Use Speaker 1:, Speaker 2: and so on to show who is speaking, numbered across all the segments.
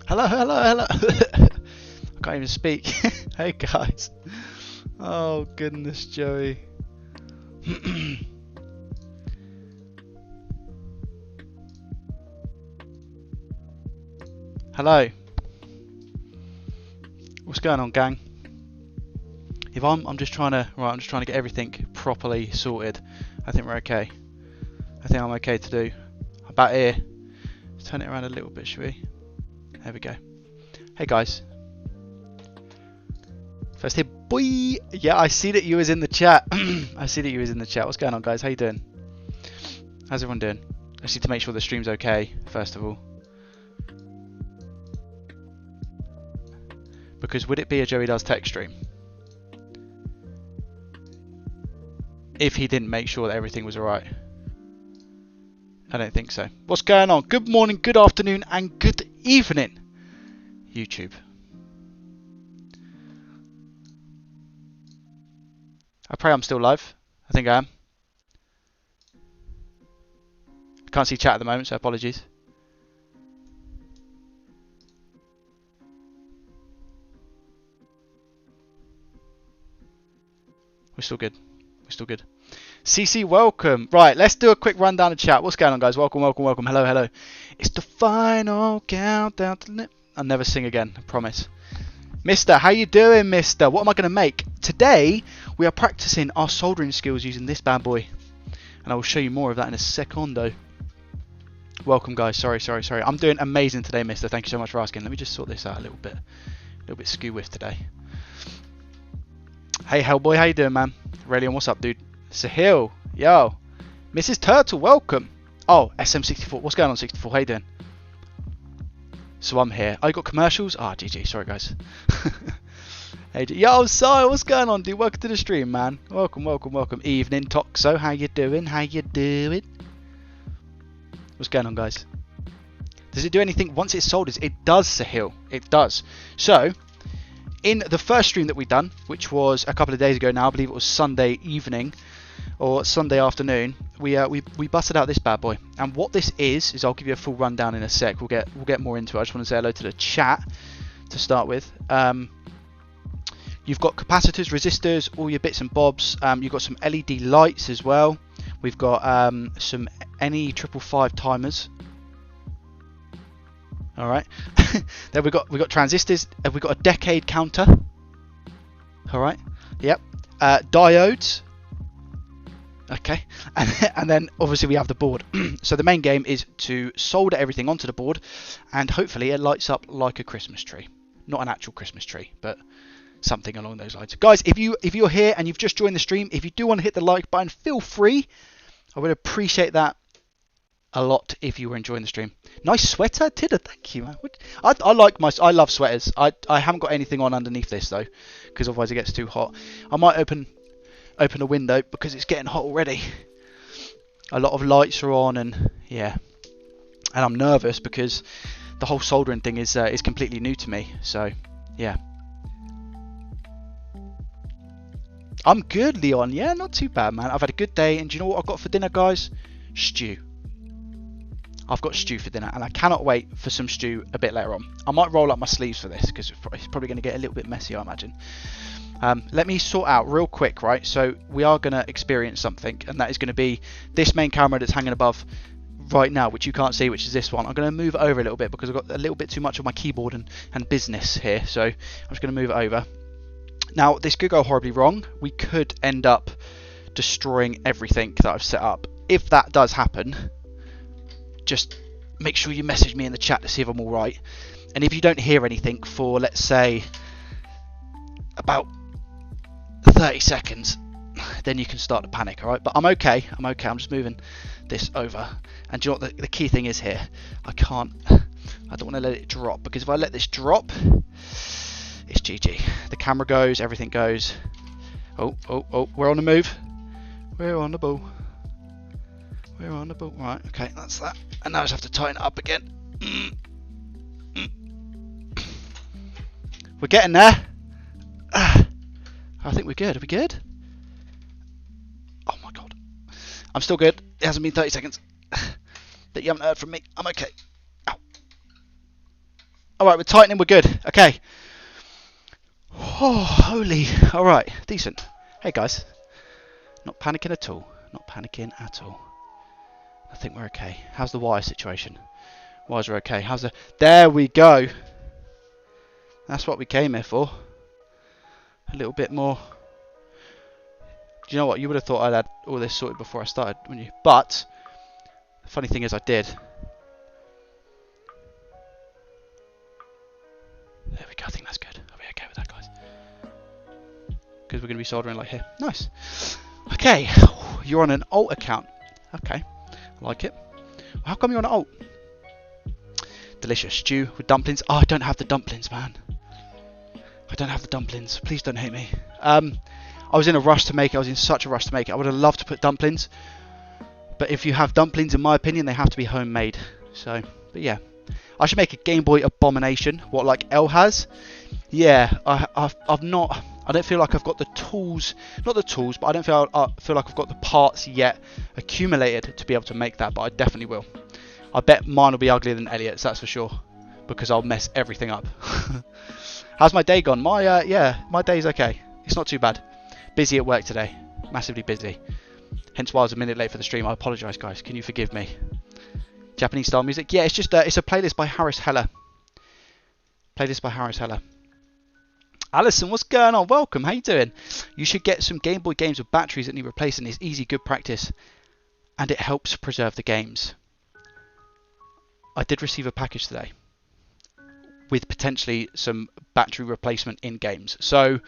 Speaker 1: Hello, hello, hello. I can't even speak. Hey guys. Oh goodness, Joey. Hello. What's going on, gang? If I'm just trying to get everything properly sorted. I think we're okay. I think I'm okay to do. About here. Let's turn it around a little bit, shall we? There we go. Hey guys. First hit, boy. Yeah, I see that you was in the chat. I see that you was in the chat. What's going on, guys? How you doing? How's everyone doing? I just need to make sure the stream's okay, first of all. Because would it be a Joey Does Tech stream if he didn't make sure that everything was alright? I don't think so. What's going on? Good morning, good afternoon, and good evening, YouTube. I pray I'm still live. I think I am. I can't see chat at the moment, so apologies. We're still good. We're still good. CC, welcome. Right, let's do a quick rundown of chat. What's going on, guys? Welcome, welcome, welcome. Hello, hello. It's the final countdown to I'll never sing again, I promise. Mister, how you doing, mister? What am I going to make? Today, we are practicing our soldering skills using this bad boy. And I will show you more of that in a secondo. Welcome, guys. Sorry. I'm doing amazing today, mister. Thank you so much for asking. Let me just sort this out a little bit skew with today. Hey, Hellboy, how you doing, man? Raelian, what's up, dude? Sahil, yo. Mrs. Turtle, welcome. Oh, SM64. What's going on, 64? How you doing? So I'm here. I got commercials. Ah, GG. Sorry, guys. Hey, yo, Si, what's going on, dude? Welcome to the stream, man. Welcome. Evening, Toxo. How you doing? What's going on, guys? Does it do anything once it's sold? It does, Sahil. It does. So, in the first stream that we've done, which was a couple of days ago now, I believe it was Sunday evening or Sunday afternoon, we busted out this bad boy. And what this is I'll give you a full rundown in a sec. We'll get more into it. I just want to say hello to the chat to start with. You've got capacitors, resistors, all your bits and bobs. You've got some LED lights as well. We've got some NE555 timers. All right. Then we got transistors. We've got a decade counter. All right. Yep. Diodes. Okay. And then obviously we have the board. So the main game is to solder everything onto the board, and hopefully it lights up like a Christmas tree. Not an actual Christmas tree, but something along those lines. Guys, if you're here and you've just joined the stream, if you do want to hit the like button, feel free. I would appreciate that a lot if you were enjoying the stream. Nice sweater, Tidder. Thank you, man. I love sweaters. I haven't got anything on underneath this though, because otherwise it gets too hot. I might open a window because it's getting hot already. A lot of lights are on, and yeah, and I'm nervous because the whole soldering thing is completely new to me. So yeah. I'm good, Leon. Yeah, not too bad, man. I've had a good day, and do you know what I've got for dinner, guys? Stew. I've got stew for dinner, and I cannot wait for some stew a bit later on. I might roll up my sleeves for this because it's probably going to get a little bit messy, I imagine. Let me sort out real quick, right? So we are going to experience something, and that is going to be this main camera that's hanging above right now, which you can't see, which is this one. I'm going to move it over a little bit because I've got a little bit too much of my keyboard and business here, so I'm just going to move it over. Now, this could go horribly wrong. We could end up destroying everything that I've set up. If that does happen, just make sure you message me in the chat to see if I'm alright. And if you don't hear anything for, let's say, about 30 seconds, then you can start to panic, alright? But I'm okay. I'm just moving this over. And do you know what the key thing is here? I don't want to let it drop, because if I let this drop, it's GG. The camera goes, everything goes. Oh, we're on the move. We're on the ball. Right, okay, that's that. And now I just have to tighten it up again. We're getting there. I think we're good. Are we good? Oh my god. I'm still good. It hasn't been 30 seconds. That you haven't heard from me. I'm okay. Ow. Alright, we're tightening, we're good. Okay. Oh, holy. Alright, decent. Hey guys. Not panicking at all. Not panicking at all. I think we're okay. How's the wire situation? Wires are okay. How's the... There we go. That's what we came here for. A little bit more. Do you know what? You would have thought I'd had all this sorted before I started, wouldn't you? But the funny thing is I did. There we go. I think that's good. Are we okay with that, guys? Because we're going to be soldering like here. Nice. Okay. You're on an alt account. Okay. I like it. How come you're on an alt? Delicious stew with dumplings. Oh, I don't have the dumplings, man. I don't have the dumplings. Please don't hate me. I was in a rush to make it. I was in such a rush to make it. I would have loved to put dumplings. But if you have dumplings, in my opinion, they have to be homemade. So, but yeah. I should make a Game Boy abomination. What, like L has? Yeah, I've not... I don't feel like I've got the tools... Not the tools, but I don't feel like I've got the parts yet accumulated to be able to make that. But I definitely will. I bet mine will be uglier than Elliot's, that's for sure. Because I'll mess everything up. How's my day gone? Yeah, my day's okay. It's not too bad. Busy at work today. Massively busy. Hence why I was a minute late for the stream. I apologise, guys. Can you forgive me? Japanese style music? Yeah, it's just it's a playlist by Harris Heller. Playlist by Harris Heller. Alison, what's going on? Welcome. How you doing? You should get some Game Boy games with batteries that need replacing. It's easy, good practice. And it helps preserve the games. I did receive a package today. With potentially some battery replacement in games. So...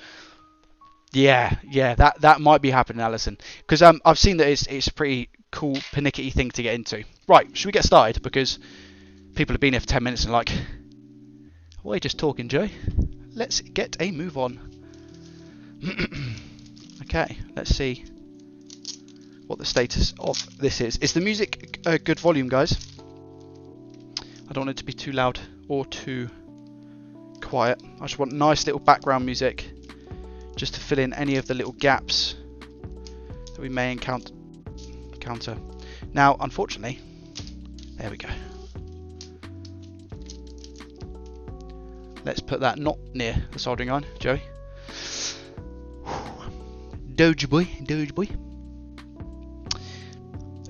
Speaker 1: Yeah, that might be happening, Alison. Because I've seen that it's a pretty cool, panicky thing to get into. Right, should we get started? Because people have been here for 10 minutes and like, why are you just talking, Joe? Let's get a move on. Okay, let's see what the status of this is. Is the music a good volume, guys? I don't want it to be too loud or too quiet. I just want nice little background music. Just to fill in any of the little gaps that we may encounter. Now, unfortunately, there we go. Let's put that not near the soldering iron, Joey. Doge boy.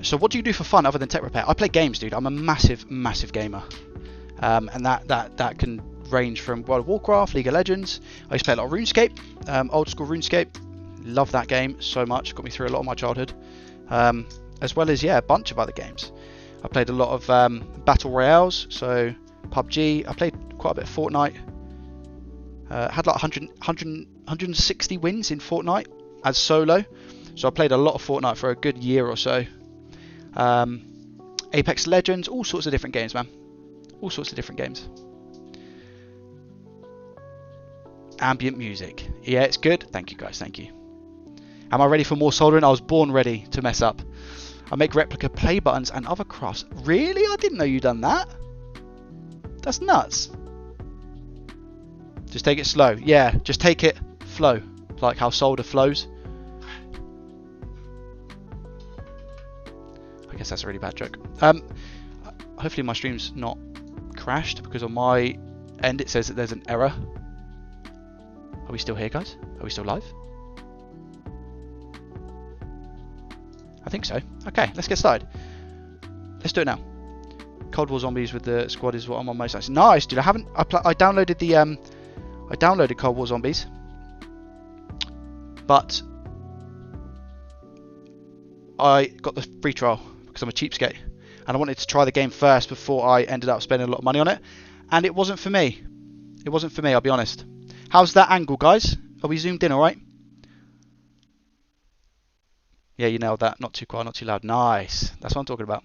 Speaker 1: So what do you do for fun other than tech repair? I play games, dude. I'm a massive gamer. And that can range from World of Warcraft, League of Legends. I used to play a lot of RuneScape, old school RuneScape. Love that game so much. Got me through a lot of my childhood. As well as, yeah, a bunch of other games. I played a lot of Battle Royales, so PUBG. I played quite a bit of Fortnite. Had like 160 wins in Fortnite as solo. So I played a lot of Fortnite for a good year or so. Apex Legends, all sorts of different games, man. All sorts of different games. Ambient music. Yeah, it's good. Thank you, guys. Thank you. Am I ready for more soldering? I was born ready to mess up. I make replica play buttons and other crafts. Really? I didn't know you'd done that. That's nuts. Just take it slow. Yeah, just take it flow. Like how solder flows. I guess that's a really bad joke. Hopefully my stream's not crashed, because on my end it says that there's an error. Are we still here, guys? Are we still live? I think so. Okay, let's get started. Let's do it now. Cold War Zombies with the squad is what I'm on most nights. Nice, dude. I downloaded the I downloaded Cold War Zombies, but I got the free trial because I'm a cheapskate, and I wanted to try the game first before I ended up spending a lot of money on it, and it wasn't for me. It wasn't for me, I'll be honest. How's that angle, guys? Are we zoomed in all right? Yeah, you nailed that. Not too quiet, not too loud. Nice. That's what I'm talking about.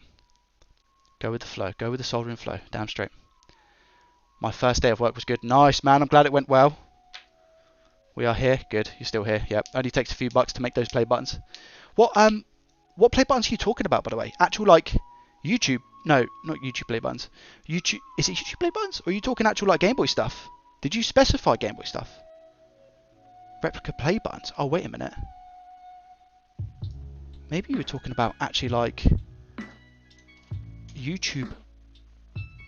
Speaker 1: Go with the flow. Go with the soldering flow. Damn straight. My first day of work was good. Nice, man. I'm glad it went well. We are here. Good. You're still here. Yep. Only takes a few bucks to make those play buttons. What play buttons are you talking about, by the way? Actual, like, YouTube? No, not YouTube play buttons. YouTube. Is it YouTube play buttons? Or are you talking actual, like, Game Boy stuff? Did you specify Game Boy stuff? Replica play buttons? Oh, wait a minute. Maybe you were talking about actually, like, YouTube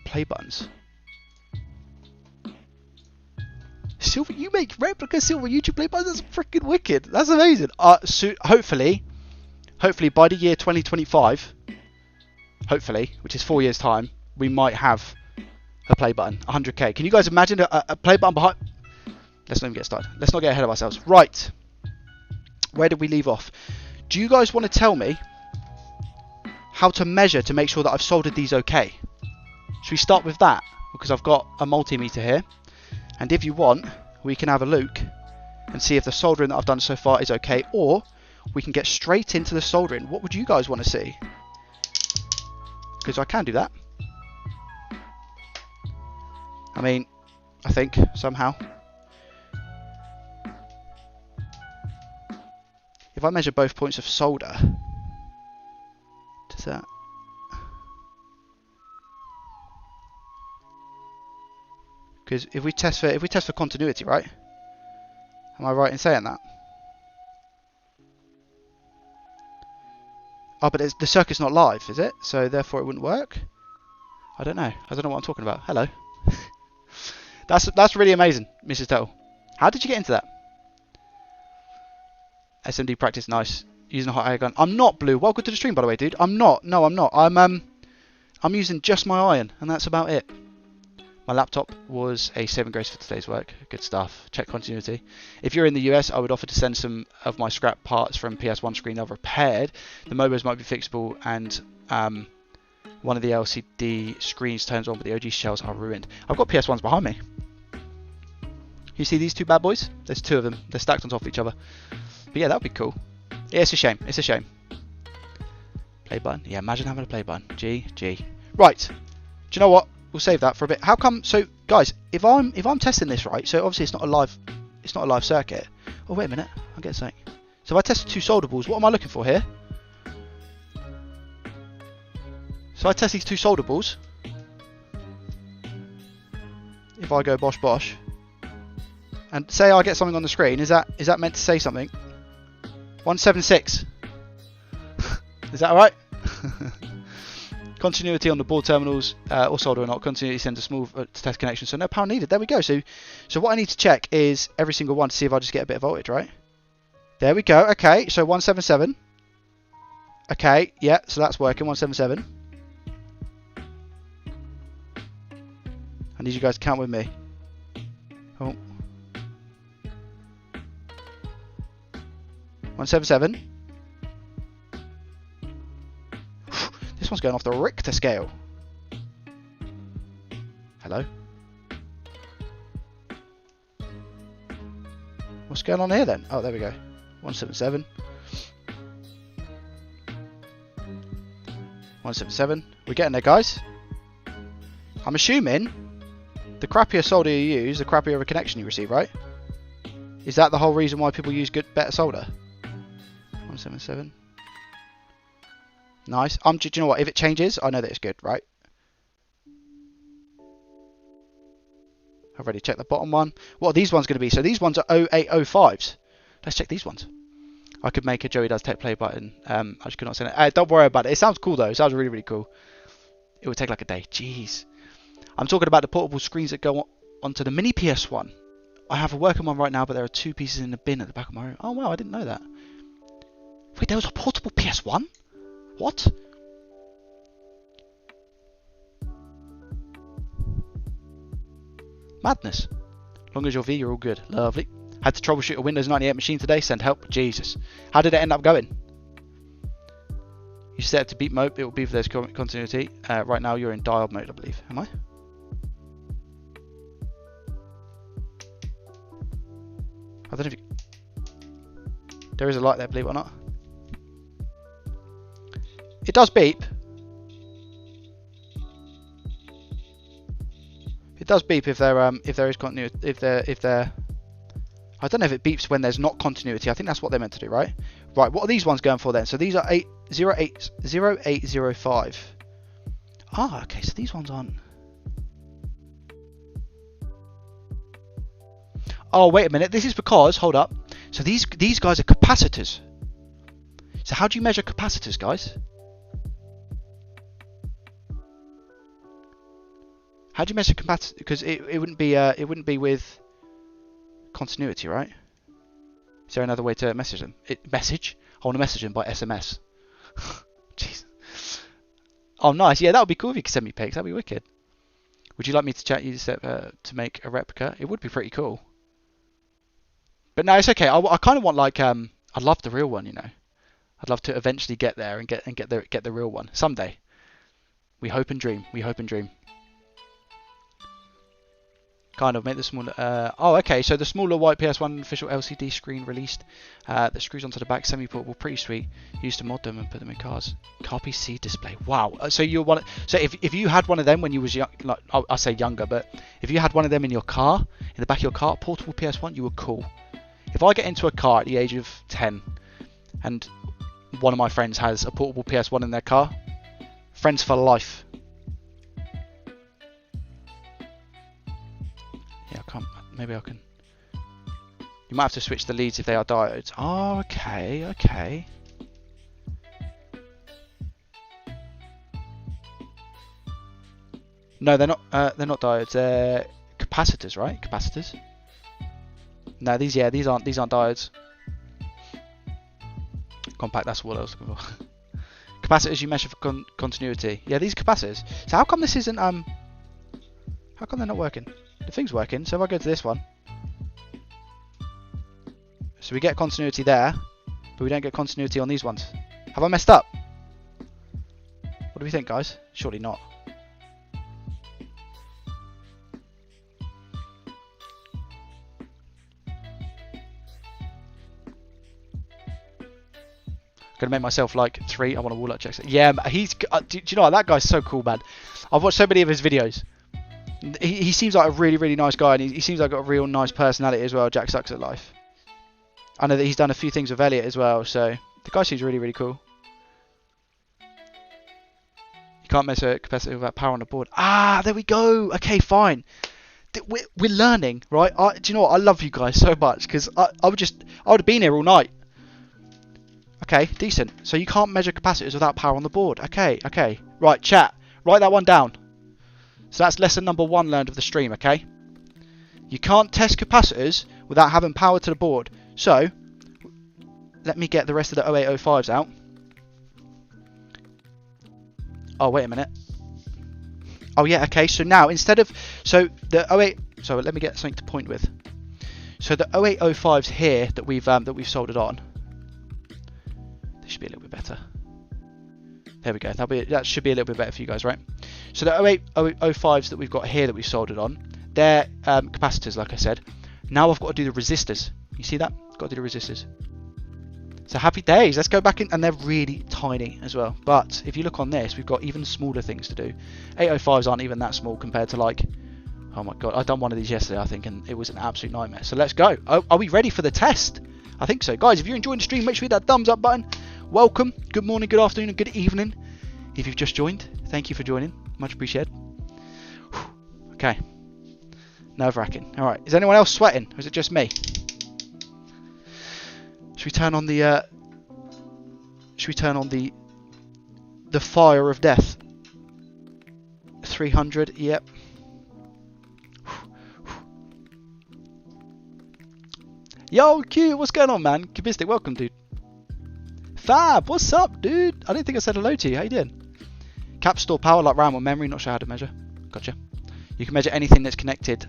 Speaker 1: play buttons. silver. You make replica silver YouTube play buttons. That's freaking wicked. That's amazing. So hopefully by the year 2025, hopefully, which is 4 years time, we might have a play button. 100k. Can you guys imagine a play button behind? Let's not even get started. Let's not get ahead of ourselves. Right. Where did we leave off? Do you guys want to tell me how to measure to make sure that I've soldered these okay? Should we start with that? Because I've got a multimeter here. And if you want, we can have a look and see if the soldering that I've done so far is okay. Or we can get straight into the soldering. What would you guys want to see? Because I can do that. I mean, I think, somehow. If I measure both points of solder, does that... Because if we test for continuity, right? Am I right in saying that? Oh, but the circuit's not live, is it? So therefore it wouldn't work? I don't know. I don't know what I'm talking about. Hello. That's really amazing, Mrs. Tuttle. How did you get into that? SMD practice, nice. Using a hot air gun. I'm not, Blue. Welcome to the stream, by the way, dude. I'm not. No, I'm not. I'm using just my iron, and that's about it. My laptop was a saving grace for today's work. Good stuff. Check continuity. If you're in the US, I would offer to send some of my scrap parts from PS1 screen I've repaired. The Mobos might be fixable, and one of the LCD screens turns on, but the OG shells are ruined. I've got PS1s behind me. You see these two bad boys? There's two of them. They're stacked on top of each other. But yeah, that would be cool. Yeah, it's a shame. It's a shame. Play button. Yeah, imagine having a play button. G. Right. Do you know what? We'll save that for a bit. How come? So, guys, if I'm testing this right, so obviously it's not a live circuit. Oh, wait a minute. I'm getting something. So if I test two solder balls, what am I looking for here? So I test these two solder balls. If I go bosh, and say I get something on the screen, is that meant to say something? 176. Is that alright? Continuity on the board terminals, or solder or not. Continuity sends a small test connection, so no power needed. There we go. So what I need to check is every single one to see if I just get a bit of voltage, right? There we go. Okay, so 177. Okay, yeah, so that's working. 177. I need you guys to count with me. Oh. 177. This one's going off the Richter scale. Hello? What's going on here then? Oh, there we go. 177. 177. We're getting there, guys. I'm assuming the crappier solder you use, the crappier of a connection you receive, right? Is that the whole reason why people use better solder? 177. Nice. Do you know what? If it changes, I know that it's good, right? I've already checked the bottom one. What are these ones going to be? So these ones are 0805s. Let's check these ones. I could make a Joey Does Tech play button. I just could not send it. Don't worry about it. It sounds cool though. It sounds really, really cool. It would take like a day. Jeez. I'm talking about the portable screens that go onto the mini PS1. I have a working one right now, but there are two pieces in the bin at the back of my room. Oh wow, I didn't know that. Wait, there was a portable PS1? What? Madness. Long as you're V, you're all good. Lovely. Had to troubleshoot a Windows 98 machine today. Send help. Jesus. How did it end up going? You set it to beat mode. It will be for this continuity. Right now you're in dialed mode, I believe. Am I? I don't know if you... There is a light there, believe it or not. It does beep. It does beep if there is continuity. If there. I don't know if it beeps when there's not continuity. I think that's what they're meant to do, right? Right. What are these ones going for then? So these are 0805. Ah, okay. So these ones aren't. Oh, wait a minute. This is because, hold up. So these guys are capacitors. So how do you measure capacitors, guys? How do you measure capacitors? Because it wouldn't be with continuity, right? Is there another way to message them? Message? I want to message them by SMS. Jeez. Oh, nice. Yeah, that would be cool if you could send me pics. That'd be wicked. Would you like me to chat you to make a replica? It would be pretty cool. But no, it's okay. I kind of want like I'd love the real one, you know. I'd love to eventually get there and get the real one someday. We hope and dream. We hope and dream. Kind of make the smaller. Oh, okay. So the smaller white PS1 official LCD screen released that screws onto the back, semi-portable, pretty sweet. Used to mod them and put them in cars. Car PC display. Wow. So you want? So if you had one of them when you was young, like I say younger, but if you had one of them in your car, in the back of your car, portable PS1, you were cool. If I get into a car at the age of 10, and one of my friends has a portable PS1 in their car, friends for life. Yeah, I can't. Maybe I can. You might have to switch the leads if they are diodes. Oh, okay, okay. No, they're not. They're not diodes. They're capacitors, right? Capacitors. No, these aren't diodes. Compact. That's what I was looking for. Capacitors you measure for continuity. Yeah, these are capacitors. So how come this isn't how come they're not working? The thing's working. So if I go to this one, so we get continuity there, but we don't get continuity on these ones. Have I messed up? What do we think, guys? Surely not. Gonna make myself like 3. I want a wall check. Yeah, he's. Do you know what? That guy's so cool, man. I've watched so many of his videos. He seems like a really, really nice guy, and he seems like a real nice personality as well. Jack sucks at life. I know that he's done a few things with Elliot as well, so the guy seems really, really cool. You can't measure capacity without power on the board. Ah, there we go. Okay, fine. We're learning, right? Do you know what? I love you guys so much because I would have been here all night. Okay, decent. So you can't measure capacitors without power on the board. Okay, okay. Right, chat. Write that one down. So that's lesson number 1 learned of the stream, okay? You can't test capacitors without having power to the board. So, let me get the rest of the 0805s out. Oh, wait a minute. Oh, yeah, okay. So now, instead of... So, the 08... So, let me get something to point with. So, the 0805s here that we've soldered on. Should be a little bit better. There we go. That should be a little bit better for you guys, right? So the 0805s that we've got here that we've soldered on, they're capacitors, like I said. Now I've got to do the resistors. You see that? Got to do the resistors. So happy days. Let's go back in, and they're really tiny as well. But if you look on this, we've got even smaller things to do. 805s aren't even that small compared to like. Oh my god, I done one of these yesterday, I think, and it was an absolute nightmare. So let's go. Are we ready for the test? I think so, guys. If you're enjoying the stream, make sure you hit that thumbs up button. Welcome, good morning, good afternoon, and good evening. If you've just joined, thank you for joining. Much appreciated. Okay. Nerve-wracking. All right. Is anyone else sweating, or is it just me? Should we turn on the? The fire of death? 300. Yep. Yo, Q, what's going on, man? Cubistic, welcome, dude. Fab, what's up, dude? I didn't think I said hello to you. How you doing? Caps store power like RAM or memory. Not sure how to measure. Gotcha. You can measure anything that's connected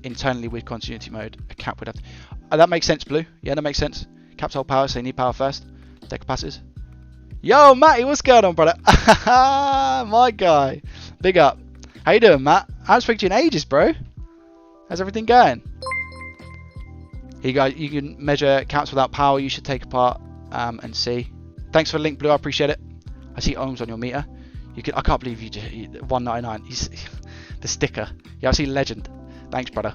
Speaker 1: internally with continuity mode. A cap would have to... that makes sense, Blue. Yeah, that makes sense. Caps hold power, so you need power first. Their capacitors. Yo, Matty, what's going on, brother? My guy. Big up. How you doing, Matt? I haven't spoken to you in ages, bro. How's everything going? Here you go. You can measure caps without power. You should take apart and see. Thanks for the link, Blue. I appreciate it. I see ohms on your meter. You can. I can't believe you just 199. The sticker. Yeah, I see legend. Thanks, brother.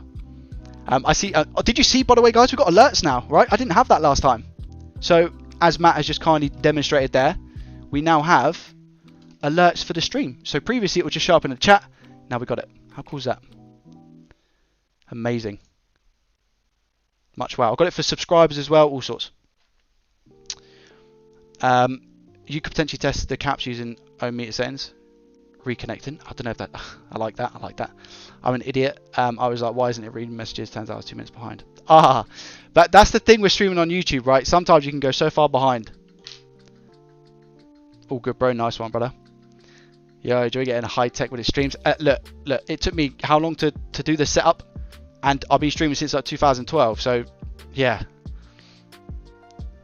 Speaker 1: I see. Did you see, by the way, guys? We've got alerts now, right? I didn't have that last time. So as Matt has just kindly demonstrated there, we now have alerts for the stream. So previously it would just show up in the chat. Now we got it. How cool is that? Amazing. Much wow. I've got it for subscribers as well. All sorts. You could potentially test the caps using ohm meter settings. reconnecting. I don't know if that... I like that. I like that. I'm an idiot. I was like, why isn't it reading messages? Turns out I was 2 minutes behind. But that's the thing with streaming on YouTube, right? Sometimes you can go so far behind. All good, bro. Nice one, brother. Yo, Joey getting high tech with his streams. Look. It took me how long to do the setup? And I've been streaming since like 2012. So, yeah.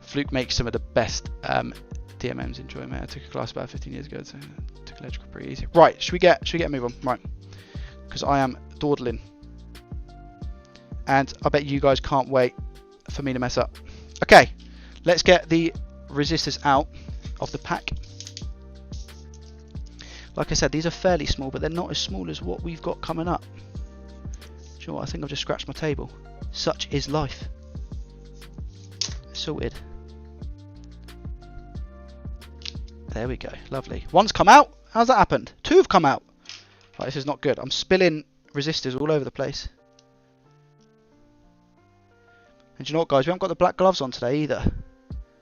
Speaker 1: Fluke makes some of the best DMMs. Enjoy, man. I took a class about 15 years ago. So took electrical pretty easy. Right, should we get a move on? Right. Because I am dawdling. And I bet you guys can't wait for me to mess up. Okay, let's get the resistors out of the pack. Like I said, these are fairly small, but they're not as small as what we've got coming up. Do you know what? I think I've just scratched my table. Such is life. Sorted. There we go. Lovely. One's come out. How's that happened? 2 have come out. Right, this is not good. I'm spilling resistors all over the place. And do you know what, guys? We haven't got the black gloves on today either.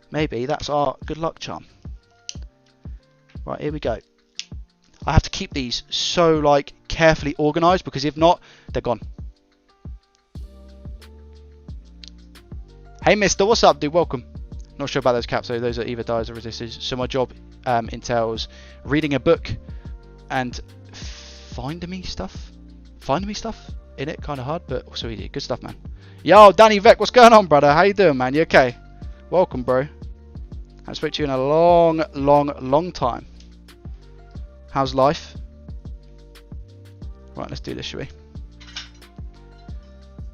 Speaker 1: Maybe that's our good luck charm. Right, here we go. I have to keep these so like carefully organised because if not, they're gone. Hey, mister, what's up, dude? Welcome. Not sure about those caps, though. Those are either diodes or resistors. So my job entails reading a book and finding me stuff in it. Kind of hard, but also easy. Good stuff, man. Yo, Danny Vec, what's going on, brother? How you doing, man? You okay? Welcome, bro. I haven't spoken to you in a long time. How's life? Right, let's do this, shall we?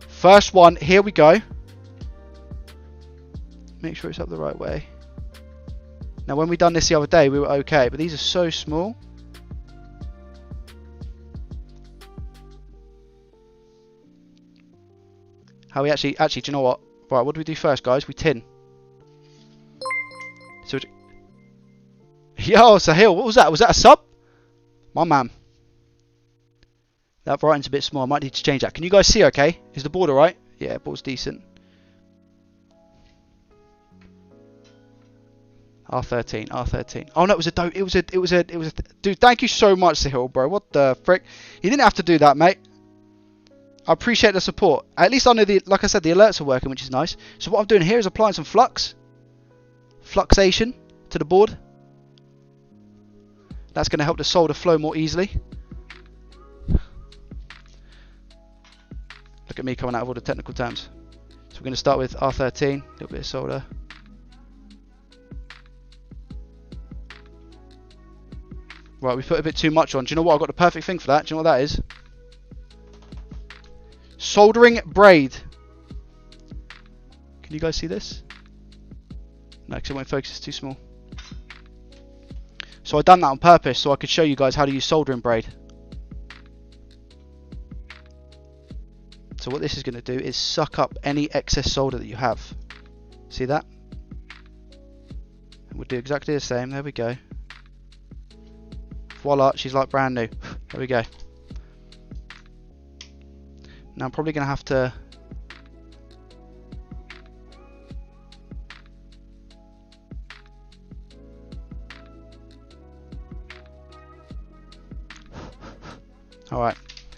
Speaker 1: First one, here we go. Make sure it's up the right way. Now, when we done this the other day, we were okay, but these are so small. How we actually, do you know what? Right, what do we do first, guys? We tin. So, yo, Sahil, what was that? Was that a sub? My man. That writing's a bit small. I might need to change that. Can you guys see okay? Is the board alright? Yeah, board's decent. R13. Oh no, it was a dope. It was a. Dude, thank you so much, Sahil, bro. What the frick? You didn't have to do that, mate. I appreciate the support. At least I know like I said, the alerts are working, which is nice. So what I'm doing here is applying some fluxation to the board. That's going to help the solder flow more easily. Look at me coming out of all the technical terms. So we're going to start with R13, a little bit of solder. Right, we put a bit too much on. Do you know what? I've got the perfect thing for that. Do you know what that is? Soldering braid. Can you guys see this? No, because it won't focus, it's too small. So I've done that on purpose so I could show you guys how to use soldering braid. So what this is going to do is suck up any excess solder that you have. See that? And we'll do exactly the same. There we go. Voila, she's like brand new. There we go. Now I'm probably going to have to... Alright.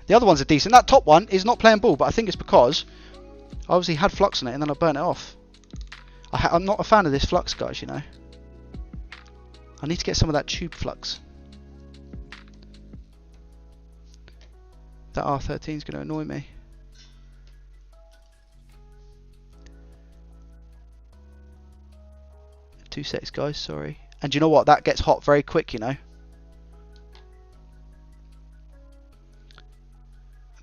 Speaker 1: The other ones are decent. That top one is not playing ball, but I think it's because I obviously had flux on it and then I burnt it off. I'm not a fan of this flux, guys, you know. I need to get some of that tube flux. That R13 is going to annoy me. Two seconds, guys, sorry. And you know what? That gets hot very quick, you know.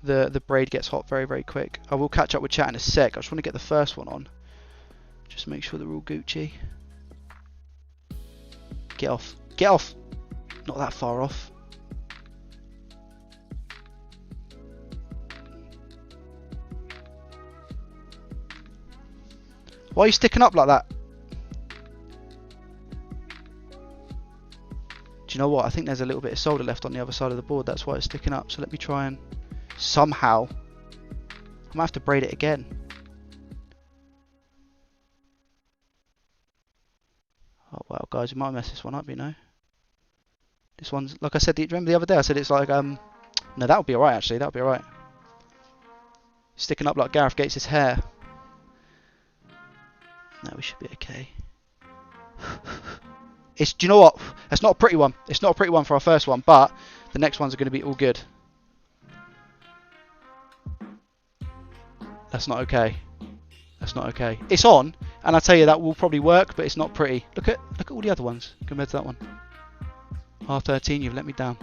Speaker 1: The braid gets hot very, very quick. I will catch up with chat in a sec. I just want to get the first one on. Just make sure they're all Gucci. Get off. Get off! Not that far off. Why are you sticking up like that? Do you know what? I think there's a little bit of solder left on the other side of the board. That's why it's sticking up. So let me try and somehow... I'm going to have to braid it again. Oh wow, guys, we might mess this one up, you know. This one's, like I said, remember the other day I said it's like, no, that would be alright actually, that would be alright. Sticking up like Gareth Gates' hair. No, we should be okay. It's, do you know what? It's not a pretty one. It's not a pretty one for our first one, but the next ones are going to be all good. That's not okay. That's not okay. It's on, and I tell you that will probably work, but it's not pretty. Look at all the other ones compared to that one. R13, you've let me down.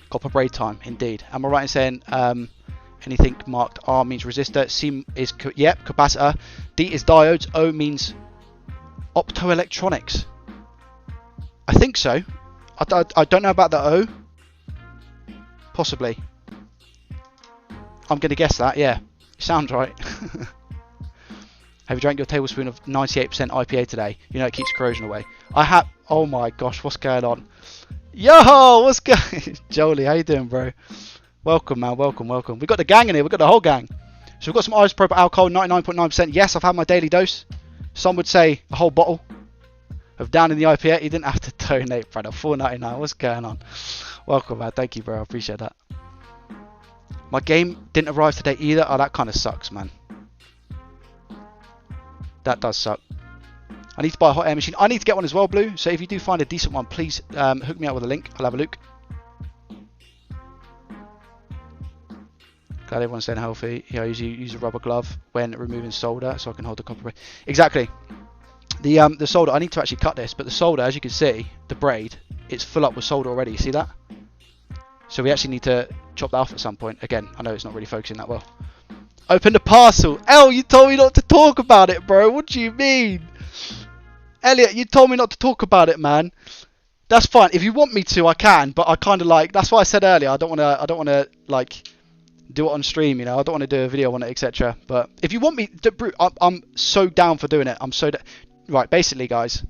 Speaker 1: Copper braid time, indeed. Am I right in saying anything marked R means resistor, C is yep capacitor, D is diodes, O means optoelectronics. I think so. I don't know about the O. Possibly. I'm going to guess that, yeah. Sounds right. Have you drank your tablespoon of 98% IPA today? You know it keeps corrosion away. I have... Oh my gosh, what's going on? Yo, what's going... Jolie, how you doing, bro? Welcome, man. Welcome, welcome. We've got the gang in here. We've got the whole gang. So we've got some isopropyl alcohol, 99.9%. Yes, I've had my daily dose. Some would say a whole bottle of down in the IPA. You didn't have to donate, brother. $4.99. What's going on? Welcome, man. Thank you, bro. I appreciate that. My game didn't arrive today either. Oh, that kind of sucks, man. That does suck. I need to buy a hot air machine. I need to get one as well, Blue. So if you do find a decent one, please hook me up with a link. I'll have a look. Glad everyone's staying healthy. Yeah, I usually use a rubber glove when removing solder so I can hold the copper braid. Exactly. The solder, I need to actually cut this, but the solder, as you can see, the braid, it's full up with solder already. You see that? So we actually need to chop that off at some point. Again, I know it's not really focusing that well. Open the parcel. Elle, you told me not to talk about it, bro. What do you mean? Elliot, you told me not to talk about it, man. That's fine. If you want me to, I can, but I kind of like, that's why I said earlier, I don't want to like do it on stream, you know. I don't want to do a video on it, etc. But if you want me to, I'm so down for doing it. I'm so right, basically, guys.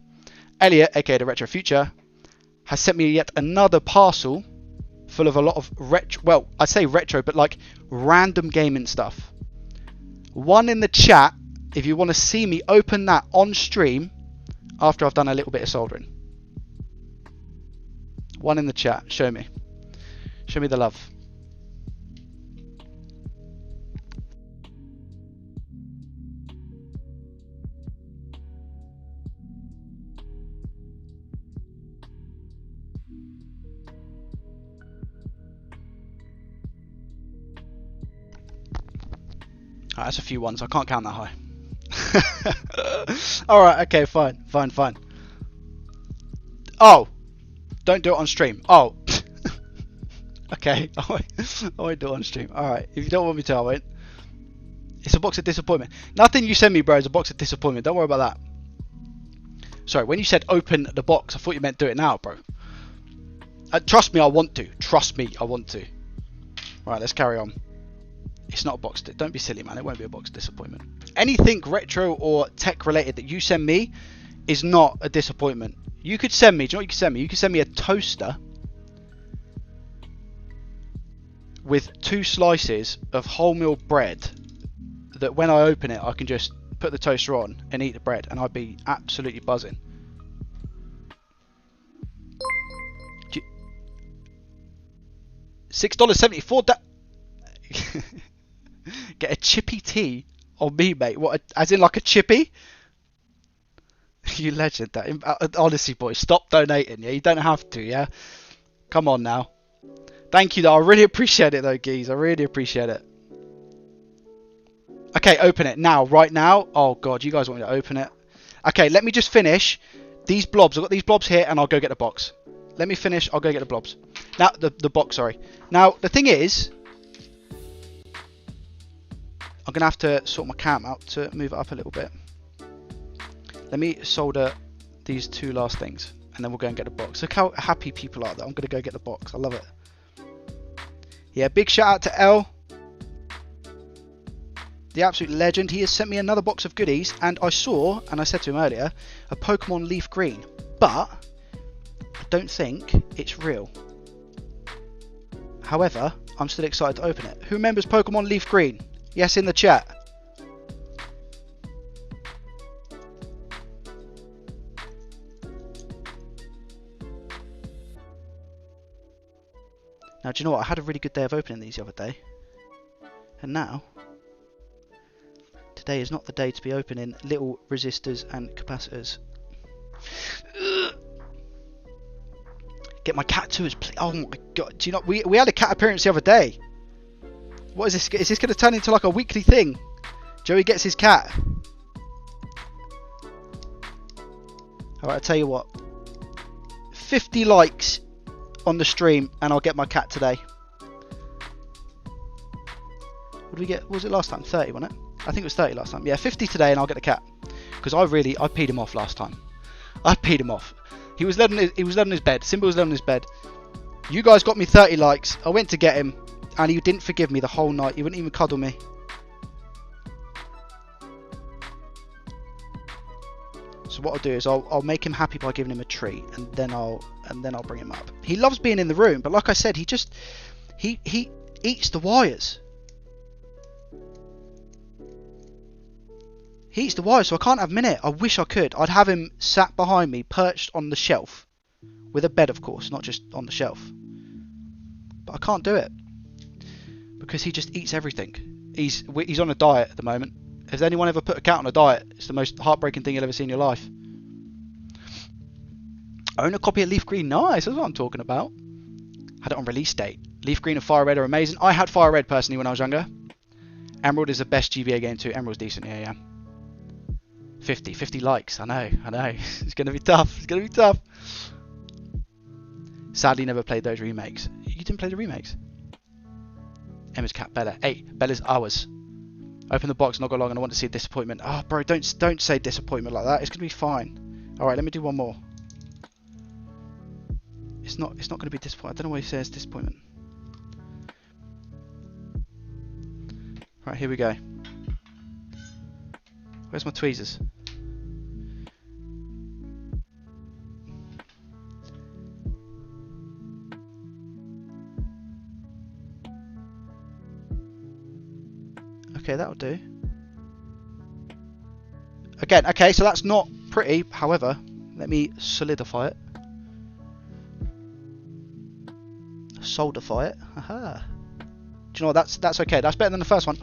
Speaker 1: Elliot, aka the Retro Future, has sent me yet another parcel full of a lot of retro, well, I say retro, but like random gaming stuff. One in the chat, if you want to see me open that on stream after I've done a little bit of soldering. One in the chat, show me. Show me the love. Alright, that's a few ones. I can't count that high. Alright, okay, fine. Oh! Don't do it on stream. Oh! Okay, I won't do it on stream. Alright, if you don't want me to, I won't. It's a box of disappointment. Nothing you send me, bro, is a box of disappointment. Don't worry about that. Sorry, when you said open the box, I thought you meant do it now, bro. Trust me, I want to. Trust me, I want to. Right, let's carry on. It's not a box. Don't be silly, man. It won't be a box disappointment. Anything retro or tech related that you send me is not a disappointment. You could send me. Do you know what you could send me? You could send me a toaster with 2 slices of wholemeal bread that when I open it, I can just put the toaster on and eat the bread, and I'd be absolutely buzzing. $6.74. Get a chippy tea on me, mate. What? As in like a chippy? You legend. That honestly, boys, stop donating. Yeah, you don't have to. Yeah, come on now. Thank you, though. I really appreciate it, though, geez. I really appreciate it. Okay, open it now, right now. Oh god, you guys want me to open it? Okay, let me just finish these blobs. I've got these blobs here, and I'll go get the box. Let me finish. I'll go get the blobs. Now, the box. Sorry. Now, the thing is, I'm going to have to sort my cam out to move it up a little bit. Let me solder these 2 last things, and then we'll go and get the box. Look how happy people are that I'm going to go get the box. I love it. Yeah, big shout out to L, the absolute legend. He has sent me another box of goodies, and I saw, and I said to him earlier, a Pokemon Leaf Green, but I don't think it's real. However, I'm still excited to open it. Who remembers Pokemon Leaf Green? Yes, in the chat. Now, do you know what? I had a really good day of opening these the other day. And now, today is not the day to be opening little resistors and capacitors. Get my cat to us, please. Oh my god. Do you know, we had a cat appearance the other day. What is this? Is this going to turn into like a weekly thing? Joey gets his cat. Alright, I'll tell you what. 50 likes on the stream and I'll get my cat today. What did we get? What was it last time? 30, wasn't it? I think it was 30 last time. Yeah, 50 today and I'll get the cat. Because I peed him off last time. I peed him off. He was laying on his bed. Simba was laying on his bed. You guys got me 30 likes. I went to get him and he didn't forgive me the whole night. He wouldn't even cuddle me. So what I'll do is I'll make him happy by giving him a treat, and then I'll bring him up. He loves being in the room, but like I said, he eats the wires. He eats the wires, so I can't have him in it. I wish I could. I'd have him sat behind me, perched on the shelf, with a bed, of course, not just on the shelf. But I can't do it because he just eats everything. He's on a diet at the moment. Has anyone ever put a cat on a diet? It's the most heartbreaking thing you'll ever see in your life. Own a copy of Leaf Green. Nice, that's what I'm talking about. Had it on release date. Leaf Green and Fire Red are amazing. I had Fire Red personally when I was younger. Emerald is the best GBA game too. Emerald's decent, yeah. 50 likes. I know. It's going to be tough. Sadly, never played those remakes. You didn't play the remakes? Emma's cat, Bella. Hey, Bella's ours. Open the box, not got long, and I want to see a disappointment. Oh, bro, don't say disappointment like that. It's going to be fine. All right, let me do one more. It's not going to be disappointment. I don't know why he says disappointment. Right, here we go. Where's my tweezers? Okay, that'll do. Again, okay, so that's not pretty. However, let me solidify it. Solidify it. Aha. Do you know what? That's okay. That's better than the first one.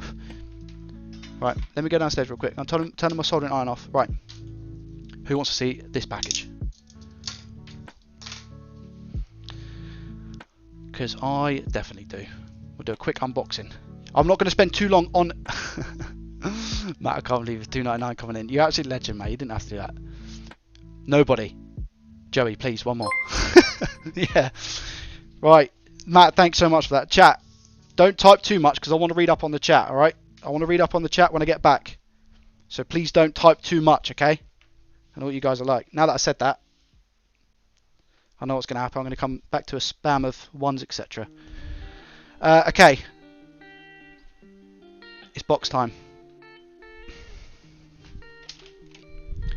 Speaker 1: Right, let me go downstairs real quick. I'm turning my soldering iron off. Right. Who wants to see this package? Because I definitely do. We'll do a quick unboxing. I'm not going to spend too long on... Matt, I can't believe it's $2.99 coming in. You're absolute legend, mate. You didn't have to do that. Nobody. Joey, please, one more. Yeah. Right. Matt, thanks so much for that. Chat, don't type too much because I want to read up on the chat, alright? I want to read up on the chat when I get back. So please don't type too much, okay? I know what you guys are like. Now that I said that, I know what's going to happen. I'm going to come back to a spam of ones, etc. Okay. It's box time.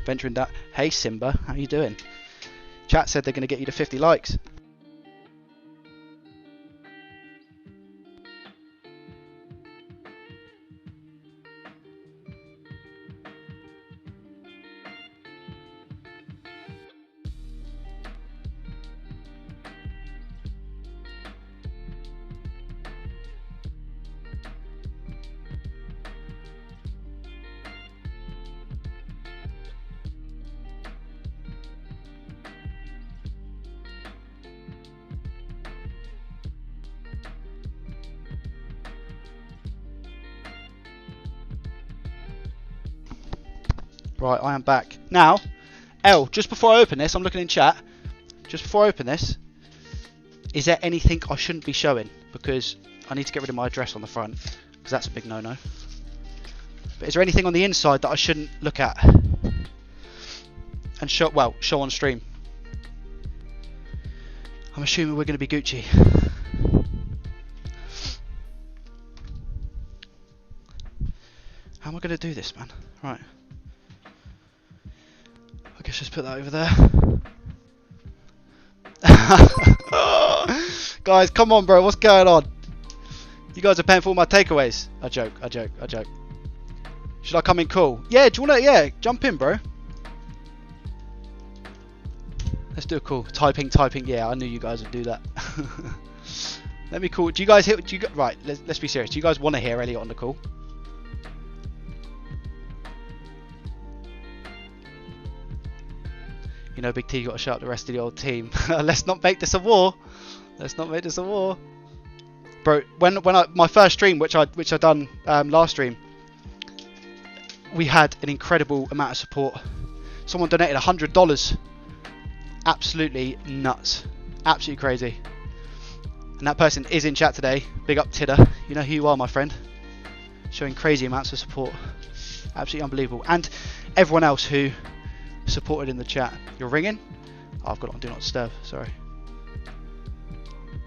Speaker 1: Venturing down. Hey Simba, how you doing? Chat said they're going to get you to 50 likes. Right, I am back. Now, L, just before I open this, I'm looking in chat. Just before I open this, is there anything I shouldn't be showing? Because I need to get rid of my address on the front, because that's a big no-no. But is there anything on the inside that I shouldn't look at? And show on stream? I'm assuming we're going to be Gucci. How am I going to do this, man? Right. I guess just put that over there. Guys, come on, bro. What's going on? You guys are paying for all my takeaways. I joke. Should I come in cool? Yeah, do you want to? Yeah, jump in, bro. Let's do a call. Typing. Yeah, I knew you guys would do that. Let me call. Do you guys hear? Right? Let's be serious. Do you guys want to hear Elliot on the call? You know, Big T got to shut up the rest of the old team. Let's not make this a war. Let's not make this a war. Bro, when my first stream, which I done last stream, we had an incredible amount of support. Someone donated $100. Absolutely nuts. Absolutely crazy. And that person is in chat today. Big up Tidder. You know who you are, my friend. Showing crazy amounts of support. Absolutely unbelievable. And everyone else who supported in the chat. You're ringing? Oh, I've got it on Do Not Disturb. Sorry.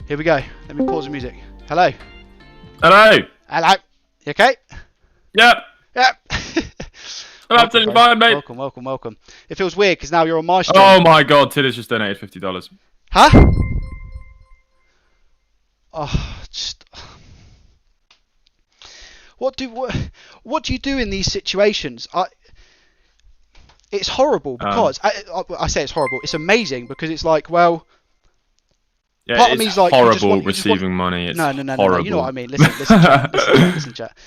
Speaker 1: Here we go. Let me pause the music. Hello.
Speaker 2: Hello.
Speaker 1: Hello. You okay?
Speaker 2: Yep.
Speaker 1: Yep.
Speaker 2: I'm absolutely fine, mate.
Speaker 1: Welcome, welcome, welcome. It feels weird because now you're on my stream.
Speaker 2: Oh my god, Tidder's just donated $50.
Speaker 1: Huh? Oh, just... What do you do in these situations? It's horrible because I say it's horrible. It's amazing because it's like, well,
Speaker 2: yeah,
Speaker 1: part of me's like
Speaker 2: horrible receiving money. It's
Speaker 1: no.
Speaker 2: Horrible.
Speaker 1: You know what I mean. Listen, chat.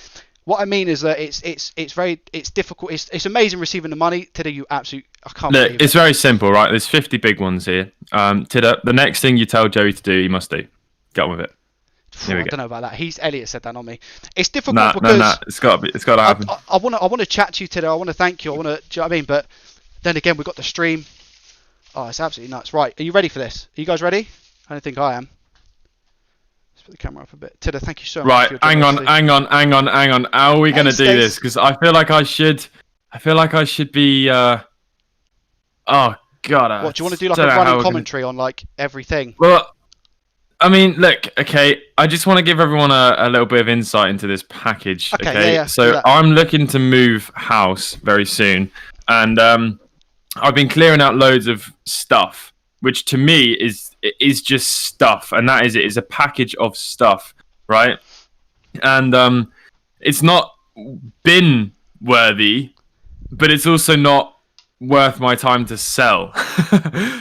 Speaker 1: What I mean is that it's difficult. It's amazing receiving the money. Tidder, you absolute. I can't
Speaker 2: Look,
Speaker 1: believe
Speaker 2: it's very simple, right? There's 50 big ones here. Tidder, the next thing you tell Joey to do, he must do. Get on with it.
Speaker 1: I don't know about that. Elliot said that, not me. It's difficult because
Speaker 2: it's got to happen.
Speaker 1: I want to chat to you today. I want to thank you. Do you know what I mean? But then again, we've got the stream. Oh, it's absolutely nuts. Right, are you ready for this? Are you guys ready? I don't think I am. Let's put the camera up a bit. Tidder, thank you so much.
Speaker 2: Right, hang on. How are we going to do this? Because I feel like I should be. Oh God.
Speaker 1: What do you want to do? Like a running commentary on like everything?
Speaker 2: Well. I mean, look, okay, I just want to give everyone a little bit of insight into this package, okay?
Speaker 1: Yeah,
Speaker 2: so I'm looking to move house very soon, and I've been clearing out loads of stuff, which to me is just stuff, and that is it. It's a package of stuff, right? And it's not bin worthy, but it's also not worth my time to sell.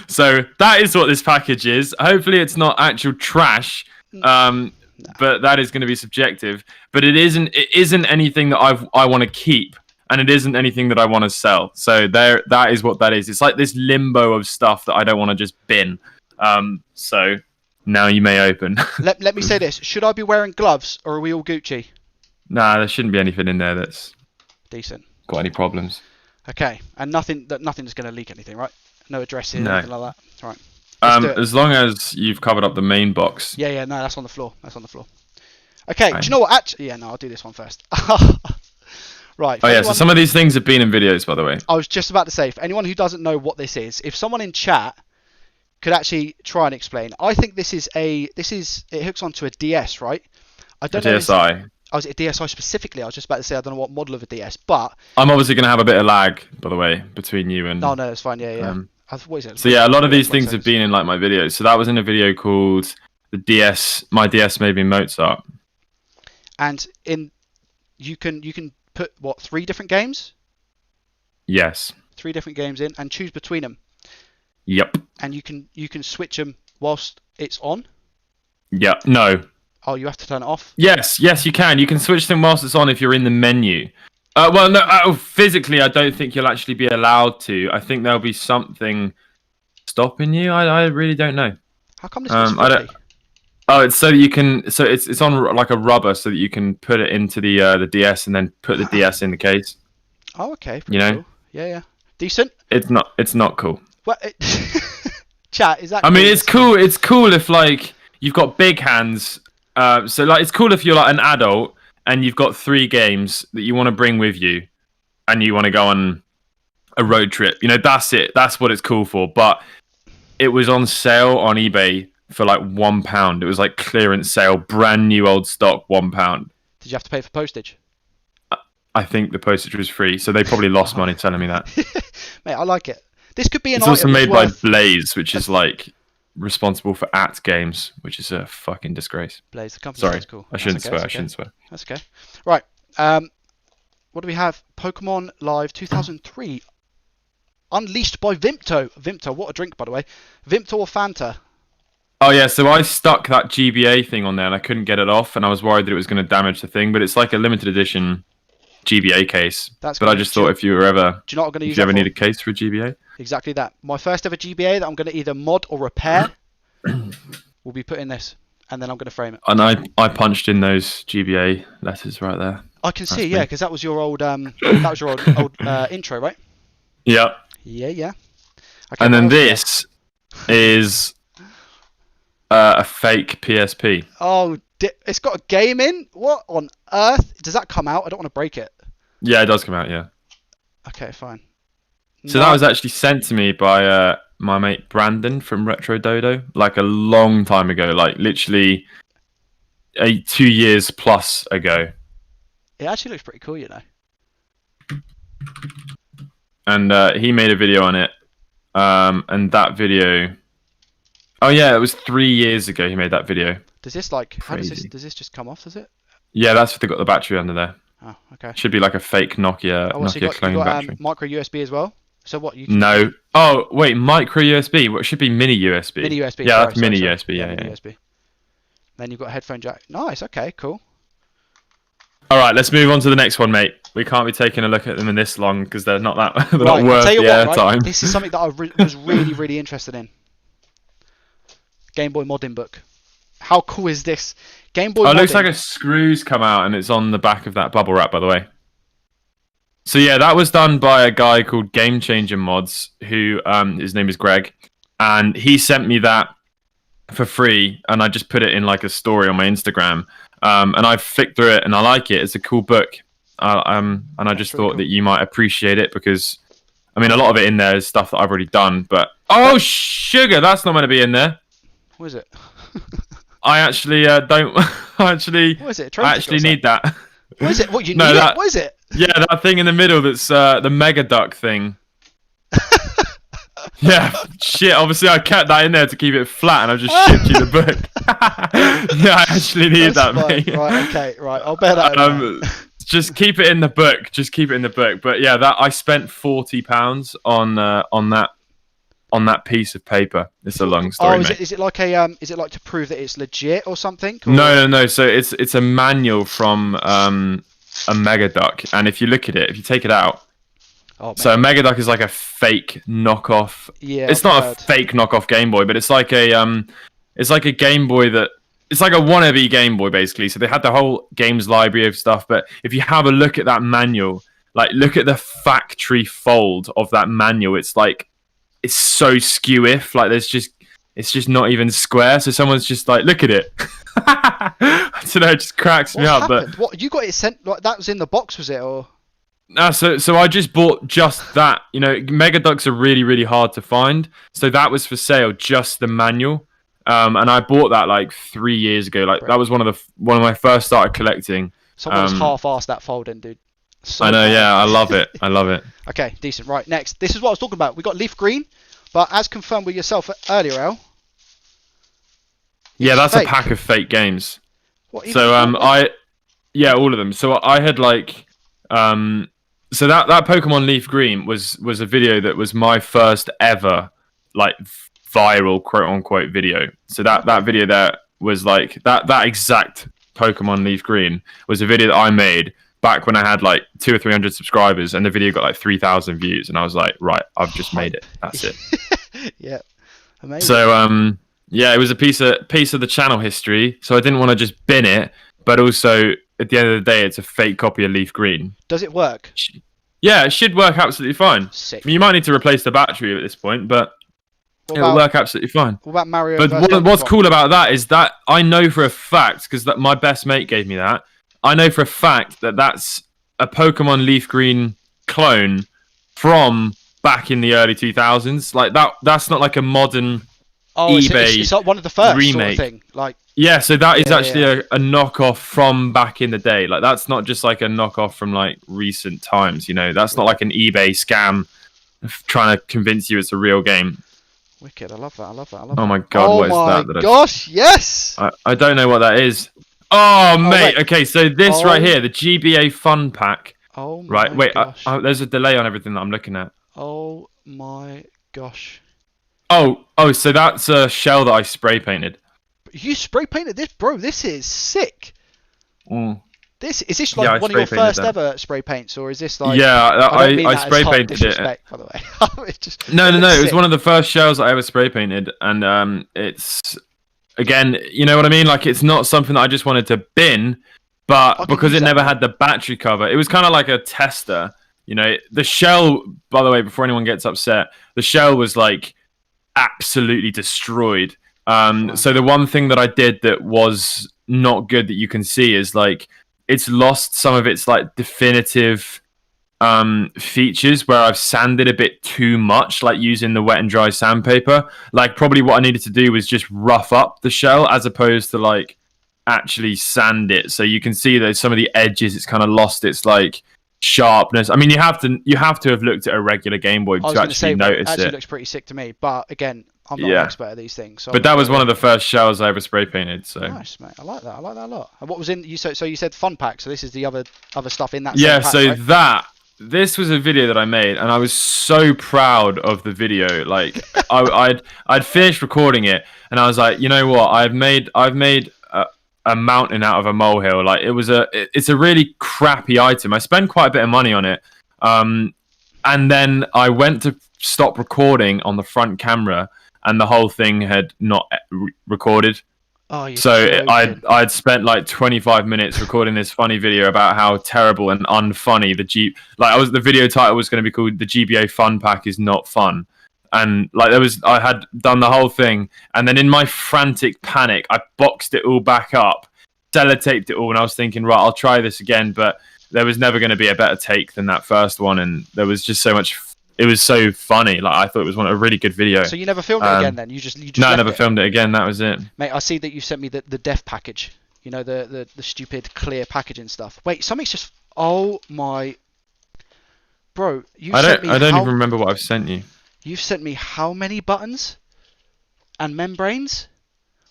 Speaker 2: So that is what this package is. Hopefully it's not actual trash, but that is going to be subjective. But it isn't anything that I want to keep, and it isn't anything that I want to sell. So that is what that is. It's like this limbo of stuff that I don't want to just bin. So now you may open.
Speaker 1: let me say this: should I be wearing gloves, or are we all Gucci?
Speaker 2: Nah, there shouldn't be anything in there that's
Speaker 1: decent.
Speaker 2: Got any problems?
Speaker 1: Okay, and nothing's going to leak anything, right? No addresses,
Speaker 2: no.
Speaker 1: Anything like that. Right.
Speaker 2: As long as you've covered up the main box.
Speaker 1: Yeah, no, that's on the floor. Okay, do you know what? Actually, yeah, no, I'll do this one first. Right.
Speaker 2: Oh, yeah, so some of these things have been in videos, by the way.
Speaker 1: I was just about to say, for anyone who doesn't know what this is, if someone in chat could actually try and explain. I think it hooks onto a DS, right? I don't know.
Speaker 2: DSi.
Speaker 1: Oh, is it a DSi specifically? I was just about to say I don't know what model of a DS, but
Speaker 2: I'm obviously going to have a bit of lag, by the way, between you and.
Speaker 1: No, it's fine. Yeah. What is it?
Speaker 2: So yeah, a lot of these things have been in like my videos. So that was in a video called "The DS." My DS made me Mozart.
Speaker 1: And you can put what 3 different games?
Speaker 2: Yes.
Speaker 1: 3 different games in and choose between them.
Speaker 2: Yep.
Speaker 1: And you can switch them whilst it's on.
Speaker 2: Yeah. No.
Speaker 1: Oh, you have to turn it off?
Speaker 2: Yes, you can. You can switch them whilst it's on if you're in the menu. Well, no, physically, I don't think you'll actually be allowed to. I think there'll be something stopping you. I really don't know.
Speaker 1: How come this is
Speaker 2: it's so that you can. So it's on like a rubber, so that you can put it into the DS and then put the DS in the case.
Speaker 1: Oh, okay.
Speaker 2: You know?
Speaker 1: Cool. Yeah. Decent.
Speaker 2: It's not cool.
Speaker 1: What? Chat, is that?
Speaker 2: I mean, it's cool. It's cool if like you've got big hands. So like it's cool if you're like an adult and you've got 3 games that you want to bring with you and you want to go on a road trip. You know, that's it. That's what it's cool for. But it was on sale on eBay for like £1. It was like clearance sale, brand new old stock, £1.
Speaker 1: Did you have to pay for postage?
Speaker 2: I think the postage was free, so they probably lost money telling me that.
Speaker 1: Mate, I like it. This could be an
Speaker 2: It's
Speaker 1: item
Speaker 2: also made by
Speaker 1: worth...
Speaker 2: Blaze, which is like responsible for @games, which is a fucking disgrace.
Speaker 1: Blaze, the company.
Speaker 2: Sorry,
Speaker 1: that's cool.
Speaker 2: I shouldn't
Speaker 1: That's okay,
Speaker 2: swear. I shouldn't swear.
Speaker 1: That's okay. Right. What do we have? Pokemon Live 2003. Unleashed by Vimto. Vimto, what a drink, by the way. Vimto or Fanta?
Speaker 2: Oh yeah, so I stuck that GBA thing on there and I couldn't get it off, and I was worried that it was going to damage the thing. But it's like a limited edition GBA case.
Speaker 1: That's
Speaker 2: But I just thought if you
Speaker 1: do you know what I'm going to use
Speaker 2: if you
Speaker 1: that
Speaker 2: ever
Speaker 1: for?
Speaker 2: need a case for a GBA,
Speaker 1: Exactly that. My first ever GBA that I'm going to either mod or repair will be put in this, and then I'm going to frame it.
Speaker 2: and I punched in those GBA letters right there.
Speaker 1: I can see,
Speaker 2: That's
Speaker 1: yeah,
Speaker 2: me.
Speaker 1: because that was your old intro, right?
Speaker 2: Yeah.
Speaker 1: Yeah. Okay,
Speaker 2: And then
Speaker 1: what else we got?
Speaker 2: this is a fake PSP.
Speaker 1: Oh, it's got a game in? What on earth? Does that come out? I don't want to break it.
Speaker 2: Yeah, it does come out. Yeah.
Speaker 1: Okay, fine.
Speaker 2: So that was actually sent to me by my mate Brandon from Retro Dodo, like a long time ago, like literally 2 years plus ago.
Speaker 1: It actually looks pretty cool, you know.
Speaker 2: And he made a video on it. And that video... Oh yeah, it was 3 years ago he made that video.
Speaker 1: Does this like... How does
Speaker 2: Crazy.
Speaker 1: this just come off, does it?
Speaker 2: Yeah, that's what they got the battery under there.
Speaker 1: Oh, okay.
Speaker 2: Should be like a fake Nokia
Speaker 1: So you
Speaker 2: clone
Speaker 1: got
Speaker 2: battery.
Speaker 1: micro USB as well? So what? You can
Speaker 2: No. Oh, wait, micro USB. What should be mini USB?
Speaker 1: Mini USB.
Speaker 2: Yeah,
Speaker 1: sorry,
Speaker 2: that's mini
Speaker 1: sorry.
Speaker 2: USB. Yeah,
Speaker 1: mini
Speaker 2: yeah.
Speaker 1: USB. Then you've got a headphone jack. Nice. Okay. Cool.
Speaker 2: All right, let's move on to the next one, mate. We can't be taking a look at them in this long because they're not that they're
Speaker 1: Right,
Speaker 2: not worth
Speaker 1: I'll tell you
Speaker 2: the
Speaker 1: what, right?
Speaker 2: airtime.
Speaker 1: This is something that I was really, really interested in. Game Boy modding book. How cool is this? Game Boy.
Speaker 2: Oh, it
Speaker 1: modding.
Speaker 2: looks like a screws come out and it's on the back of that bubble wrap, by the way. So yeah, that was done by a guy called Game Changer Mods, who his name is Greg, and he sent me that for free, and I just put it in like a story on my Instagram, and I flicked through it and I like it. It's a cool book, and I just
Speaker 1: really
Speaker 2: thought
Speaker 1: cool.
Speaker 2: that you might appreciate it because, I mean, a lot of it in there is stuff that I've already done. But oh, sugar, that's not meant to be in there.
Speaker 1: What is it?
Speaker 2: I actually don't. Actually,
Speaker 1: What is it?
Speaker 2: I actually need that.
Speaker 1: What is it? What you
Speaker 2: No,
Speaker 1: need
Speaker 2: that-
Speaker 1: it? What is it?
Speaker 2: Yeah, that thing in the middle that's the Mega Duck thing. Yeah, shit, obviously I kept that in there to keep it flat and I've just shipped you the book. Yeah, I actually need
Speaker 1: That's
Speaker 2: that,
Speaker 1: fine.
Speaker 2: mate.
Speaker 1: Right. Okay. Right. I'll bear that in mind.
Speaker 2: Just keep it in the book. Just keep it in the book. But yeah, that I spent £40 on that piece of paper. It's a long story,
Speaker 1: Oh,
Speaker 2: mate.
Speaker 1: is it like a is it like to prove that it's legit or something? Or...
Speaker 2: No. So it's a manual from a Mega Duck, and if you look at it, if you take it out,
Speaker 1: Oh,
Speaker 2: so a Mega Duck is like a fake knockoff.
Speaker 1: yeah.
Speaker 2: It's
Speaker 1: I've
Speaker 2: not
Speaker 1: heard.
Speaker 2: a fake knockoff Game Boy, but it's like a Game Boy that it's like a wannabe Game Boy basically. So they had the whole games library of stuff, but if you have a look at that manual, like look at the factory fold of that manual, it's like it's so skew-if, like it's just not even square. So someone's just like, look at it. I don't know, it just cracks me
Speaker 1: What
Speaker 2: up.
Speaker 1: happened?
Speaker 2: But
Speaker 1: What you got it sent? Like that was in the box, was it? Or
Speaker 2: no, so I just bought just that. You know, Mega Ducks are really, really hard to find. So that was for sale, just the manual. And I bought that like 3 years ago. Like that was one of my first started collecting.
Speaker 1: someone's half-assed that folding, dude. So
Speaker 2: I know,
Speaker 1: bad.
Speaker 2: yeah, I love it. I love it.
Speaker 1: Okay, decent. Right, next. This is what I was talking about. We got leaf green, but as confirmed with yourself earlier, Al.
Speaker 2: Yeah,
Speaker 1: it's
Speaker 2: that's
Speaker 1: fake.
Speaker 2: a pack of fake games.
Speaker 1: What, even
Speaker 2: So
Speaker 1: all-
Speaker 2: yeah, all of them. So I had like so that Pokemon Leaf Green was a video that was my first ever like viral quote unquote video. So that video there was like that exact Pokemon Leaf Green was a video that I made back when I had like 200 or 300 subscribers, and the video got like 3,000 views, and I was like, right, I've just made it. That's it.
Speaker 1: Yeah, amazing.
Speaker 2: So yeah, it was a piece of the channel history. So I didn't want to just bin it, but also at the end of the day, it's a fake copy of Leaf Green.
Speaker 1: Does it work?
Speaker 2: Yeah, it should work absolutely fine.
Speaker 1: Sick.
Speaker 2: I mean, you might need to replace the battery at this point, but
Speaker 1: What
Speaker 2: it'll
Speaker 1: about,
Speaker 2: work absolutely fine.
Speaker 1: what about Mario?
Speaker 2: But
Speaker 1: versus
Speaker 2: what's
Speaker 1: Pokemon?
Speaker 2: cool about that is that I know for a fact, because my best mate gave me that, I know for a fact that that's a Pokemon Leaf Green clone from back in the early 2000s. Like that's not like a modern
Speaker 1: Oh,
Speaker 2: eBay
Speaker 1: it's like one of the first
Speaker 2: remake.
Speaker 1: sort of thing. Like,
Speaker 2: Yeah, so that is
Speaker 1: Yeah,
Speaker 2: actually a knockoff from back in the day. Like that's not just like a knockoff from like recent times, you know. That's not like an eBay scam trying to convince you it's a real game.
Speaker 1: wicked. I love that. I love that. I love
Speaker 2: Oh
Speaker 1: that.
Speaker 2: my god,
Speaker 1: Oh
Speaker 2: what is
Speaker 1: my
Speaker 2: that?
Speaker 1: gosh, yes!
Speaker 2: I don't know what that is. Oh mate,
Speaker 1: wait.
Speaker 2: okay, so this
Speaker 1: Oh.
Speaker 2: right here, the GBA Fun Pack.
Speaker 1: Oh my
Speaker 2: Right, wait,
Speaker 1: gosh.
Speaker 2: there's a delay on everything that I'm looking at.
Speaker 1: Oh my gosh.
Speaker 2: Oh, so that's a shell that I spray painted.
Speaker 1: You spray painted this, bro? This is sick.
Speaker 2: Mm.
Speaker 1: Is this
Speaker 2: Yeah,
Speaker 1: like
Speaker 2: I
Speaker 1: one of your
Speaker 2: spray painted
Speaker 1: first
Speaker 2: that.
Speaker 1: ever spray paints, or is this like?
Speaker 2: Yeah,
Speaker 1: I don't mean
Speaker 2: I
Speaker 1: that
Speaker 2: spray
Speaker 1: as hard
Speaker 2: painted it.
Speaker 1: disrespect, by the way. It's just,
Speaker 2: No,
Speaker 1: it
Speaker 2: no, no.
Speaker 1: looks
Speaker 2: It was
Speaker 1: sick.
Speaker 2: one of the first shells I ever spray painted, and it's again, you know what I mean? Like, it's not something that I just wanted to bin,
Speaker 1: I
Speaker 2: but
Speaker 1: can
Speaker 2: because
Speaker 1: use
Speaker 2: it
Speaker 1: that,
Speaker 2: never
Speaker 1: man.
Speaker 2: had the battery cover, it was kind of like a tester. You know, the shell. By the way, before anyone gets upset, the shell was like absolutely destroyed.
Speaker 1: Fine.
Speaker 2: So the one thing that I did that was not good that you can see is like it's lost some of its like definitive features where I've sanded a bit too much, like using the wet and dry sandpaper. Like probably what I needed to do was just rough up the shell as opposed to like actually sand it. So you can see that some of the edges, it's kind of lost its like sharpness. I mean, you have to have looked at a regular Game Boy
Speaker 1: I was
Speaker 2: to
Speaker 1: going to
Speaker 2: actually
Speaker 1: say, bro, it
Speaker 2: notice
Speaker 1: actually
Speaker 2: it.
Speaker 1: looks pretty sick to me. But again, I'm not an
Speaker 2: Yeah.
Speaker 1: expert at these things. So
Speaker 2: But that was one of the first shells I ever spray painted. So
Speaker 1: Nice, mate. I like that. I like that a lot. And what was in you? So you said fun pack. So this is the other stuff in that.
Speaker 2: yeah,
Speaker 1: same pack,
Speaker 2: so
Speaker 1: right?
Speaker 2: this was a video that I made, and I was so proud of the video. Like I'd finished recording it, and I was like, you know what? I've made a mountain out of a molehill. Like it's a really crappy item. I spent quite a bit of money on it, and then I went to stop recording on the front camera, and the whole thing had not recorded.
Speaker 1: Oh, you're
Speaker 2: So
Speaker 1: joking.
Speaker 2: I'd spent like 25 minutes recording this funny video about how terrible and unfunny the video title was going to be called "The GBA Fun Pack is Not Fun," and like I had done the whole thing, and then in my frantic panic, I boxed it all back up, sellotaped it all, and I was thinking, right, I'll try this again, but there was never going to be a better take than that first one, and there was just so much. It was so funny. Like I thought it was a really good video.
Speaker 1: So you never filmed it again then? You just
Speaker 2: No, I
Speaker 1: left
Speaker 2: never
Speaker 1: it?
Speaker 2: filmed it again. That was it.
Speaker 1: Mate, I see that you sent me the dev package. You know, the stupid clear packaging stuff. Wait, something's just. Oh my. Bro,
Speaker 2: I don't even remember what I've sent you.
Speaker 1: You've sent me how many buttons and membranes?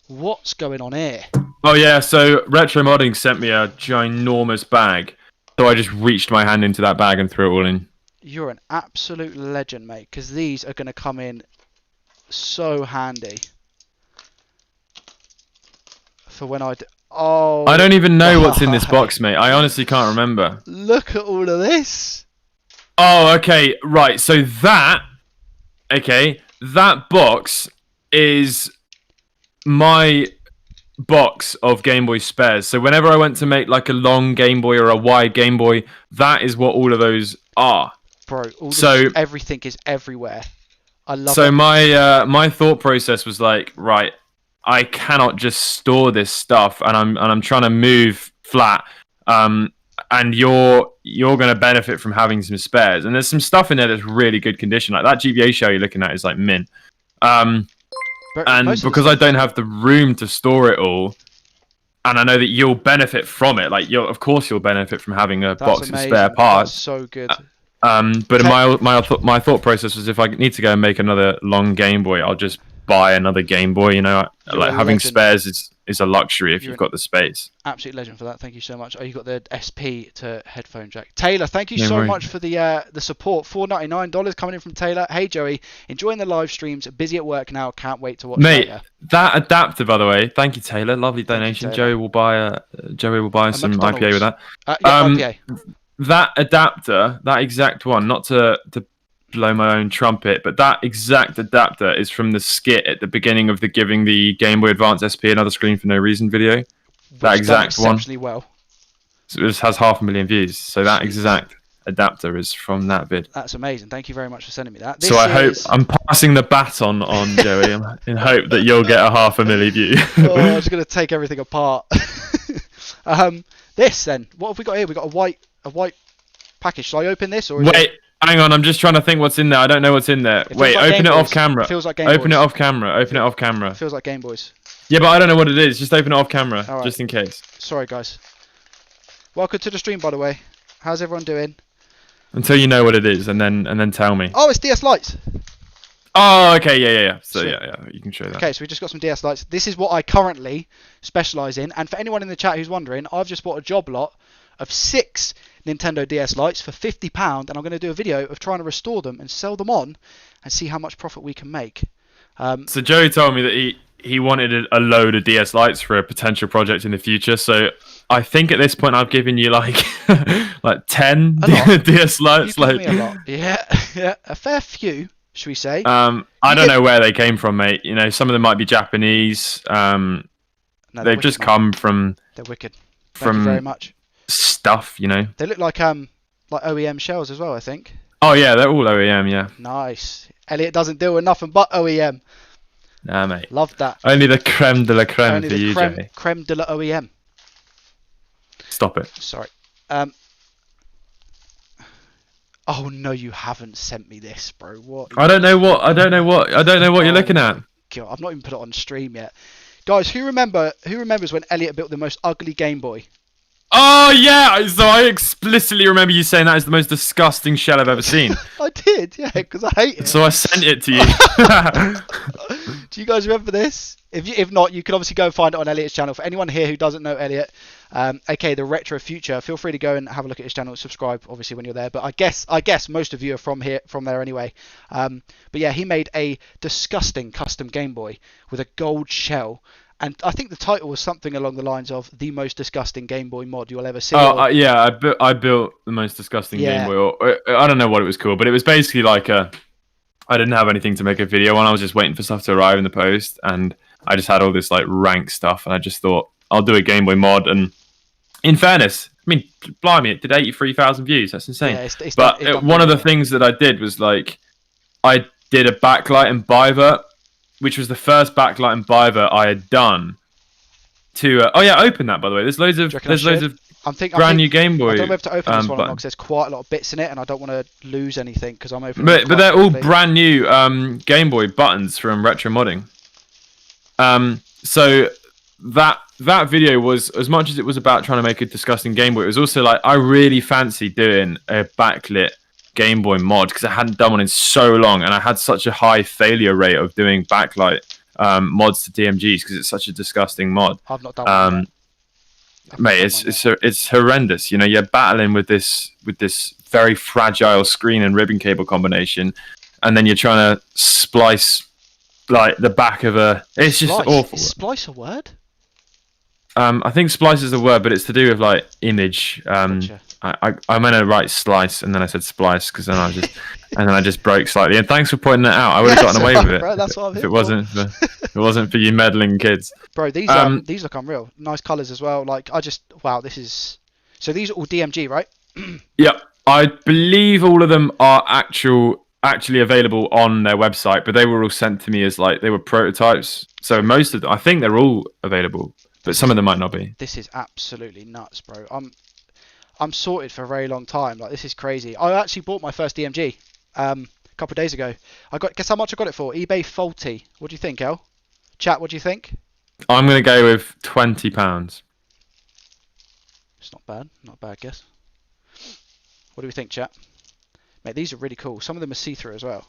Speaker 1: What's going on here?
Speaker 2: Oh yeah, so Retro Modding sent me a ginormous bag, so I just reached my hand into that bag and threw it all in.
Speaker 1: You're an absolute legend, mate, because these are going to come in so handy for when I do. Oh,
Speaker 2: I don't even know what's in this box, mate. I honestly can't remember.
Speaker 1: Look at all of this.
Speaker 2: Oh, okay, right. So that box is my box of Game Boy spares. So whenever I went to make like a long Game Boy or a wide Game Boy, that is what all of those are.
Speaker 1: Bro, everything is everywhere. I love it.
Speaker 2: So my thought process was like, right, I cannot just store this stuff, and I'm trying to move flat. And you're gonna benefit from having some spares. And there's some stuff in there that's really good condition. Like that GBA shell you're looking at is like mint. And because I don't have the room to store it all, and I know that you'll benefit from it. Like of course you'll benefit from having a box of spare parts.
Speaker 1: That's so good.
Speaker 2: But my thought process was if I need to go and make another long Game Boy, I'll just buy another Game Boy. You know, like having spares is a luxury if you've got the space.
Speaker 1: Absolute legend for that. Thank you so much. Oh, you got the SP to headphone jack. Taylor, thank you so much for the support. $4.99 coming in from Taylor. Hey Joey, enjoying the live streams. Busy at work now. Can't wait to watch.
Speaker 2: Mate,
Speaker 1: later.
Speaker 2: that adapter, by the way. Thank you, Taylor. Lovely donation.
Speaker 1: You, Taylor.
Speaker 2: Joey will buy some IPA with that.
Speaker 1: IPA.
Speaker 2: That adapter, that exact one, not to blow my own trumpet, but that exact adapter is from the skit at the beginning of the giving the Game Boy Advance SP another screen for no reason video. That exact one.
Speaker 1: Exceptionally well.
Speaker 2: So it just has 500,000 views. So that exact adapter is from that vid.
Speaker 1: That's amazing. Thank you very much for sending me that.
Speaker 2: So I hope I'm passing the baton on Joey in hope that you'll get a 500,000 view.
Speaker 1: Oh, I'm just gonna take everything apart. This then. What have we got here? We got a white package. Shall I open this or?
Speaker 2: Wait, hang on. I'm just trying to think what's in there. I don't know what's in there. Wait,
Speaker 1: like
Speaker 2: open it off camera.
Speaker 1: It feels like Game
Speaker 2: Open
Speaker 1: Boys.
Speaker 2: it off camera. Open it off camera.
Speaker 1: It feels like Game Boys.
Speaker 2: Yeah, but I don't know what it is. Just open it off camera,
Speaker 1: All right.
Speaker 2: just in case.
Speaker 1: Sorry, guys. Welcome to the stream, by the way. How's everyone doing?
Speaker 2: Until you know what it is, and then tell me.
Speaker 1: Oh, it's DS Lights.
Speaker 2: Oh, okay, yeah. So
Speaker 1: Sweet.
Speaker 2: yeah, you can show that.
Speaker 1: Okay, so we just got some DS Lights. This is what I currently specialise in. And for anyone in the chat who's wondering, I've just bought a job lot of 6 Nintendo DS Lights for £50, and I'm going to do a video of trying to restore them and sell them on and see how much profit we can make.
Speaker 2: So Joe told me that he wanted a load of DS lights for a potential project in the future. So I think at this point I've given you like 10 DS lights.
Speaker 1: You've given me a lot. Yeah, a fair few, should we say?
Speaker 2: I don't know where they came from, mate. You know, some of them might be Japanese. No, they've just come from.
Speaker 1: They're wicked. Thank you very much.
Speaker 2: Stuff, you know.
Speaker 1: They look like OEM shells as well, I think.
Speaker 2: Oh yeah, they're all OEM, yeah.
Speaker 1: Nice. Elliot doesn't deal with nothing but OEM.
Speaker 2: Nah, mate.
Speaker 1: Love that.
Speaker 2: Only the creme de la creme for you, Jay.
Speaker 1: Creme de la OEM.
Speaker 2: Stop it.
Speaker 1: Sorry. Oh no, you haven't sent me this, bro. What?
Speaker 2: I don't know what you're looking at.
Speaker 1: God, I've not even put it on stream yet. Guys, who remembers when Elliot built the most ugly Game Boy?
Speaker 2: Oh yeah, so I explicitly remember you saying that is the most disgusting shell I've ever seen.
Speaker 1: I did, yeah, because I hate it.
Speaker 2: So I sent it to you.
Speaker 1: Do you guys remember this? If not, you can obviously go and find it on Elliot's channel. For anyone here who doesn't know Elliot, aka the Retro Future, feel free to go and have a look at his channel. Subscribe, obviously, when you're there. But I guess most of you are from there anyway. But yeah, he made a disgusting custom Game Boy with a gold shell. And I think the title was something along the lines of the most disgusting Game Boy mod you'll ever see.
Speaker 2: Oh, yeah, I built the most disgusting Game Boy. Or, I don't know what it was called, but it was basically like I didn't have anything to make a video on. I was just waiting for stuff to arrive in the post, and I just had all this like rank stuff, and I just thought I'll do a Game Boy mod. And in fairness, I mean, blimey, it did 83,000 views. That's insane. Yeah, one of the things that I did was like I did a backlight and bivert, which was the first backlight and bivert I had done. Open that, by the way. There's loads of brand new Game Boy.
Speaker 1: I don't know if to open this one or not, because there's quite a lot of bits in it, and I don't want to lose anything because I'm opening.
Speaker 2: But they're all brand new Game Boy buttons from Retro Modding. So that video was, as much as it was about trying to make a disgusting Game Boy, it was also like I really fancied doing a backlit Game Boy mod because I hadn't done one in so long, and I had such a high failure rate of doing backlight mods to DMGs because it's such a disgusting mod.
Speaker 1: I've not done one yet.
Speaker 2: Mate, it's horrendous. You know, you're battling with this very fragile screen and ribbon cable combination, and then you're trying to splice like the back of a. It's just awful.
Speaker 1: Is splice a word?
Speaker 2: I think splice is the word, but it's to do with like image.
Speaker 1: Gotcha.
Speaker 2: I meant to write slice, and then I said splice because then I just broke slightly. And thanks for pointing that out. I would have gotten away with it,
Speaker 1: bro, that's what I'm
Speaker 2: if it wasn't for you meddling kids.
Speaker 1: Bro, these look unreal. Nice colours as well. Like wow, this is. So these are all DMG, right?
Speaker 2: Yeah, I believe all of them are actually available on their website, but they were all sent to me as like they were prototypes. So most of them, I think they're all available, but some of them might not be.
Speaker 1: This is absolutely nuts, bro. I'm sorted for a very long time. Like, this is crazy. I actually bought my first DMG a couple of days ago. Guess how much I got it for? eBay faulty. What do you think, El? Chat, what do you think?
Speaker 2: I'm gonna go with £20.
Speaker 1: It's not bad. Not a bad guess. What do we think, chat? Mate, these are really cool. Some of them are see-through as well.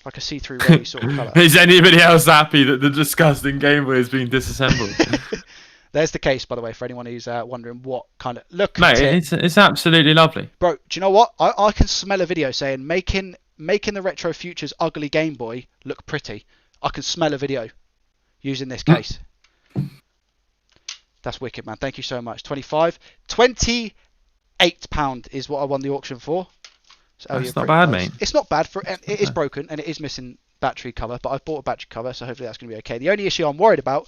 Speaker 1: Like a see-through ready sort of colour.
Speaker 2: Is anybody else happy that the disgusting Game Boy is being disassembled?
Speaker 1: There's the case, by the way, for anyone who's wondering what kind of... Look,
Speaker 2: mate, it's absolutely lovely.
Speaker 1: Bro, do you know what? I can smell a video saying making the Retro Future's ugly Game Boy look pretty. I can smell a video using this case. That's wicked, man. Thank you so much. £28 is what I won the auction for. So
Speaker 2: that's not bad, mate.
Speaker 1: It's not bad. It is broken and it is missing battery cover, but I've bought a battery cover, so hopefully that's going to be okay. The only issue I'm worried about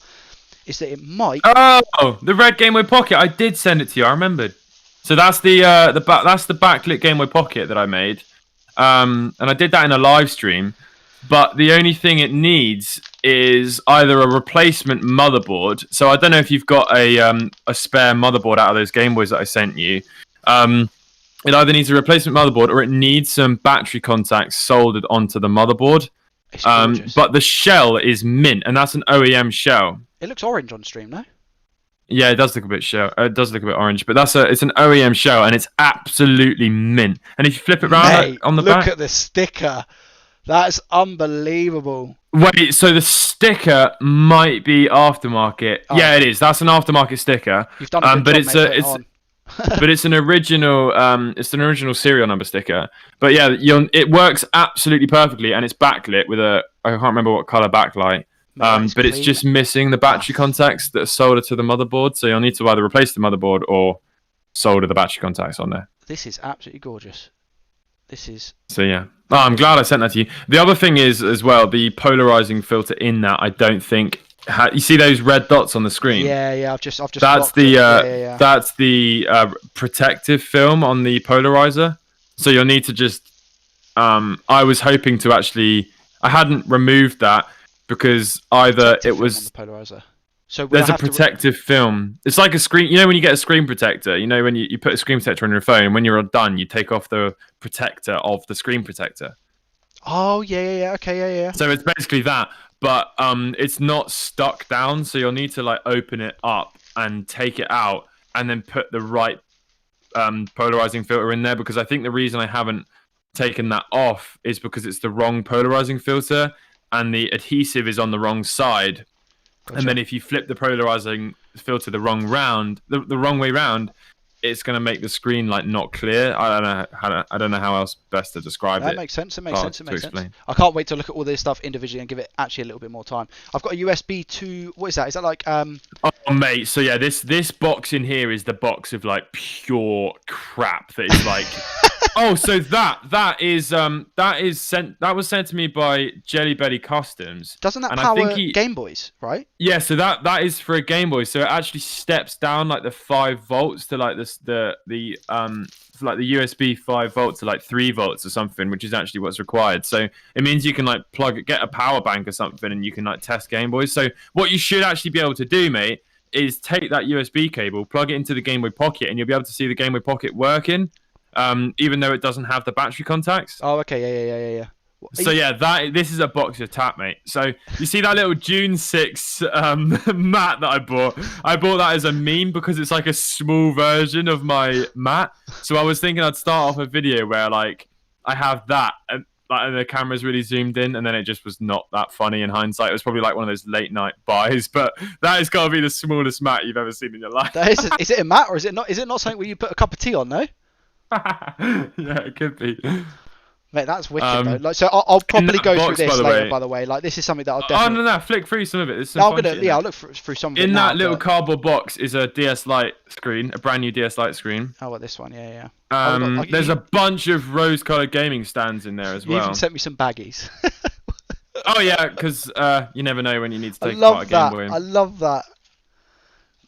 Speaker 1: is that it might.
Speaker 2: Oh, the red Game Boy Pocket. I did send it to you. I remembered. So that's the backlit Game Boy Pocket that I made, and I did that in a live stream. But the only thing it needs is either a replacement motherboard. So I don't know if you've got a spare motherboard out of those Game Boys that I sent you. It either needs a replacement motherboard or it needs some battery contacts soldered onto the motherboard. But the shell is mint, and that's an OEM shell.
Speaker 1: It looks orange on stream, no?
Speaker 2: Yeah, it does look a bit it does look a bit orange, but it's an OEM shell, and it's absolutely mint. And if you flip it around on the back,
Speaker 1: look at the sticker. That's unbelievable.
Speaker 2: Wait, so the sticker might be aftermarket?
Speaker 1: Oh.
Speaker 2: Yeah, it is. That's an aftermarket sticker.
Speaker 1: You've done a good job, mate,
Speaker 2: but it's an original. It's an original serial number sticker. But yeah, it works absolutely perfectly, and it's backlit with a. I can't remember what color backlight. But it's just missing the battery contacts that are soldered to the motherboard. So you'll need to either replace the motherboard or solder the battery contacts on there.
Speaker 1: This is absolutely gorgeous. This is.
Speaker 2: So yeah. Oh, I'm glad I sent that to you. The other thing is as well the polarizing filter in that. I don't think you see those red dots on the screen.
Speaker 1: Yeah. I've just.
Speaker 2: That's the that's the protective film on the polarizer. So you'll need to just. I was hoping to actually. I hadn't removed that because either it was.
Speaker 1: The polarizer. So
Speaker 2: there's a protective film. It's like a screen. You know when you get a screen protector. You know when you put a screen protector on your phone. When you're done, you take off the protector of the screen protector.
Speaker 1: Oh yeah. Okay, yeah.
Speaker 2: So it's basically that, but it's not stuck down. So you'll need to like open it up and take it out, and then put the right polarizing filter in there. Because I think the reason I haven't taken that off is because it's the wrong polarizing filter, and the adhesive is on the wrong side. Gotcha. And then if you flip the polarizing filter the wrong way round, it's going to make the screen like not clear. I don't know how else best to describe it.
Speaker 1: That makes sense. It makes sense. I can't wait to look at all this stuff individually and give it actually a little bit more time. I've got a USB to. What is that? Is that like
Speaker 2: Oh mate, so yeah, this box in here is the box of like pure crap that is like. Oh, so that was sent to me by Jelly Belly Customs.
Speaker 1: Doesn't that power Game Boys, right?
Speaker 2: Yeah, so that is for a Game Boy. So it actually steps down like the 5 volts to like the USB 5 volts to like 3 volts or something, which is actually what's required. So it means you can like get a power bank or something, and you can like test Game Boys. So what you should actually be able to do, mate, is take that USB cable, plug it into the Game Boy Pocket, and you'll be able to see the Game Boy Pocket working. Even though it doesn't have the battery contacts.
Speaker 1: Oh, okay, yeah.
Speaker 2: So yeah, this is a box of tap, mate. So you see that little June 6 mat that I bought? I bought that as a meme because it's like a small version of my mat. So I was thinking I'd start off a video where like I have that and the camera's really zoomed in, and then it just was not that funny in hindsight. It was probably like one of those late night buys, but that has got to be the smallest mat you've ever seen in your life.
Speaker 1: Is it a mat or is it not? Is it not something where you put a cup of tea on, though?
Speaker 2: Yeah, it could be.
Speaker 1: Mate, that's wicked though. Like, so I'll probably go through this later. By the way, like this is something that I'll definitely.
Speaker 2: Oh no, flick through some of it.
Speaker 1: I'll look through some of it.
Speaker 2: In that little cardboard box is a DS Lite screen, a brand new DS Lite screen.
Speaker 1: Oh, what, this one? Yeah.
Speaker 2: There's a bunch of rose-colored gaming stands in there as well.
Speaker 1: You even sent me some baggies.
Speaker 2: Oh yeah, because you never know when you need to take apart a Game Boy.
Speaker 1: I love that.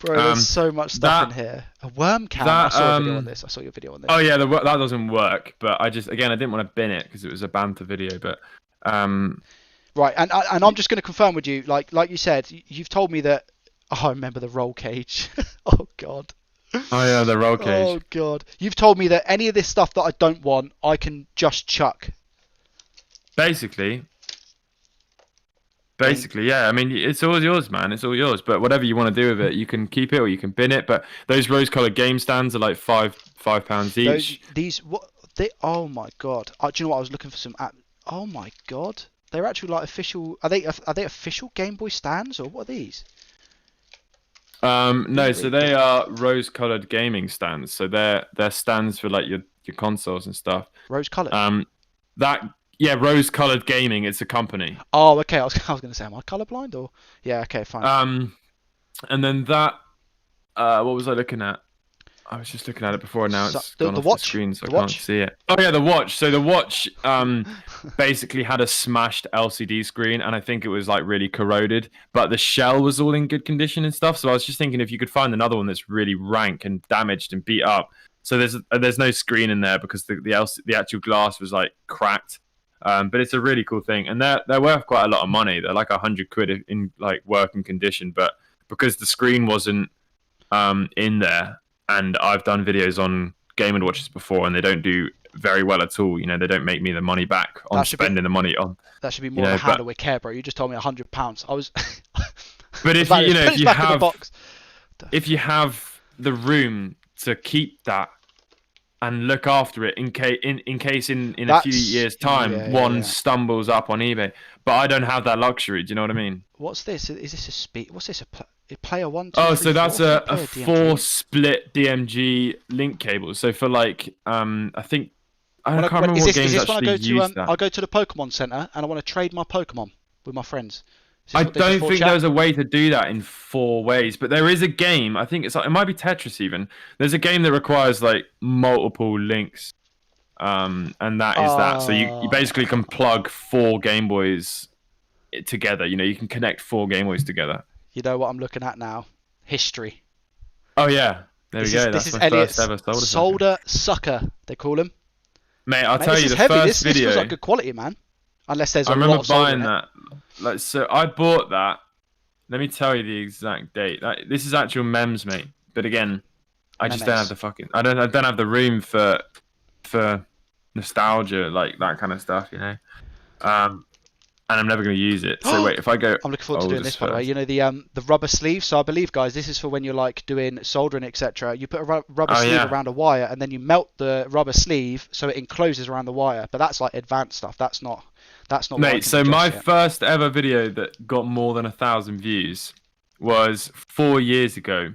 Speaker 1: Bro, there's so much stuff in here. A worm can. I saw your video on this.
Speaker 2: Oh yeah, that doesn't work. But I didn't want to bin it because it was a banter video. But
Speaker 1: right, and I'm just going to confirm with you, like you said, you've told me that. Oh, I remember the roll cage. Oh god.
Speaker 2: Oh yeah, the roll cage.
Speaker 1: Oh god. You've told me that any of this stuff that I don't want, I can just chuck.
Speaker 2: Basically, yeah. I mean, it's all yours, man. It's all yours. But whatever you want to do with it, you can keep it or you can bin it. But those rose-colored game stands are like £5 each.
Speaker 1: Oh my god. Do you know what? I was looking for some. Oh my god. They're actually like official. Are they official Game Boy stands or what are these?
Speaker 2: No. So they are rose-colored gaming stands. So they're stands for like your consoles and stuff.
Speaker 1: Rose-colored.
Speaker 2: Yeah, Rose Colored Gaming. It's a company.
Speaker 1: Oh, okay. I was going to say, am I colorblind or? Yeah. Okay. Fine.
Speaker 2: And then that. What was I looking at? I was just looking at it before. Now it's gone off the screen, so I can't see it. Oh yeah, the watch. So the watch basically had a smashed LCD screen, and I think it was like really corroded, but the shell was all in good condition and stuff. So I was just thinking if you could find another one that's really rank and damaged and beat up. So there's no screen in there because the actual glass was like cracked. But it's a really cool thing, and they're worth quite a lot of money. They're like £100 in like working condition, but because the screen wasn't in there, and I've done videos on Game & Watches before, and they don't do very well at all. You know, they don't make me the money back on spending the money on.
Speaker 1: That should be more of a handle with care, bro. You just told me £100. I was.
Speaker 2: But if if you have the room to keep that. And look after it in case in a few years' time one stumbles up on eBay. But I don't have that luxury. Do you know what I mean?
Speaker 1: What's this? Is this a speed? What's this? Player 1, 2,
Speaker 2: Oh,
Speaker 1: 3,
Speaker 2: so that's
Speaker 1: 4.
Speaker 2: a 4-split DMG link cable. So for like, I think I can't remember what games actually use that.
Speaker 1: I go to the Pokemon Center and I want to trade my Pokemon with my friends.
Speaker 2: I don't think there's a way to do that in 4 ways, but there is a game. I think it might be Tetris even. There's a game that requires like multiple links, and that is that. So you basically can plug 4 Game Boys together. You know, you can connect 4 Game Boys together.
Speaker 1: You know what I'm looking at now? History.
Speaker 2: Oh yeah, there we go. That's my
Speaker 1: Elliot's
Speaker 2: first ever
Speaker 1: solder sucker. They call him.
Speaker 2: Mate, I'll tell you the
Speaker 1: heavy.
Speaker 2: first
Speaker 1: This
Speaker 2: video.
Speaker 1: feels like good quality, man. Unless there's
Speaker 2: I
Speaker 1: a
Speaker 2: remember
Speaker 1: lot of solder
Speaker 2: buying
Speaker 1: in it.
Speaker 2: that. Like, so I bought that. Let me tell you the exact date. This is actual memes, mate. But again, I just don't have the fucking. I don't have the room for nostalgia, like that kind of stuff, you know. And I'm never going to use it. So wait, if I go,
Speaker 1: I'm looking forward to doing this, by the way. You know the rubber sleeve. So I believe, guys, this is for when you're like doing soldering, etc. You put a rubber sleeve around a wire, and then you melt the rubber sleeve so it encloses around the wire. But that's like advanced stuff. That's not.
Speaker 2: Mate, so my first ever video that got more than 1,000 views was 4 years ago,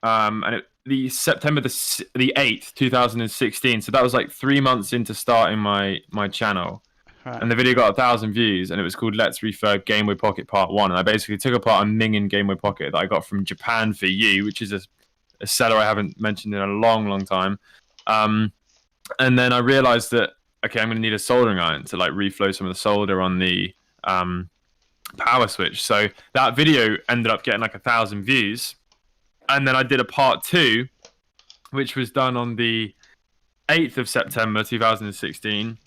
Speaker 2: and the September the 8th, 2016. So that was like 3 months into starting my channel. Right. And the video got 1,000 views, and it was called Let's Refurb Gameboy Pocket Part 1. And I basically took apart a Mingin Gameboy Pocket that I got from Japan for you, which is a seller I haven't mentioned in a long, long time. And then I realized that, okay, I'm going to need a soldering iron to like reflow some of the solder on the power switch. So that video ended up getting like 1,000 views. And then I did a part 2, which was done on the 8th of September, 2016.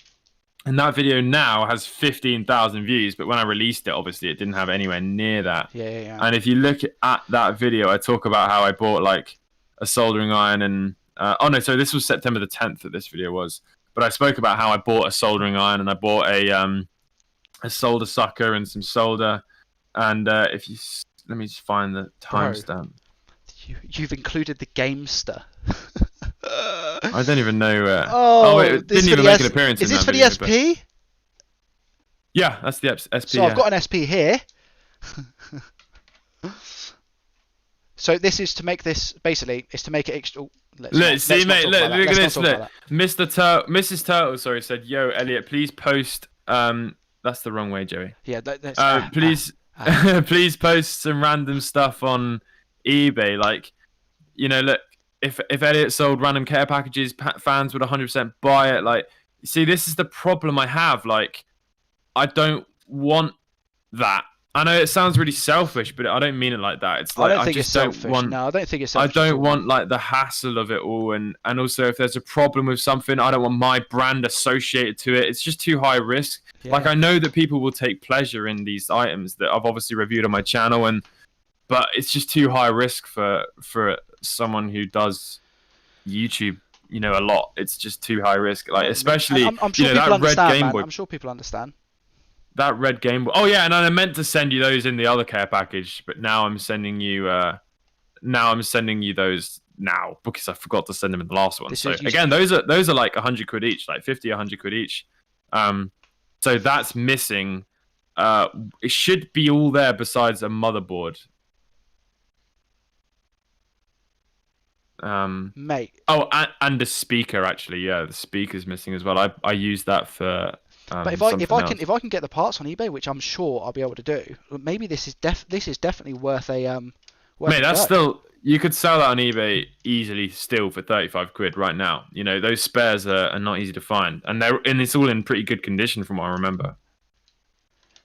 Speaker 2: And that video now has 15,000 views, but when I released it, obviously it didn't have anywhere near that.
Speaker 1: Yeah.
Speaker 2: And if you look at that video, I talk about how I bought like a soldering iron and so this was September the 10th that this video was. But I spoke about how I bought a soldering iron and I bought a solder sucker and some solder. And if you let me just find the timestamp.
Speaker 1: You've included the Gamester.
Speaker 2: I don't even know.
Speaker 1: Wait,
Speaker 2: it didn't even make an appearance.
Speaker 1: Is this for the
Speaker 2: video,
Speaker 1: SP?
Speaker 2: But... Yeah, that's the SP.
Speaker 1: So I've got an SP here. So this is to make this basically. It's to make it extra.
Speaker 2: Look at this. Look at this. Mrs. Turtle, sorry, said, "Yo, Elliot, please post." That's the wrong way, Joey.
Speaker 1: Yeah.
Speaker 2: Please, please post some random stuff on eBay. Like, you know, look. If Elliot sold random care packages, fans would 100% buy it. Like, see, this is the problem I have. Like, I don't want that. I know it sounds really selfish, but I don't mean it like that. It's like I just don't want.
Speaker 1: No, I don't think it's selfish.
Speaker 2: I don't want like the hassle of it all, and also if there's a problem with something, I don't want my brand associated to it. It's just too high risk. Yeah. Like I know that people will take pleasure in these items that I've obviously reviewed on my channel, but it's just too high risk for someone who does YouTube, you know, a lot. It's just too high risk. Like especially
Speaker 1: I'm sure that red Game Boy. I'm sure people understand.
Speaker 2: That red Game Boy. Oh yeah, and I meant to send you those in the other care package, but now I'm sending you those now because I forgot to send them in the last one. So again, those are like 100 quid each, like 50, 100 quid each. So that's missing. It should be all there besides a motherboard.
Speaker 1: Mate.
Speaker 2: Oh, and the speaker actually. Yeah, the speaker's missing as well. I use that for.
Speaker 1: But if I can get the parts on eBay, which I'm sure I'll be able to do, maybe this is definitely worth a
Speaker 2: Mate, that's still, you could sell that on eBay easily still for 35 quid right now. You know, those spares are not easy to find, and it's all in pretty good condition from what I remember.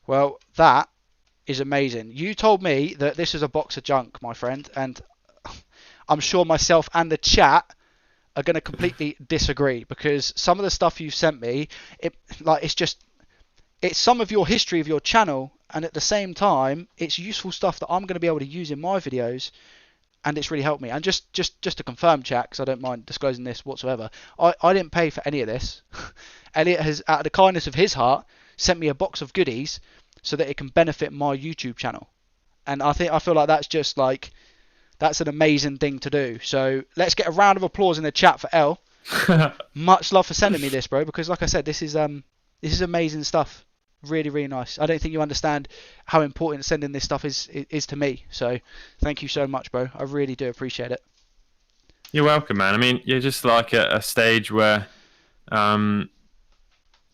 Speaker 1: Well, that is amazing. You told me that this is a box of junk, my friend, and I'm sure myself and the chat are going to completely disagree, because some of the stuff you've sent me, it's some of your history of your channel, and at the same time it's useful stuff that I'm going to be able to use in my videos, and it's really helped me. And just to confirm, chat, because I don't mind disclosing this whatsoever, I didn't pay for any of this. Elliot has, out of the kindness of his heart, sent me a box of goodies so that it can benefit my YouTube channel, and I feel like that's an amazing thing to do. So let's get a round of applause in the chat for El. Much love for sending me this, bro, because like I said, this is amazing stuff. Really, really nice. I don't think you understand how important sending this stuff is to me. So thank you so much, bro. I really do appreciate it.
Speaker 2: You're welcome, man. I mean, you're just like at a stage where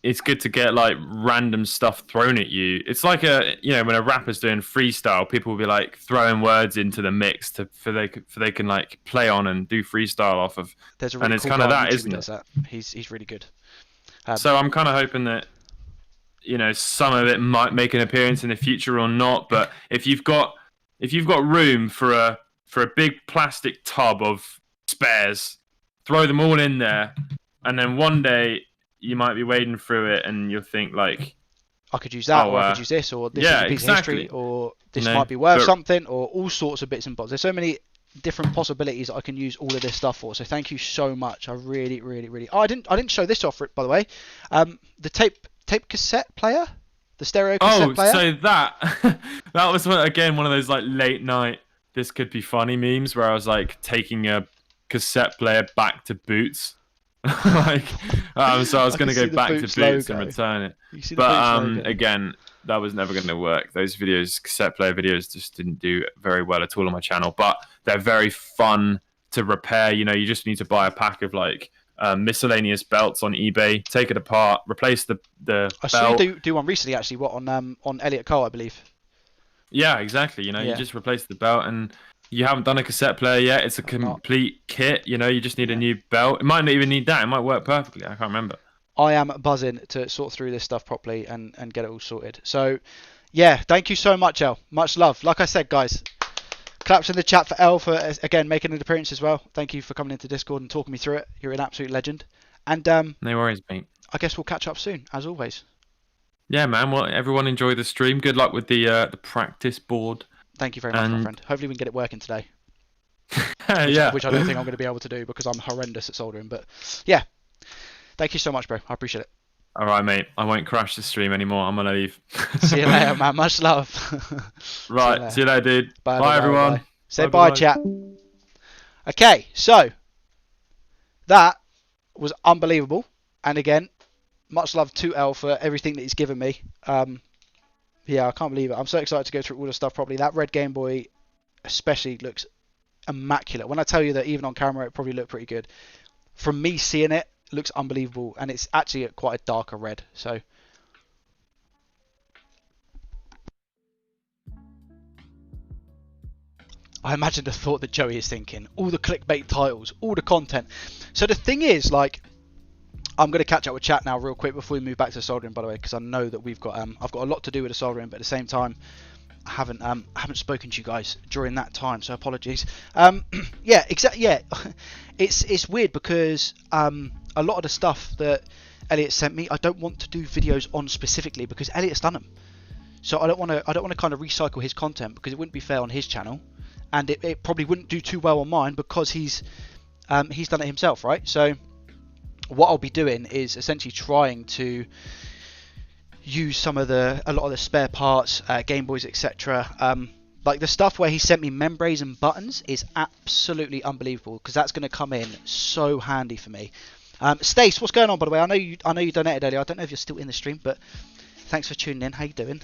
Speaker 2: it's good to get like random stuff thrown at you. It's like when a rapper's doing freestyle, people will be like throwing words into the mix for they can like play on and do freestyle off of.
Speaker 1: There's a really
Speaker 2: and it's
Speaker 1: cool
Speaker 2: kind of
Speaker 1: guy on
Speaker 2: that,
Speaker 1: YouTube
Speaker 2: isn't
Speaker 1: who
Speaker 2: it?
Speaker 1: does that. He's really good.
Speaker 2: So I'm kind of hoping that some of it might make an appearance in the future or not. But if you've got room for a big plastic tub of spares, throw them all in there, and then one day you might be wading through it and you'll think like,
Speaker 1: I could use that, or I could use this, or this is a piece of history, or this might be worth something, or all sorts of bits and bobs. There's so many different possibilities that I can use all of this stuff for. So thank you so much. I really, really, really. Oh, I didn't show this off, by the way. The tape cassette player, the stereo cassette player.
Speaker 2: So that was one of those like late night this could be funny memes where I was like taking a cassette player back to Boots. So I was going to go back to Boots and return it. But again, that was never going to work. Those videos, cassette player videos, just didn't do very well at all on my channel. But they're very fun to repair. You just need to buy a pack of like miscellaneous belts on eBay, take it apart, replace the
Speaker 1: I saw you do one recently actually. What on Elliot Cole, I believe.
Speaker 2: Yeah, exactly. You just replace the belt and. You haven't done a cassette player yet. It's a complete kit. You just need a new belt. It might not even need that. It might work perfectly. I can't remember.
Speaker 1: I am buzzing to sort through this stuff properly and get it all sorted. So, yeah, thank you so much, El. Much love. Like I said, guys, claps in the chat for El for, again, making an appearance as well. Thank you for coming into Discord and talking me through it. You're an absolute legend. And
Speaker 2: no worries, mate.
Speaker 1: I guess we'll catch up soon, as always.
Speaker 2: Yeah, man. Well, everyone enjoy the stream. Good luck with the practice board.
Speaker 1: Thank you very much, my friend. Hopefully we can get it working today. Which I don't think I'm going to be able to do because I'm horrendous at soldering. But yeah, thank you so much, bro. I appreciate it.
Speaker 2: All right, mate. I won't crash the stream anymore. I'm going to leave.
Speaker 1: See you later, man. Much love.
Speaker 2: Right. See you later, dude. Bye everyone.
Speaker 1: Bye. Say bye, chat. Okay, so that was unbelievable. And again, much love to El for everything that he's given me. Yeah, I can't believe it. I'm so excited to go through all the stuff properly. That red Game Boy especially looks immaculate. When I tell you that even on camera it probably looked pretty good. From me seeing it, it looks unbelievable. And it's actually quite a darker red. So I imagine the thought that Joey is thinking. All the clickbait titles, all the content. So the thing is, like, I'm going to catch up with chat now real quick before we move back to soldering, by the way, because I know that I've got a lot to do with the soldering, but at the same time, I haven't spoken to you guys during that time, so apologies. Yeah, exactly. Yeah, it's weird because a lot of the stuff that Elliot sent me, I don't want to do videos on specifically because Elliot's done them. So I don't want to kind of recycle his content because it wouldn't be fair on his channel, and it probably wouldn't do too well on mine because he's done it himself, right? So what I'll be doing is essentially trying to use a lot of the spare parts, Game Boys, etc. Like the stuff where he sent me membranes and buttons is absolutely unbelievable because that's going to come in so handy for me. Stace, what's going on, by the way? I know you donated earlier. I don't know if you're still in the stream, but thanks for tuning in. How you doing?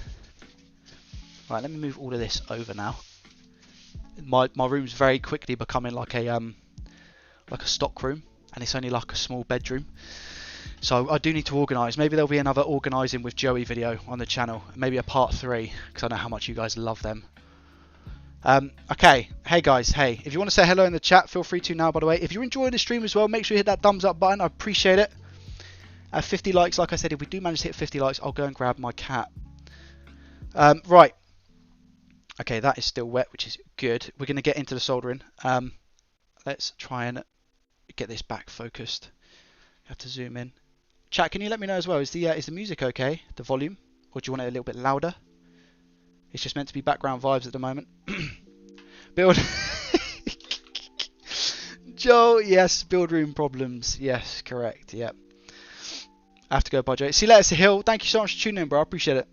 Speaker 1: Right, let me move all of this over now. My room's very quickly becoming like a stock room. And it's only like a small bedroom. So I do need to organise. Maybe there'll be another organising with Joey video on the channel. Maybe a part 3, because I know how much you guys love them. Okay, hey guys, hey. If you want to say hello in the chat, feel free to now, by the way. If you're enjoying the stream as well, make sure you hit that thumbs up button. I appreciate it. 50 likes, like I said, if we do manage to hit 50 likes, I'll go and grab my cat. Right. Okay, that is still wet, which is good. We're going to get into the soldering. Let's try and get this back focused. You have to zoom in. Chat, can you let me know as well? Is the music okay? The volume, or do you want it a little bit louder? It's just meant to be background vibes at the moment. Build. Joe, yes. Build room problems. Yes, correct. Yep. I have to go by Joe. See you later, Sahil. Thank you so much for tuning in, bro. I appreciate it.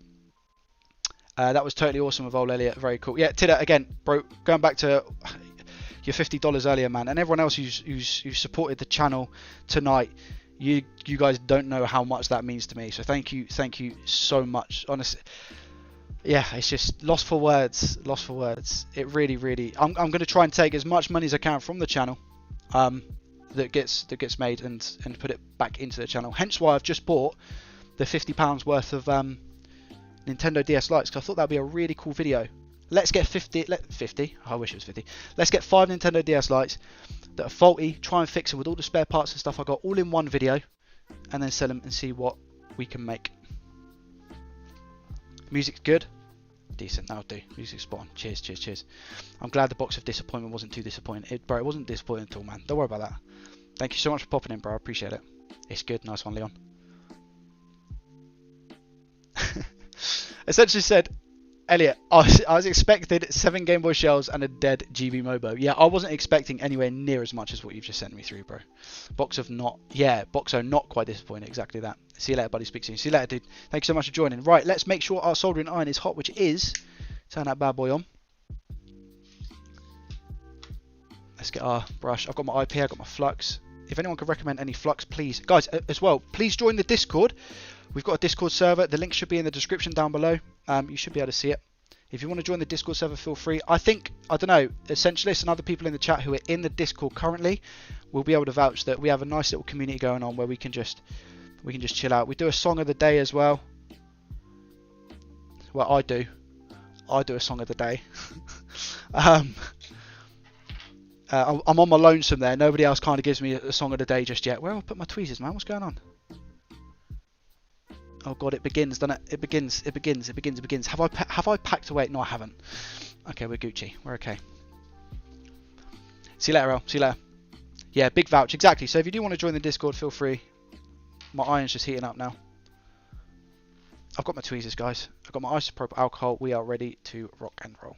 Speaker 1: That was totally awesome with old Elliot. Very cool. Yeah, Tidda, again, bro. Going back to your $50 earlier, man, and everyone else who's supported the channel tonight. You guys don't know how much that means to me. So thank you so much. Honestly, yeah, it's just lost for words. It really. I'm going to try and take as much money as I can from the channel, that gets made and put it back into the channel. Hence why I've just bought the £50 worth of Nintendo DS Lites, because I thought that'd be a really cool video. Let's get 50. I wish it was 50. Let's get 5 Nintendo DS Lites that are faulty, try and fix them with all the spare parts and stuff I got all in one video, and then sell them and see what we can make. Music's good, decent, that'll do. Music's spot on. Cheers. I'm glad the box of disappointment wasn't too disappointing. Bro, it wasn't disappointing at all, man. Don't worry about that. Thank you so much for popping in, bro. I appreciate it. It's good. Nice one, Leon. Essentially said, Elliot, I was expecting 7 Game Boy shells and a dead GB Mobo. Yeah, I wasn't expecting anywhere near as much as what you've just sent me through, bro. Boxo not quite disappointed. Exactly that. See you later, buddy. Speak soon. See you later, dude. Thank you so much for joining. Right, let's make sure our soldering iron is hot, which it is. Turn that bad boy on. Let's get our brush. I've got my IP, I've got my flux. If anyone can recommend any flux, please. Guys, as well, please join the Discord. We've got a Discord server. The link should be in the description down below. You should be able to see it. If you want to join the Discord server, feel free. I don't know, Essentialists and other people in the chat who are in the Discord currently will be able to vouch that we have a nice little community going on where we can just chill out. We do a song of the day as well. Well, I do a song of the day. I'm on my lonesome there. Nobody else kind of gives me a song of the day just yet. Where have I put my tweezers, man? What's going on? Oh god, it begins, doesn't it? It begins. Have I packed away? No, I haven't. Okay, we're Gucci. We're okay. See you later, El. See you later. Yeah, big vouch. Exactly. So if you do want to join the Discord, feel free. My iron's just heating up now. I've got my tweezers, guys. I've got my isopropyl alcohol. We are ready to rock and roll.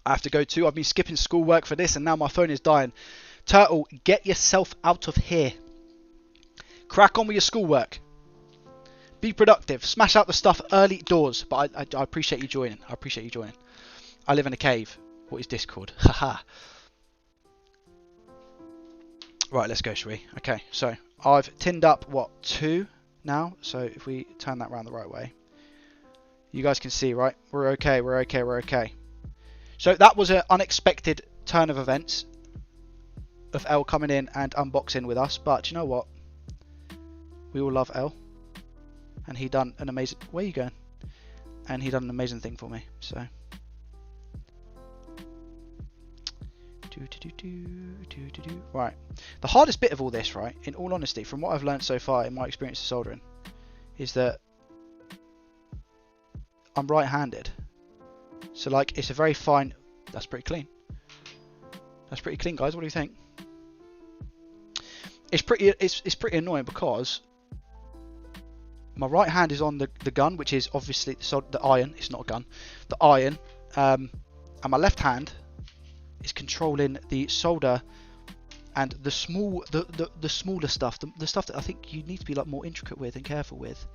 Speaker 1: I have to go too. I've been skipping schoolwork for this and now my phone is dying. Turtle, get yourself out of here. Crack on with your schoolwork. Be productive. Smash out the stuff early doors. But I appreciate you joining. I live in a cave. What is Discord? Haha. Right, let's go, shall we? Okay, so I've tinned up, 2 now? So if we turn that around the right way. You guys can see, right? We're okay. So that was an unexpected turn of events. Of Elle coming in and unboxing with us. But you know what? We all love Elle, and he done an amazing. Where are you going? And he done an amazing thing for me. So, right. The hardest bit of all this, right? In all honesty, from what I've learned so far in my experience of soldering, is that I'm right-handed. So, like, it's a very fine. That's pretty clean. That's pretty clean, guys. What do you think? It's pretty annoying because my right hand is on the gun, which is obviously the iron. It's not a gun. The iron. And my left hand is controlling the solder and the smaller stuff. The stuff that I think you need to be like more intricate with and careful with.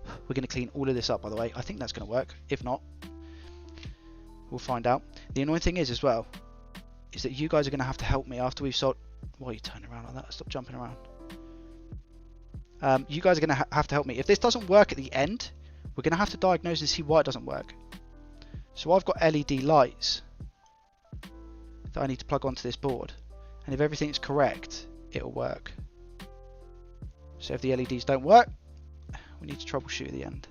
Speaker 1: We're going to clean all of this up, by the way. I think that's going to work. If not, we'll find out. The annoying thing is as well, is that you guys are going to have to help me after we've sold. Why are you turning around like that? Stop jumping around. You guys are going to have to help me. If this doesn't work at the end, we're going to have to diagnose and see why it doesn't work. So I've got LED lights that I need to plug onto this board. And if everything's correct, it'll work. So if the LEDs don't work, we need to troubleshoot at the end.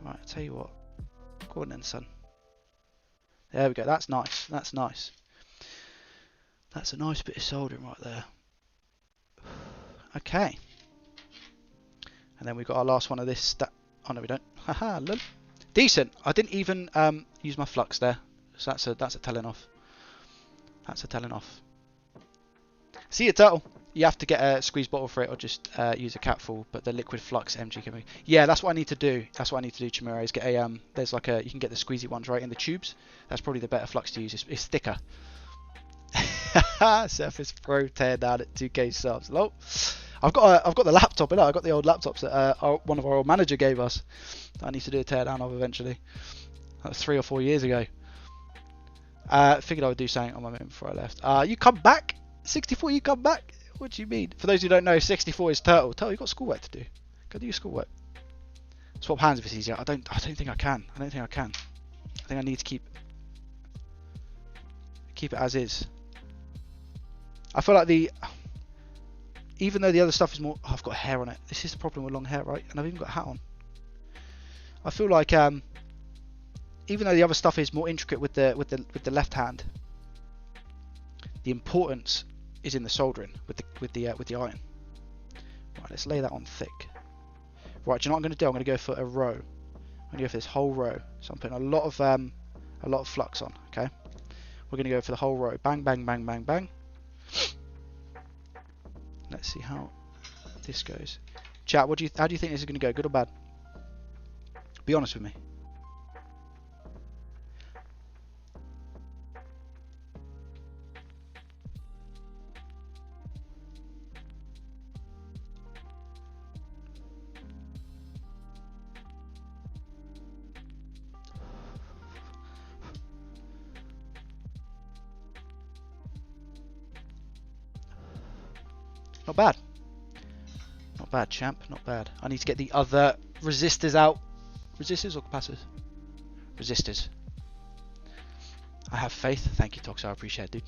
Speaker 1: Right, I'll tell you what. Go on then, son. There we go. That's nice. That's nice. That's a nice bit of soldering right there. Okay. And then we've got our last one of this. Oh no, we don't. Haha, lol. Decent. I didn't even use my flux there, so that's a telling off. That's a telling off. See you, turtle. You have to get a squeeze bottle for it, or just use a capful. But the liquid flux MG can be. Yeah, that's what I need to do. That's what I need to do, Chimera. Is get a There's like a. You can get the squeezy ones right in the tubes. That's probably the better flux to use. It's thicker. Surface Pro tear down at 2K subs. Hello. I've got the laptop. I've got the old laptops that one of our old manager gave us. That I need to do a tear down of eventually. That was 3 or 4 years ago. Figured I would do something on my own before I left. You come back? 64, you come back? What do you mean? For those who don't know, 64 is Turtle. Turtle, you got schoolwork to do. Go do your schoolwork. Swap hands if it's easier. I don't think I can. I don't think I can. I think I need to keep it as is. I feel like even though the other stuff is more, I've got hair on it. This is the problem with long hair, right? And I've even got a hat on. I feel like even though the other stuff is more intricate with the left hand, the importance is in the soldering with the iron. Right, let's lay that on thick. Right, do you know what I'm going to do? I'm going to go for a row. I'm going to go for this whole row. So I'm putting a lot of flux on. Okay, we're going to go for the whole row. Bang, bang, bang, bang, bang. Let's see how this goes. Chat, how do you think this is going to go? Good or bad? Be honest with me. Not bad. Not bad, champ. Not bad. I need to get the other resistors out. Resistors or capacitors? Resistors. I have faith. Thank you, Tox. I appreciate it, dude.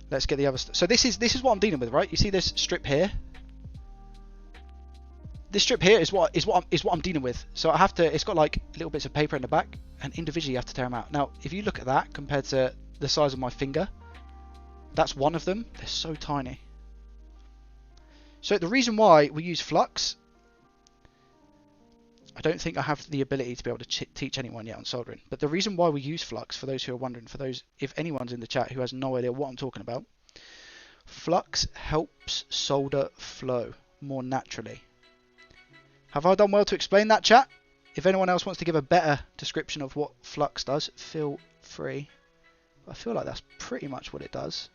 Speaker 1: Let's get the other. So this is what I'm dealing with, right? You see this strip here? This strip here is what I'm dealing with. So I have to. It's got like little bits of paper in the back, and individually you have to tear them out. Now, if you look at that compared to the size of my finger, that's one of them. They're so tiny. So the reason why we use flux, I don't think I have the ability to be able to teach anyone yet on soldering. But the reason why we use flux, for those who are wondering, for those, if anyone's in the chat who has no idea what I'm talking about, flux helps solder flow more naturally. Have I done well to explain that, chat? If anyone else wants to give a better description of what flux does, feel free. I feel like that's pretty much what it does.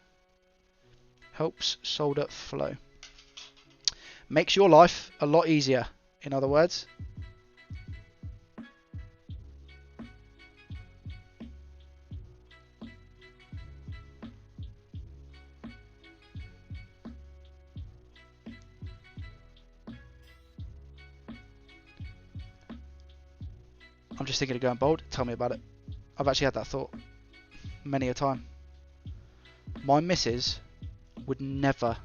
Speaker 1: Helps solder flow. Makes your life a lot easier, in other words. I'm just thinking of going bold. Tell me about it. I've actually had that thought many a time. My missus would never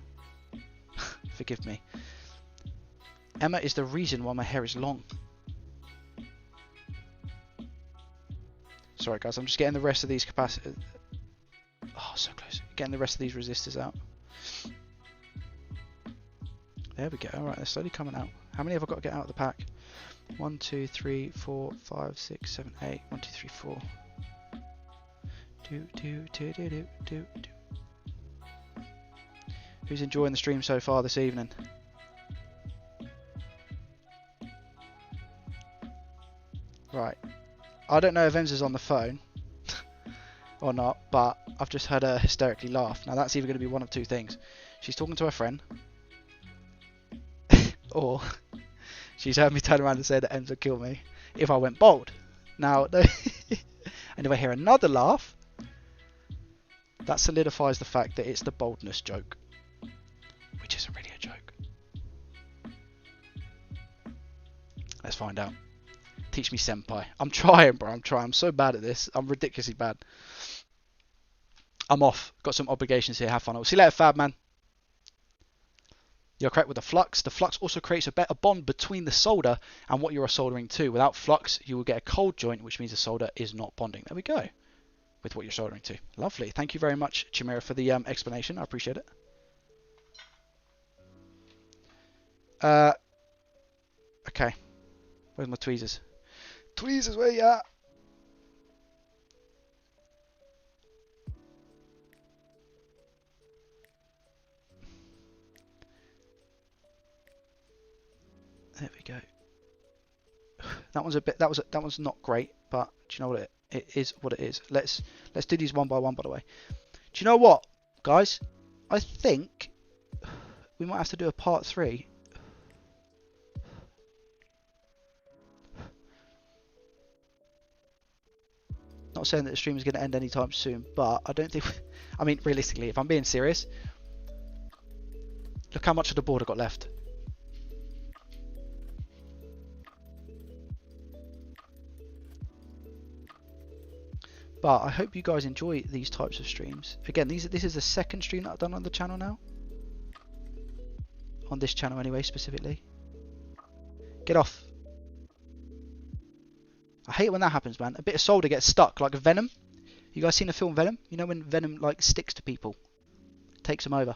Speaker 1: forgive me. Emma is the reason why my hair is long. Sorry guys, I'm just getting the rest of these capacitors. Oh, so close. Getting the rest of these resistors out. There we go. Alright, they're slowly coming out. How many have I got to get out of the pack? 1, 2, 3, 4, 5, 6, 7, 8. 1, 2, 3, 4. Do. Who's enjoying the stream so far this evening? Right. I don't know if Enza's on the phone or not, but I've just heard her hysterically laugh. Now that's either going to be one of two things. She's talking to her friend, or she's heard me turn around and say that Enza killed me if I went bold. Now, and if I hear another laugh, that solidifies the fact that it's the boldness joke, which isn't really a joke. Let's find out. Teach me, senpai. I'm trying, bro. I'm trying. I'm so bad at this. I'm ridiculously bad. I'm off. Got some obligations here. Have fun. I'll see you later, Fab, man. You're correct with the flux. The flux also creates a better bond between the solder and what you're soldering to. Without flux, you will get a cold joint, which means the solder is not bonding. There we go. With what you're soldering to. Lovely. Thank you very much, Chimera, for the explanation. I appreciate it. Okay. Where's my tweezers? Tweezers, where you at? There we go. That one's a bit. That one's not great, but do you know what it is? What it is. Let's do these one by one. By the way, do you know what, guys? I think we might have to do a part 3. not saying that the stream is going to end anytime soon, but I don't think... I mean, realistically, if I'm being serious, look how much of the board I got left. But I hope you guys enjoy these types of streams. Again, this is the second stream that I've done on the channel now. On this channel anyway, specifically. Get off. I hate it when that happens, man. A bit of solder gets stuck, like Venom. You guys seen the film Venom? You know when Venom like sticks to people? Takes them over.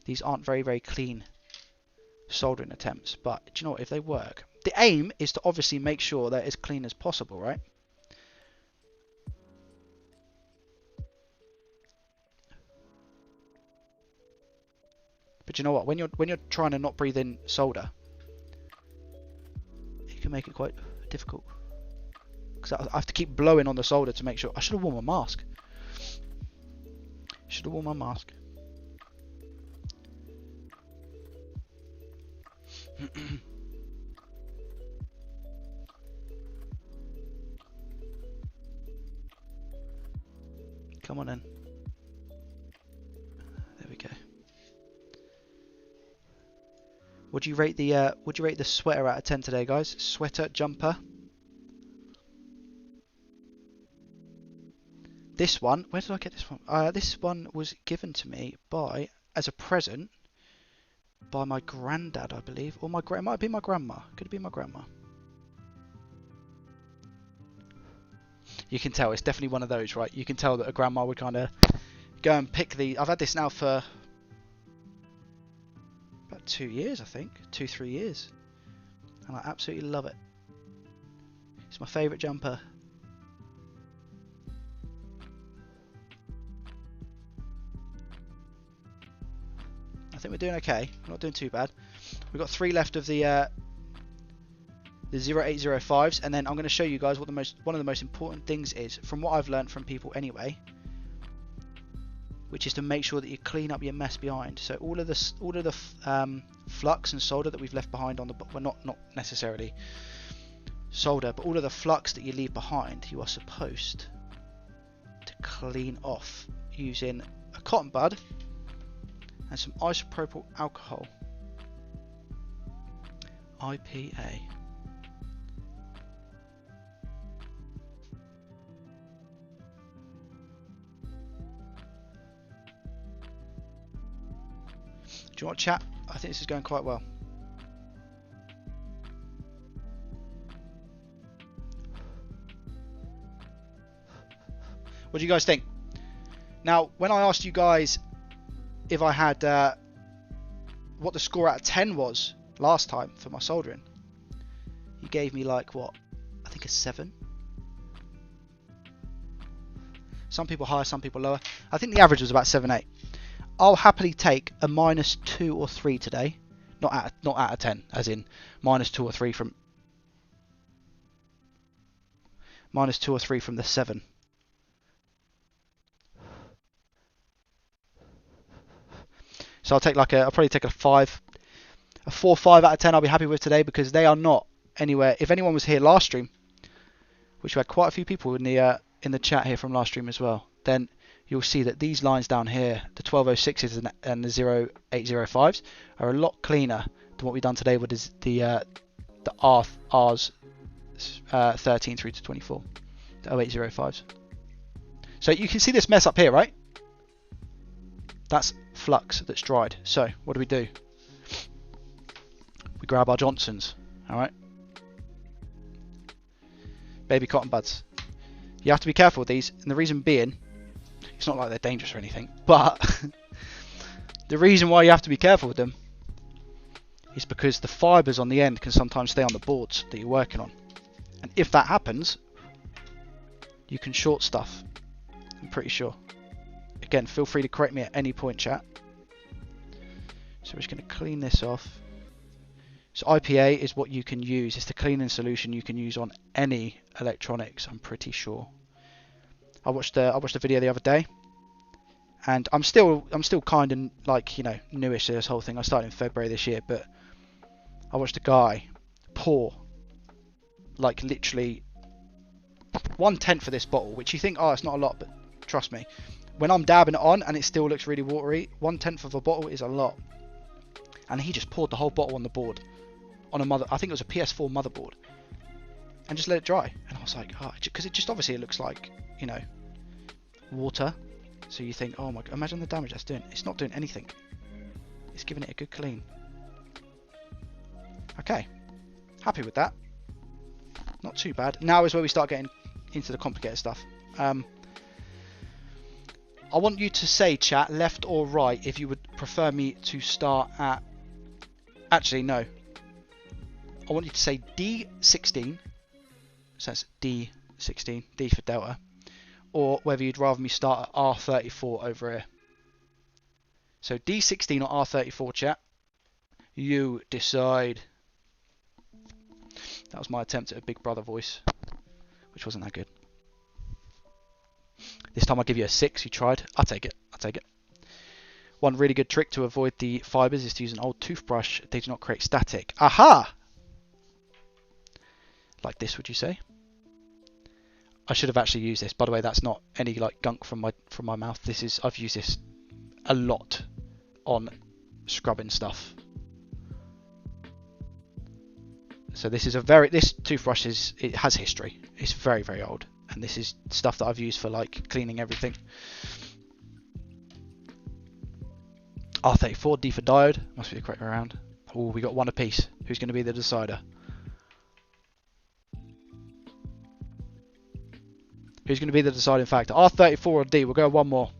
Speaker 1: These aren't very, very clean soldering attempts, but do you know what? If they work... The aim is to obviously make sure they're as clean as possible, right? But you know what? When you're trying to not breathe in solder, it can make it quite difficult. Because I have to keep blowing on the solder to make sure. I should have worn my mask. Should have worn my mask. Come on in. There we go. Would you rate the sweater out of 10 today, guys? Sweater, jumper. This one, where did I get this one? This one was given to me as a present by my granddad, I believe, or it might be my grandma. Could it be my grandma? You can tell it's definitely one of those, right? You can tell that a grandma would kind of go and pick the... I've had this now for about 2 years, I think. 2-3 years. And I absolutely love it. It's my favourite jumper. I think we're doing okay. We're not doing too bad. We've got 3 left of the 0805s, and then I'm going to show you guys what one of the most important things is, from what I've learned from people anyway, which is to make sure that you clean up your mess behind. So all of the flux and solder that we've left behind on the, well, not necessarily solder, but all of the flux that you leave behind, you are supposed to clean off using a cotton bud and some isopropyl alcohol, IPA. Do you want to chat? I think this is going quite well. What do you guys think? Now, when I asked you guys if I had what the score out of 10 was last time for my soldering, you gave me like what? I think a 7. Some people higher, some people lower. I think the average was about 7-8. I'll happily take a -2 or 3 today, not out of 10, as in -2 or 3 from -2 or 3 from the 7. So I'll probably take a 5, a 4 or 5 out of 10. I'll be happy with today, because they are not anywhere. If anyone was here last stream, which we had quite a few people in the chat here from last stream as well, then you'll see that these lines down here, the 1206s and the 0805s, are a lot cleaner than what we've done today with the R's 13 through to 24, the 0805s. So you can see this mess up here, right? That's flux that's dried. So what do? We grab our Johnsons, all right? Baby cotton buds. You have to be careful with these, and the reason being, it's not like they're dangerous or anything, but the reason why you have to be careful with them is because the fibres on the end can sometimes stay on the boards that you're working on. And if that happens, you can short stuff, I'm pretty sure. Again, feel free to correct me at any point, chat. So we're just going to clean this off. So IPA is what you can use. It's the cleaning solution you can use on any electronics, I'm pretty sure. I watched the video the other day, and I'm still kind of like, you know, newish to this whole thing. I started in February this year, but I watched a guy pour like literally 1/10 for this bottle, which you think, oh, it's not a lot, but trust me, when I'm dabbing it on and it still looks really watery, 1/10 of a bottle is a lot. And he just poured the whole bottle on the board, on a I think it was a PS4 motherboard, and just let it dry. And I was like, oh, because it just obviously it looks like, you know, water. So you think, oh my god, imagine the damage that's doing. It's not doing anything. It's giving it a good clean. Okay, happy with that. Not too bad. Now is where we start getting into the complicated stuff. I want you to say, chat, left or right, if you would prefer me to start at... Actually, no. I want you to say D16. So that's D16, D for Delta. Or whether you'd rather me start at R34 over here. So D16 or R34, chat. You decide. That was my attempt at a Big Brother voice, which wasn't that good. This time I'll give you a 6. You tried. I'll take it. I'll take it. One really good trick to avoid the fibers is to use an old toothbrush. They do not create static. Aha! Like this, would you say? I should have actually used this. By the way, that's not any like gunk from my mouth. This is, I've used this a lot on scrubbing stuff. So this is this toothbrush it has history. It's very, very old, and this is stuff that I've used for like cleaning everything. R34, D for diode. Must be the correct way around. Oh, we got one apiece. Who's going to be the decider? Who's going to be the deciding factor? R34 or D? We'll go one more.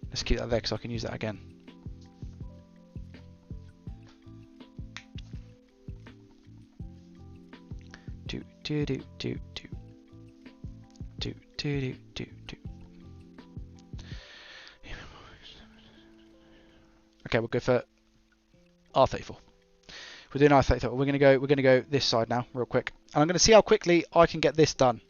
Speaker 1: Let's keep that there because I can use that again. Okay, we'll go for R34. We're doing R34. We're gonna go this side now, real quick. And I'm gonna see how quickly I can get this done,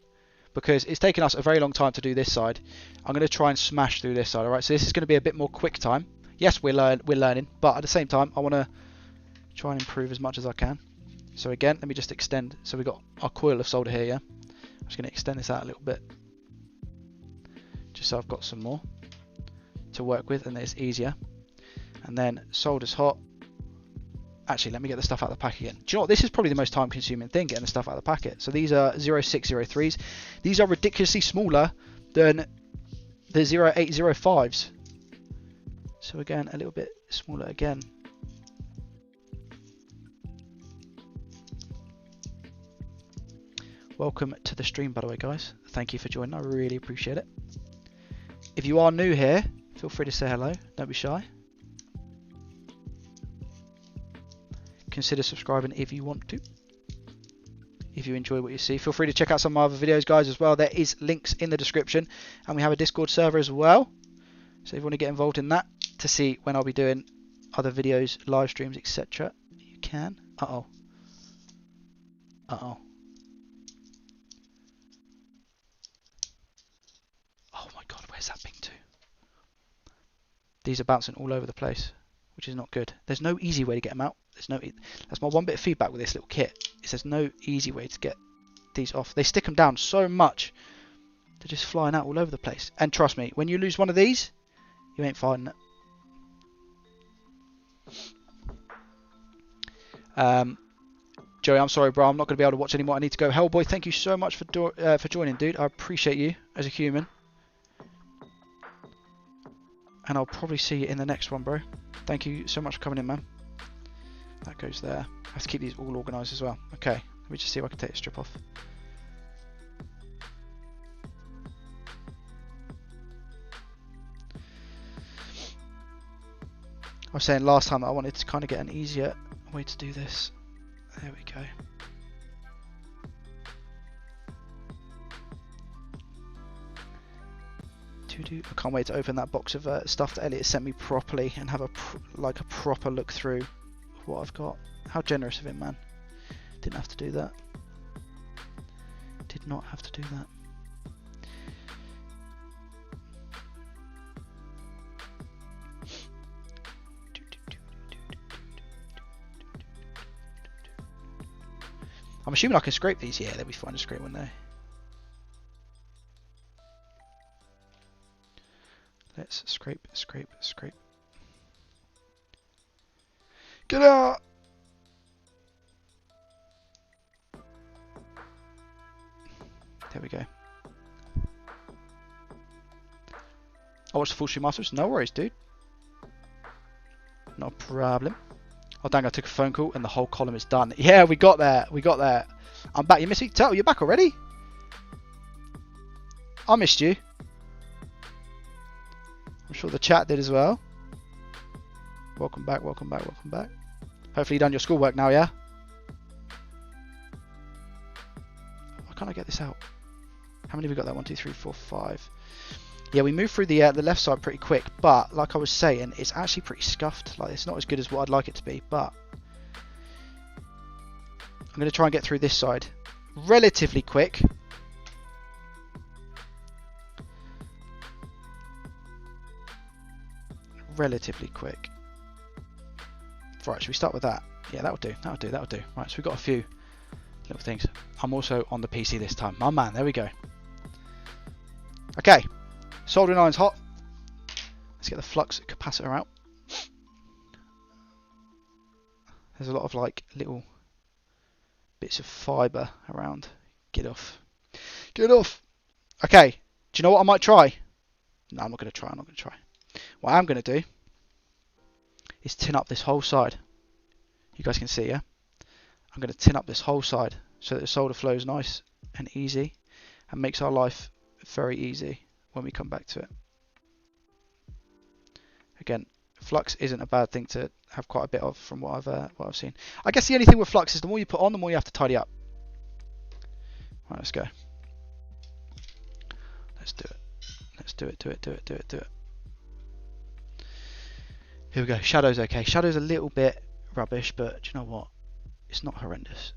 Speaker 1: because it's taken us a very long time to do this side. I'm gonna try and smash through this side. All right, so this is gonna be a bit more quick time. Yes, we're learning, but at the same time, I want to try and improve as much as I can. So again, let me just extend. So we've got our coil of solder here, yeah? I'm just going to extend this out a little bit, just so I've got some more to work with and it's easier. And then solder's hot. Actually, let me get the stuff out of the pack again. Do you know what? This is probably the most time consuming thing, getting the stuff out of the packet. So these are 0603s. These are ridiculously smaller than the 0805s. So again, a little bit smaller again. Welcome to the stream, by the way, guys. Thank you for joining. I really appreciate it. If you are new here, feel free to say hello. Don't be shy. Consider subscribing if you want to. If you enjoy what you see, feel free to check out some of my other videos, guys, as well. There is links in the description, and we have a Discord server as well. So if you want to get involved in that to see when I'll be doing other videos, live streams, etc., you can. Uh-oh. Uh-oh. Oh my god, where's that ping to? These are bouncing all over the place, which is not good. There's no easy way to get them out. That's my one bit of feedback with this little kit. Is there's no easy way to get these off. They stick them down so much, they're just flying out all over the place. And trust me, when you lose one of these, you ain't finding it. Joey, I'm sorry, bro. I'm not going to be able to watch anymore. I need to go. Hellboy, thank you so much for joining, dude. I appreciate you as a human. And I'll probably see you in the next one, bro. Thank you so much for coming in, man. That goes there. I have to keep these all organised as well. Okay, let me just see if I can take a strip off. I was saying last time that I wanted to kind of get an easier way to do this. There we go. I can't wait to open that box of stuff that Elliot sent me properly and have a proper look through what I've got. How generous of him, man. Didn't have to do that. Did not have to do that. I'm assuming I can scrape these. Yeah, they'll be fine to scrape, won't they? Let's scrape, scrape, scrape. Get out! There we go. I watched the full stream masters. No worries, dude. No problem. Oh dang, I took a phone call and the whole column is done. Yeah, we got there. We got there. I'm back. You missed me? Turtle, you're back already? I missed you. I'm sure the chat did as well. Welcome back, welcome back, welcome back. Hopefully you've done your schoolwork now, yeah? Why can't I get this out? How many have we got there? 1, 2, 3, 4, 5. Yeah, we moved through the left side pretty quick, but like I was saying, it's actually pretty scuffed. Like, it's not as good as what I'd like it to be, but I'm going to try and get through this side relatively quick. Relatively quick. Right, should we start with that? Yeah, that'll do, that'll do, that'll do. Right, so we've got a few little things. I'm also on the PC this time. My man, there we go. Okay, soldering iron's hot. Let's get the flux capacitor out. There's a lot of like little bits of fibre around. Get off. Get off! Okay, do you know what I might try? No, I'm not going to try, I'm not going to try. What I'm going to do is tin up this whole side. You guys can see, yeah? I'm going to tin up this whole side so that the solder flows nice and easy and makes our life very easy when we come back to it. Again, flux isn't a bad thing to have quite a bit of from what I've seen. I guess the only thing with flux is the more you put on, the more you have to tidy up. Right, let's go. Let's do it. Let's do it, do it, do it, do it, do it. Here we go. Shadow's okay. Shadow's a little bit rubbish, but do you know what? It's not horrendous.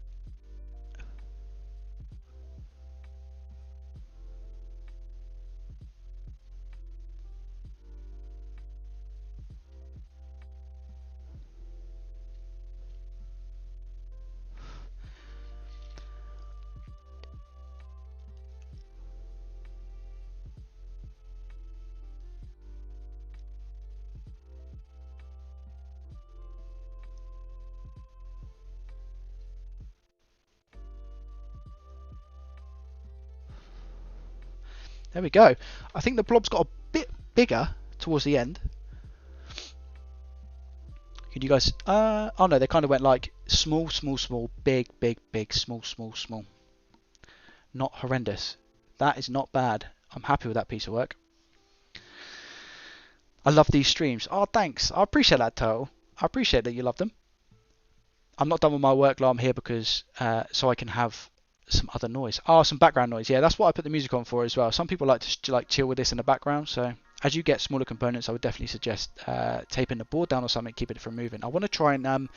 Speaker 1: There we go. I think the blob's got a bit bigger towards the end. Can you guys... oh no, they kind of went like small, small, small, big, big, big, small, small, small. Not horrendous. That is not bad. I'm happy with that piece of work. I love these streams. Oh, thanks. I appreciate that, Turtle. I appreciate that you love them. I'm not done with my work while I'm here because so I can have some other noise. Oh, some background noise. Yeah, that's what I put the music on for as well. Some people like to like chill with this in the background. So as you get smaller components, I would definitely suggest taping the board down or something, keeping it from moving. I want to try and I'm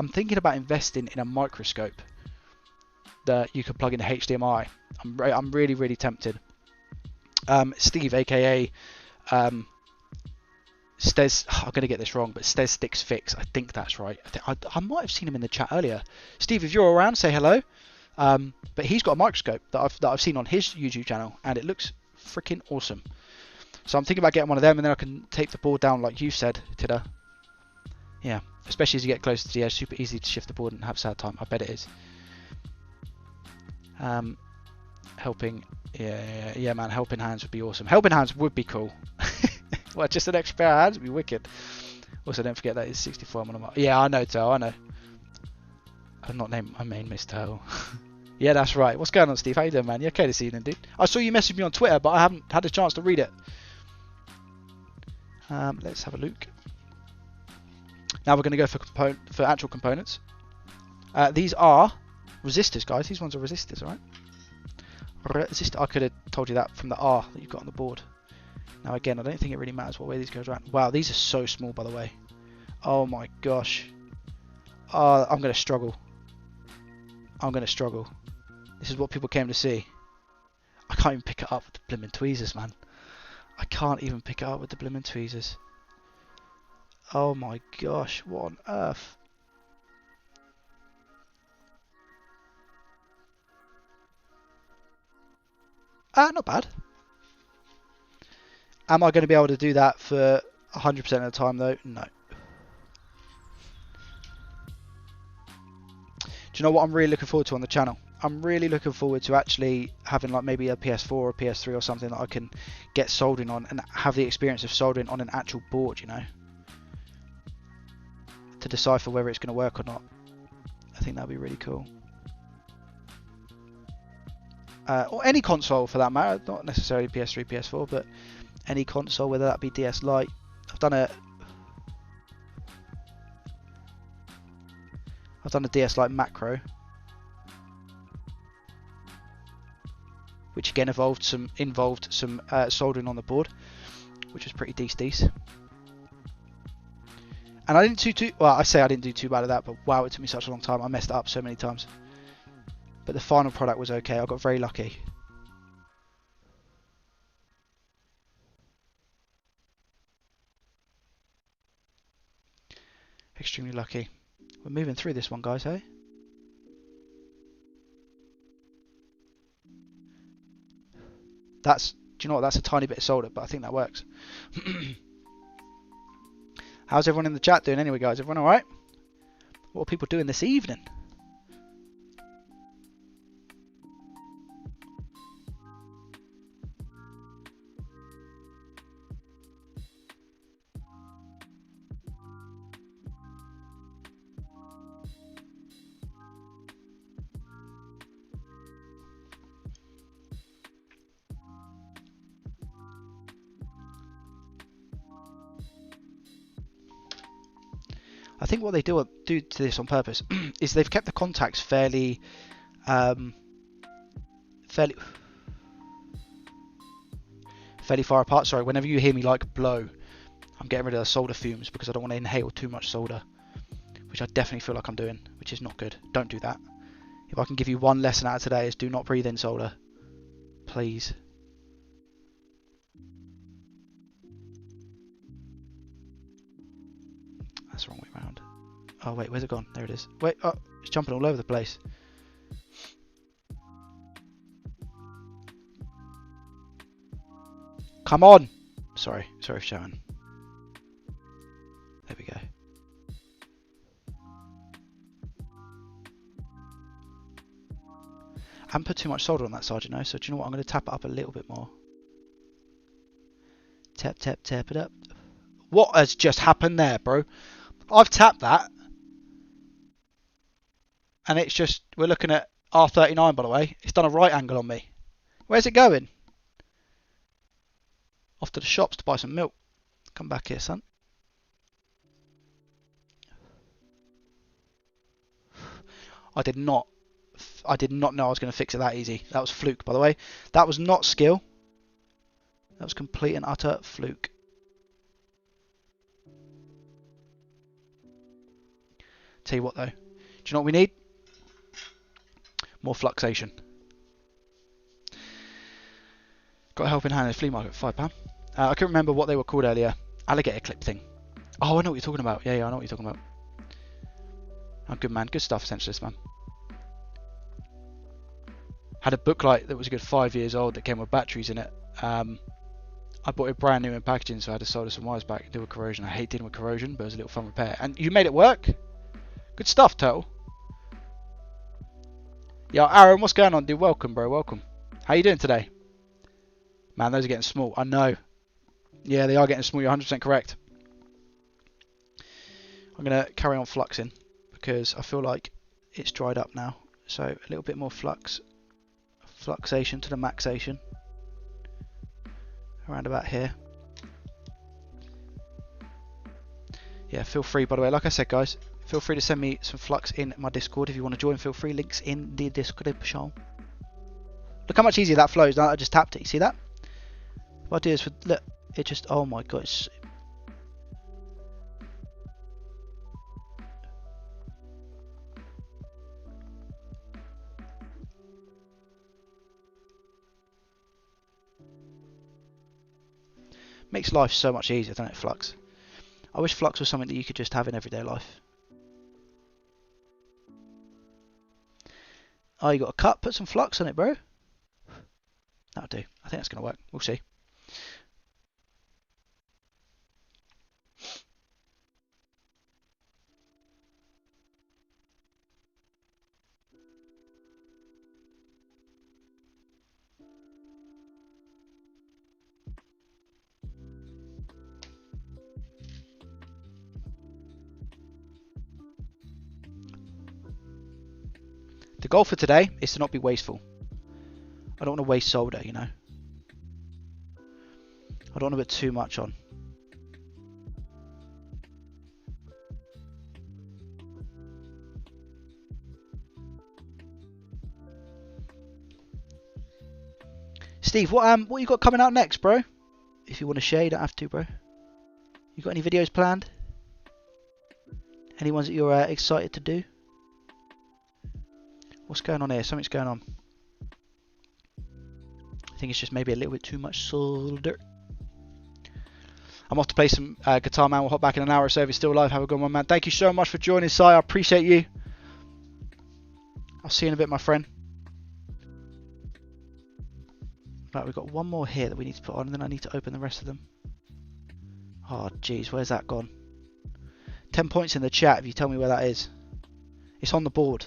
Speaker 1: thinking about investing in a microscope that you could plug into HDMI. I'm really, really tempted. Steve, aka Stes, I'm going to get this wrong, but Stes Sticks Fix, I think that's right. I might have seen him in the chat earlier. Steve, if you're around, say hello. But he's got a microscope that I've seen on his YouTube channel, and it looks freaking awesome. So I'm thinking about getting one of them, and then I can tape the board down like you said, Tidda. Yeah, especially as you get closer to the edge, super easy to shift the board and have sad time. I bet it is. Helping, yeah, man. Helping hands would be awesome. Helping hands would be cool. Well, just an extra pair of hands would be wicked. Also, don't forget that it's 64. Yeah, I know, Turtle. I know. I've not named my main Miss Turtle. Yeah, that's right. What's going on, Steve? How you doing, man? You okay this evening, dude? I saw you message me on Twitter, but I haven't had a chance to read it. Let's have a look. Now we're going to go for actual components. These are resistors, guys. These ones are resistors, all right? Resistor. I could have told you that from the R that you've got on the board. Now again, I don't think it really matters what way these goes around. Wow, these are so small, by the way. Oh my gosh. I'm going to struggle. I'm going to struggle. This is what people came to see. I can't even pick it up with the blimmin' tweezers, man. I can't even pick it up with the blimmin' tweezers. Oh my gosh, what on earth? Not bad. Am I going to be able to do that for 100% of the time though? No. Do you know what I'm really looking forward to on the channel? I'm really looking forward to actually having like maybe a PS4 or a PS3 or something that I can get soldering on and have the experience of soldering on an actual board, you know, to decipher whether it's going to work or not. I think that'd be really cool. Or any console for that matter, not necessarily PS3, PS4, but any console, whether that be DS Lite. I've done a DS Lite macro, which again involved some soldering on the board, which was pretty decent. And I didn't do too well. I say I didn't do too bad at that, but wow, it took me such a long time. I messed it up so many times. But the final product was okay. I got very lucky. Extremely lucky. We're moving through this one, guys, hey? Do you know what? That's a tiny bit of solder, but I think that works. How's everyone in the chat doing anyway, guys? Everyone alright? What are people doing this evening? I think what they do to this on purpose is they've kept the contacts fairly far apart. Sorry, whenever you hear me like blow, I'm getting rid of the solder fumes because I don't want to inhale too much solder, which I definitely feel like I'm doing, which is not good. Don't do that. If I can give you one lesson out of today, is do not breathe in solder, please. That's the wrong way around. Oh wait, where's it gone? There it is. Wait, oh, it's jumping all over the place. Come on! Sorry for showing. There we go. I haven't put too much solder on that side, you know, so do you know what? I'm going to tap it up a little bit more. Tap it up. What has just happened there, bro? I've tapped that. And it's just, we're looking at R39, by the way. It's done a right angle on me. Where's it going? Off to the shops to buy some milk. Come back here, son. I did not know I was going to fix it that easy. That was fluke, by the way. That was not skill. That was complete and utter fluke. Tell you what, though. Do you know what we need? More fluxation. Got a helping hand in the flea market for £5. I couldn't remember what they were called earlier. Alligator clip thing. Oh, I know what you're talking about. Yeah, I know what you're talking about. Oh, good man. Good stuff, Essentialist, man. Had a booklight that was a good 5 years old that came with batteries in it. I bought it brand new in packaging, so I had to solder some wires back and do with corrosion. I hate dealing with corrosion, but it was a little fun repair. And you made it work. Good stuff, Turtle. Yo, Aaron, what's going on, dude? Welcome, bro. Welcome. How you doing today? Man, those are getting small. I know. Yeah, they are getting small. You're 100% correct. I'm going to carry on fluxing because I feel like it's dried up now. So a little bit more fluxation to the maxation. Around about here. Yeah, feel free, by the way, like I said, guys, feel free to send me some flux in my Discord if you want to join. Feel free, links in the description. Look how much easier that flows now that I just tapped it. You see that? What I do is, look, it just, oh my god. It's, makes life so much easier, doesn't it, flux? I wish flux was something that you could just have in everyday life. Oh, you got a cut? Put some flux on it, bro. That'll do. I think that's going to work. We'll see. The goal for today is to not be wasteful. I don't want to waste solder, you know. I don't want to put too much on. Steve, what you got coming out next, bro? If you want to share, you don't have to, bro. You got any videos planned? Any ones that you're excited to do? What's going on here? Something's going on. I think it's just maybe a little bit too much solder. I'm off to play some Guitar Man. We'll hop back in an hour or so if it's still live. Have a good one, man. Thank you so much for joining, Si. I appreciate you. I'll see you in a bit, my friend. Right, we've got one more here that we need to put on, and then I need to open the rest of them. Oh, jeez, where's that gone? 10 points in the chat if you tell me where that is. It's on the board.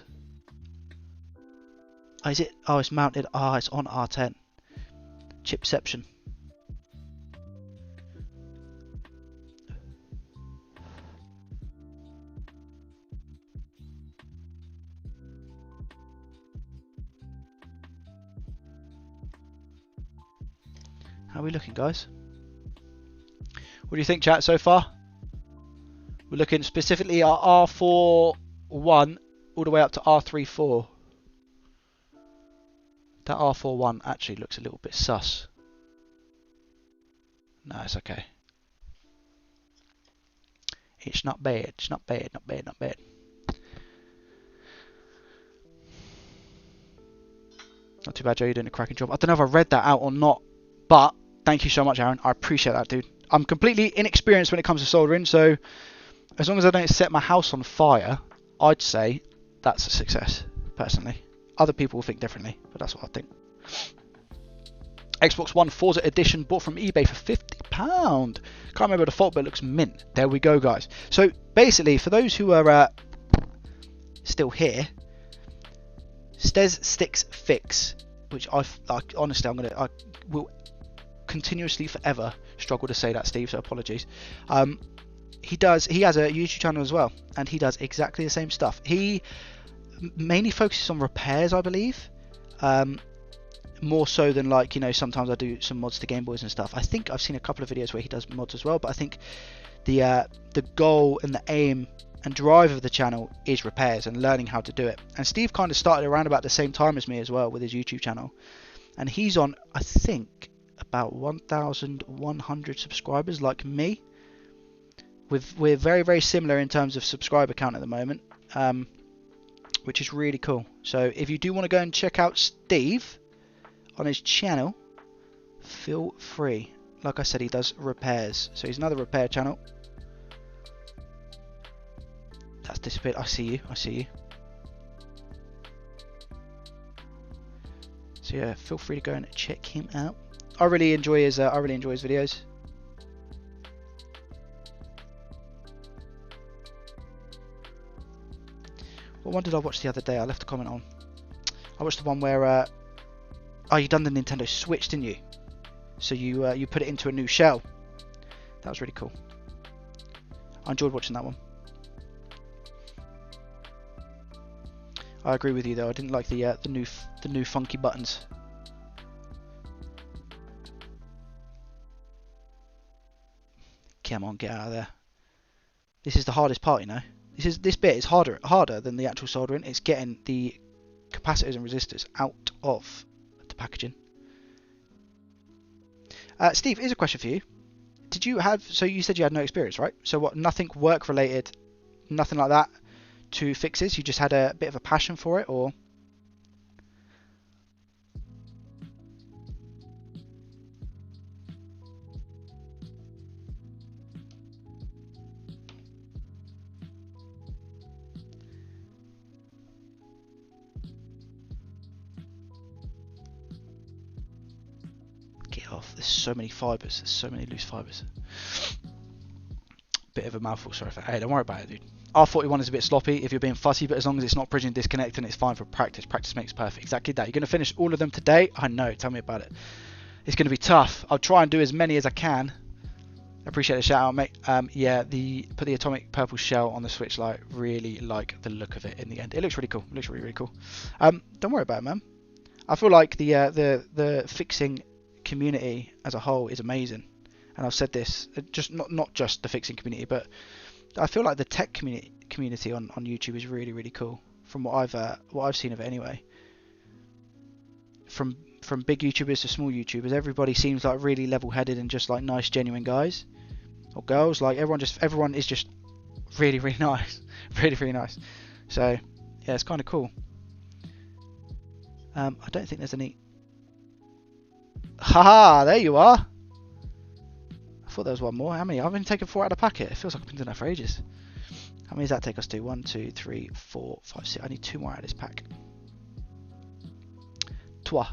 Speaker 1: Oh, is it? Oh, it's mounted. Oh, it's on R10. Chipception. How are we looking, guys? What do you think, chat, so far? We're looking specifically at R4-1 all the way up to R3-4. That R4-1 actually looks a little bit sus. No, it's okay. It's not bad. It's not bad. Not bad. Not bad. Not too bad, Joe. You're doing a cracking job. I don't know if I read that out or not, but thank you so much, Aaron. I appreciate that, dude. I'm completely inexperienced when it comes to soldering, so as long as I don't set my house on fire, I'd say that's a success, personally. Other people will think differently, but that's what I think. Xbox One Forza Edition bought from eBay for £50. Can't remember the default, but it looks mint. There we go, guys. So basically, for those who are still here, Stes Sticks Fix, which honestly, I will continuously forever struggle to say that, Steve, so apologies. He has a YouTube channel as well, and he does exactly the same stuff. He mainly focuses on repairs, I believe, more so than, like, you know, sometimes I do some mods to Game Boys and stuff. I think I've seen a couple of videos where he does mods as well, but I think the goal and the aim and drive of the channel is repairs and learning how to do it. And Steve kind of started around about the same time as me as well with his YouTube channel, and he's on, I think, about 1,100 subscribers like me. We're very, very similar in terms of subscriber count at the moment, which is really cool. So if you do want to go and check out Steve on his channel, feel free. Like I said, he does repairs, so he's another repair channel. That's disappeared. I see you. I see you. So yeah, feel free to go and check him out. I really enjoy his videos. What one did I watch the other day? I left a comment on. I watched the one where oh, you done the Nintendo Switch, didn't you? So you put it into a new shell. That was really cool. I enjoyed watching that one. I agree with you though. I didn't like the new funky buttons. Come on, get out of there. This is the hardest part, you know. This bit is harder than the actual soldering. It's getting the capacitors and resistors out of the packaging. Steve, here's a question for you. Did you have? So you said you had no experience, right? So what? Nothing work related, nothing like that to fixes. You just had a bit of a passion for it, or? Oh, there's so many fibres. There's so many loose fibres. Bit of a mouthful, sorry for that. Hey, don't worry about it, dude. R41 is a bit sloppy if you're being fussy, but as long as it's not bridging disconnecting, it's fine for practice. Practice makes perfect. Exactly that. You're going to finish all of them today? I know. Tell me about it. It's going to be tough. I'll try and do as many as I can. Appreciate the shout out, mate. Yeah, put the atomic purple shell on the Switch Lite. Really like the look of it in the end. It looks really cool. It looks really, really cool. Don't worry about it, man. I feel like the fixing community as a whole is amazing, and I've said this, just not just the fixing community, but I feel like the tech community on YouTube is really, really cool. From what I've seen of it anyway. From big YouTubers to small YouTubers, everybody seems like really level-headed and just like nice, genuine guys or girls. Like everyone is just really, really nice, really, really nice. So yeah, it's kind of cool. I don't think there's any. Haha, there you are. I thought there was one more. How many? I've been taking 4 out of the packet. It feels like I've been doing that for ages. How many does that take us to? 1, 2, 3, 4, 5, 6. I need 2 more out of this pack. Toi.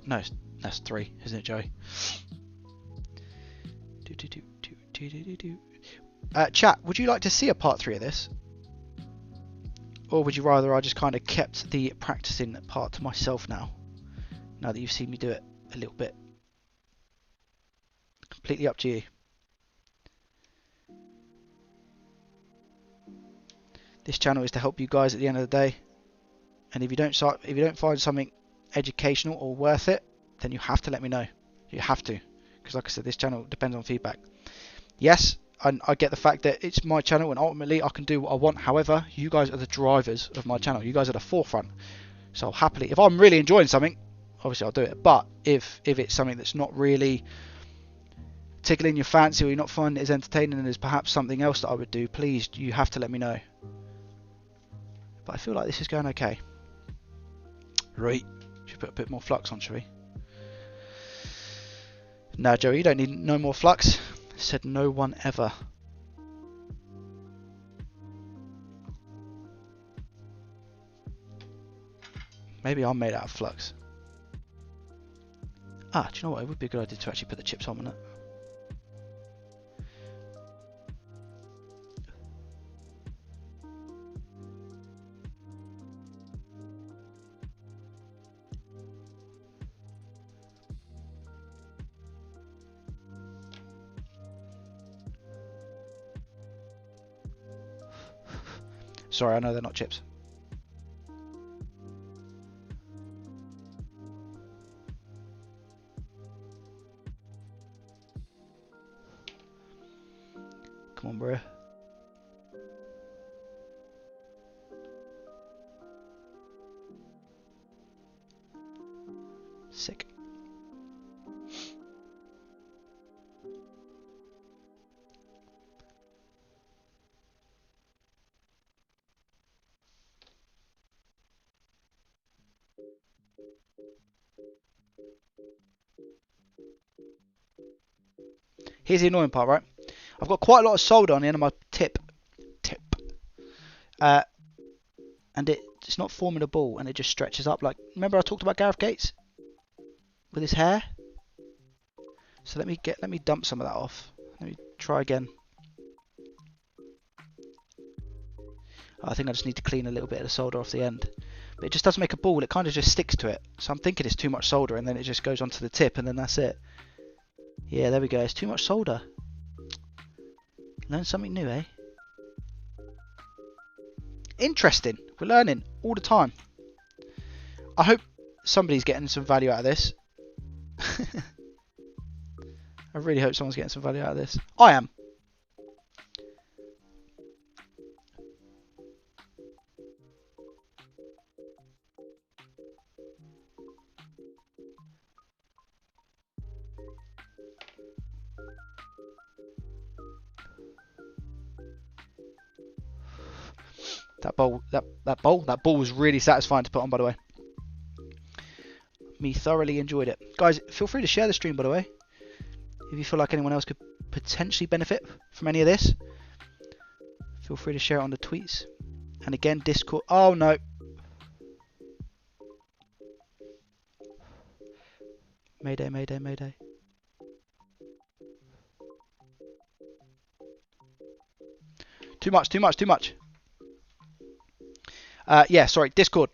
Speaker 1: No, that's 3, isn't it, Joey? Chat, would you like to see a part 3 of this? Or would you rather I just kind of kept the practicing part to myself now that you've seen me do it a little bit? Completely up to you. This channel is to help you guys at the end of the day. And if you don't find something educational or worth it, then you have to let me know. You have to, because like I said, this channel depends on feedback. Yes, I get the fact that it's my channel and ultimately I can do what I want. However, you guys are the drivers of my channel. You guys are the forefront. So happily, if I'm really enjoying something, obviously I'll do it. But if it's something that's not really tickling your fancy or you're not finding it as entertaining and there's perhaps something else that I would do, please, you have to let me know. But I feel like this is going okay. Right, should put a bit more flux on, shall we? No, Joey, you don't need no more flux. Said no one ever. Maybe I'm made out of flux. Ah, do you know what? It would be a good idea to actually put the chips on it. Sorry, I know they're not chips. Come on, bro. Sick. Here's the annoying part, right? I've got quite a lot of solder on the end of my tip. And it's not forming a ball and it just stretches up. Like, remember I talked about Gareth Gates? With his hair? So let me dump some of that off. Let me try again. I think I just need to clean a little bit of the solder off the end. But it just doesn't make a ball, it kind of just sticks to it. So I'm thinking it's too much solder and then it just goes onto the tip and then that's it. Yeah, there we go, it's too much solder. Learn something new, eh? Interesting, we're learning all the time. I hope somebody's getting some value out of this. I really hope someone's getting some value out of this. I am. That bowl was really satisfying to put on, by the way. Me thoroughly enjoyed it. Guys, feel free to share the stream, by the way. If you feel like anyone else could potentially benefit from any of this, feel free to share it on the tweets. And again, Discord. Oh no. Mayday, mayday, mayday. Too much, too much, too much. Yeah, sorry, Discord.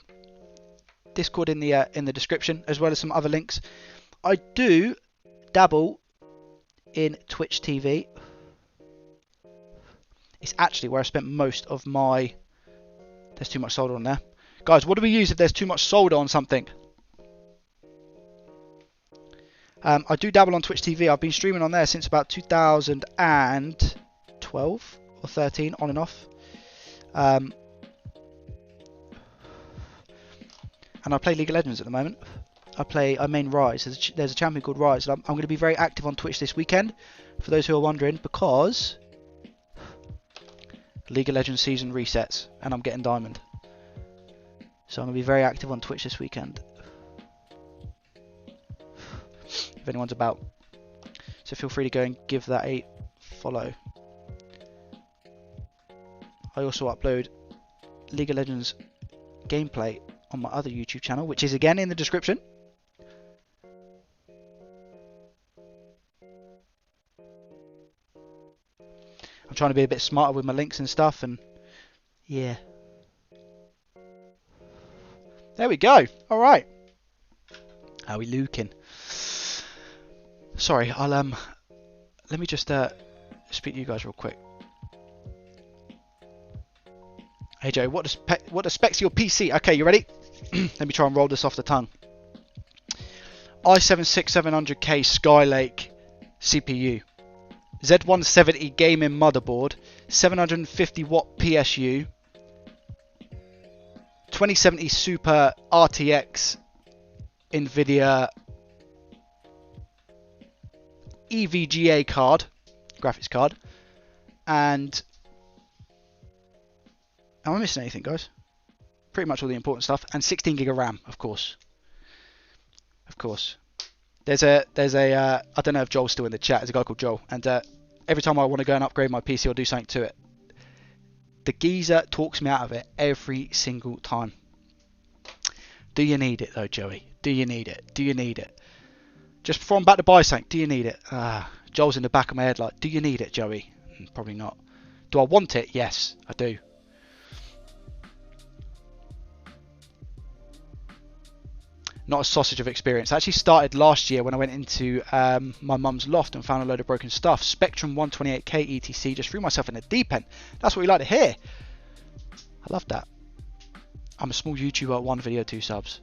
Speaker 1: Discord in the description, as well as some other links. I do dabble in Twitch TV. It's actually where I spent most of my... There's too much solder on there. Guys, what do we use if there's too much solder on something? I do dabble on Twitch TV. I've been streaming on there since about 2012 or 13, on and off. And I play League of Legends at the moment. I main Rise. There's a champion called Rise. And I'm going to be very active on Twitch this weekend, for those who are wondering, because League of Legends season resets and I'm getting diamond. So I'm going to be very active on Twitch this weekend, if anyone's about. So feel free to go and give that a follow. I also upload League of Legends gameplay on my other YouTube channel, which is again in the description. I'm trying to be a bit smarter with my links and stuff, and yeah. There we go. All right. How are we looking? Sorry, I'll let me just speak to you guys real quick. Hey Joe, what the specs of your PC? Okay, you ready? Let me try and roll this off the tongue. i7-6700K Skylake CPU, Z170 gaming motherboard, 750 watt PSU, 2070 Super RTX Nvidia EVGA card, graphics card, and am I missing anything, guys? Pretty much all the important stuff, and 16 gig of RAM, of course. Of course. There's a I don't know if Joel's still in the chat. There's a guy called Joel, and every time I want to go and upgrade my PC or do something to it, the geezer talks me out of it every single time. Do you need it though, Joey? Do you need it? Do you need it? Just before I'm about to buy something, do you need it? Joel's in the back of my head like, do you need it, Joey? Probably not. Do I want it? Yes, I do. Not a sausage of experience. I actually started last year when I went into my mum's loft and found a load of broken stuff. Spectrum 128K ETC, just threw myself in the deep end. That's what we like to hear. I love that. I'm a small YouTuber, 1 video, 2 subs.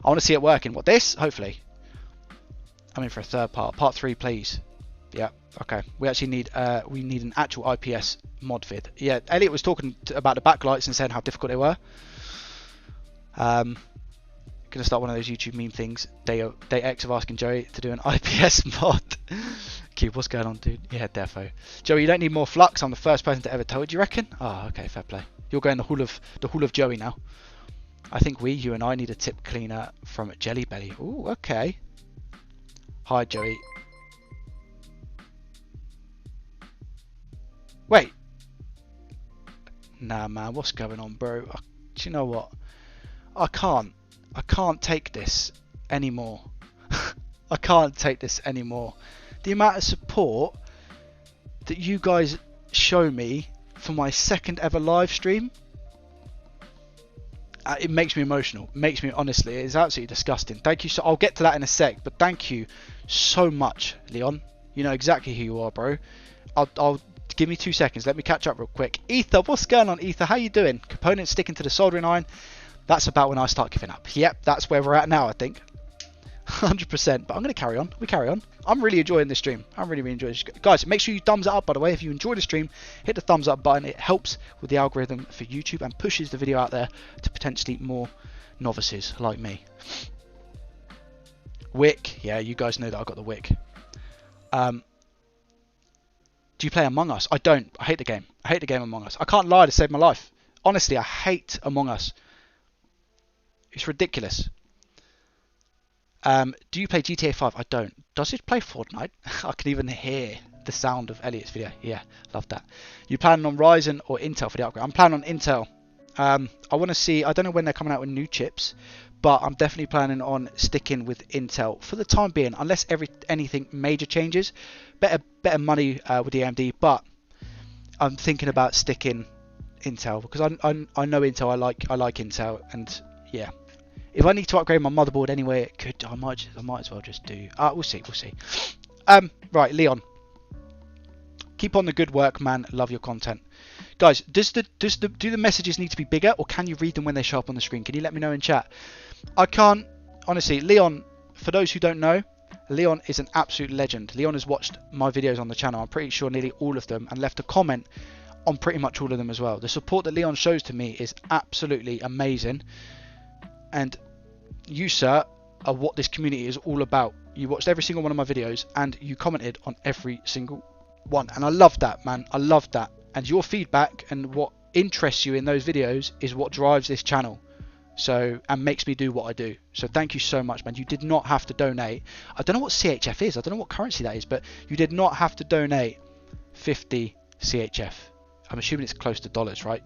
Speaker 1: I want to see it working. What, this? Hopefully. I'm in for a third part. Part 3, please. Yeah, okay. We actually need an actual IPS mod vid. Yeah, Elliot was talking about the backlights and saying how difficult they were. Gonna start one of those YouTube meme things. Day X of asking Joey to do an IPS mod. Cube, what's going on, dude? Yeah, defo. Joey, you don't need more flux. I'm the first person to ever tell it. Do you reckon? Oh, okay, fair play. You're going the hall of Joey now. I think you and I need a tip cleaner from Jelly Belly. Ooh, okay. Hi, Joey. Wait. Nah, man, what's going on, bro? Do you know what? I can't take this anymore. I can't take this anymore. The amount of support that you guys show me for my second ever live stream, it makes me emotional. It makes me, honestly, it's absolutely disgusting. Thank you. So I'll get to that in a sec, but thank you so much, Leon. You know exactly who you are, bro. I'll give me 2 seconds. Let me catch up real quick. Ether, what's going on, Ether? How you doing? Components sticking to the soldering iron. That's about when I start giving up. Yep, that's where we're at now, I think. 100%. But I'm going to carry on. We carry on. I'm really enjoying this stream. I'm really enjoying this. Guys, make sure you thumbs it up, by the way. If you enjoy the stream, hit the thumbs up button. It helps with the algorithm for YouTube and pushes the video out there to potentially more novices like me. Wick. Yeah, you guys know that I got the Wick. Do you play Among Us? I don't. I hate the game. I hate the game Among Us. I can't lie to save my life. Honestly, I hate Among Us. It's ridiculous. Do you play GTA 5? I don't. Does it play Fortnite? I can even hear the sound of Elliot's video. Yeah, love that. You planning on Ryzen or Intel for the upgrade? I'm planning on Intel. I want to see. I don't know when they're coming out with new chips, but I'm definitely planning on sticking with Intel for the time being, unless anything major changes. Better money with the AMD, but I'm thinking about sticking Intel because I know Intel. I like Intel, and yeah, if I need to upgrade my motherboard anyway, I might as well just do. We'll see. Right, Leon, keep on the good work, man. Love your content, guys. Do the messages need to be bigger, or can you read them when they show up on the screen? Can you let me know in chat? I can't honestly. Leon, for those who don't know, Leon is an absolute legend. Leon has watched my videos on the channel. I'm pretty sure nearly all of them, and left a comment on pretty much all of them as well. The support that Leon shows to me is absolutely amazing, and you, sir, are what this community is all about. You watched every single one of my videos and you commented on every single one, and I love that, man. I love that, and your feedback and what interests you in those videos is what drives this channel, so, and makes me do what I do. So thank you so much, man. You did not have to donate. I don't know what CHF is, I don't know what currency that is, but you did not have to donate 50 CHF. I'm assuming it's close to dollars, right?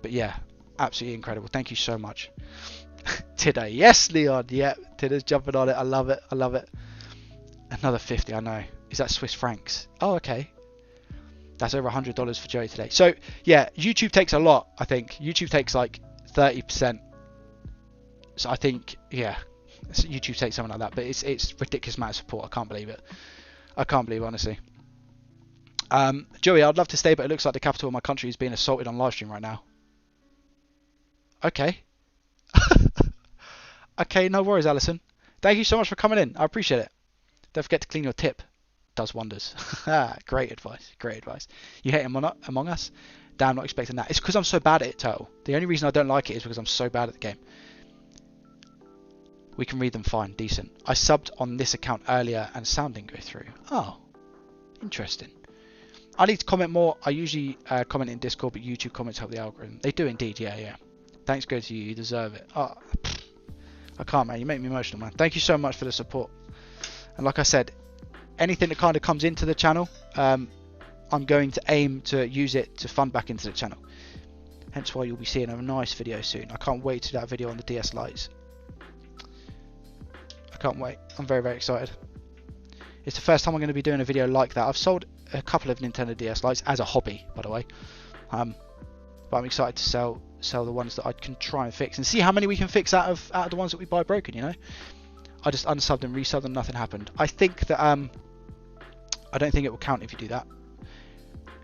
Speaker 1: But yeah, absolutely incredible. Thank you so much. Today, yes, Leon. Yeah, Tidder's jumping on it. I love it. I love it. Another 50. I know. Is that Swiss francs? Oh, okay. That's over $100 for Joey today. So yeah, YouTube takes a lot. I think YouTube takes like 30%. So I think, yeah, YouTube takes something like that. But it's ridiculous amount of support. I can't believe it. I can't believe it, honestly. Joey, I'd love to stay, but it looks like the capital of my country is being assaulted on Livestream right now. Okay. Okay, no worries, Alison. Thank you so much for coming in. I appreciate it. Don't forget to clean your tip. Does wonders. Great advice. Great advice. You hate Among Us? Damn, not expecting that. It's because I'm so bad at it, Turtle. The only reason I don't like it is because I'm so bad at the game. We can read them fine. Decent. I subbed on this account earlier and sound didn't go through. Oh, interesting. I need to comment more. I usually comment in Discord, but YouTube comments help the algorithm. They do indeed, yeah. Thanks go to you. You deserve it. Oh, I can't, man. You make me emotional, man. Thank you so much for the support. And like I said, anything that kind of comes into the channel, I'm going to aim to use it to fund back into the channel. Hence why you'll be seeing a nice video soon. I can't wait to do that video on the DS Lites. I can't wait. I'm very, very excited. It's the first time I'm going to be doing a video like that. I've sold a couple of Nintendo DS Lites as a hobby, by the way. But I'm excited to sell the ones that I can try and fix and see how many we can fix out of the ones that we buy broken, you know. I just unsubbed and resubbed and nothing happened. I think that I don't think it will count if you do that.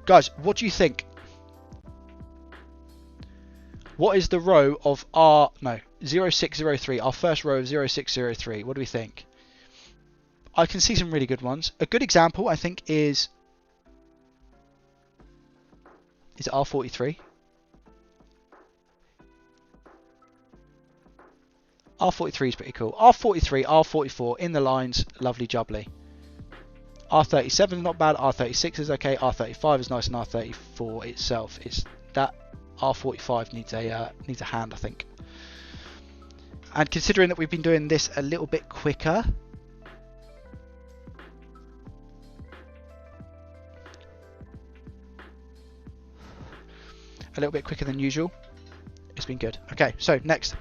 Speaker 1: Guys, what do you think? What is the row of 0603, our first row of 0603? What do we think? I can see some really good ones. A good example, I think, is it R43? R43 is pretty cool. R43, R44 in the lines, lovely jubbly. R37 is not bad. R36 is okay. R35 is nice, and R34 itself is that. R45 needs a hand, I think. And considering that we've been doing this a little bit quicker, than usual, it's been good. Okay, so next.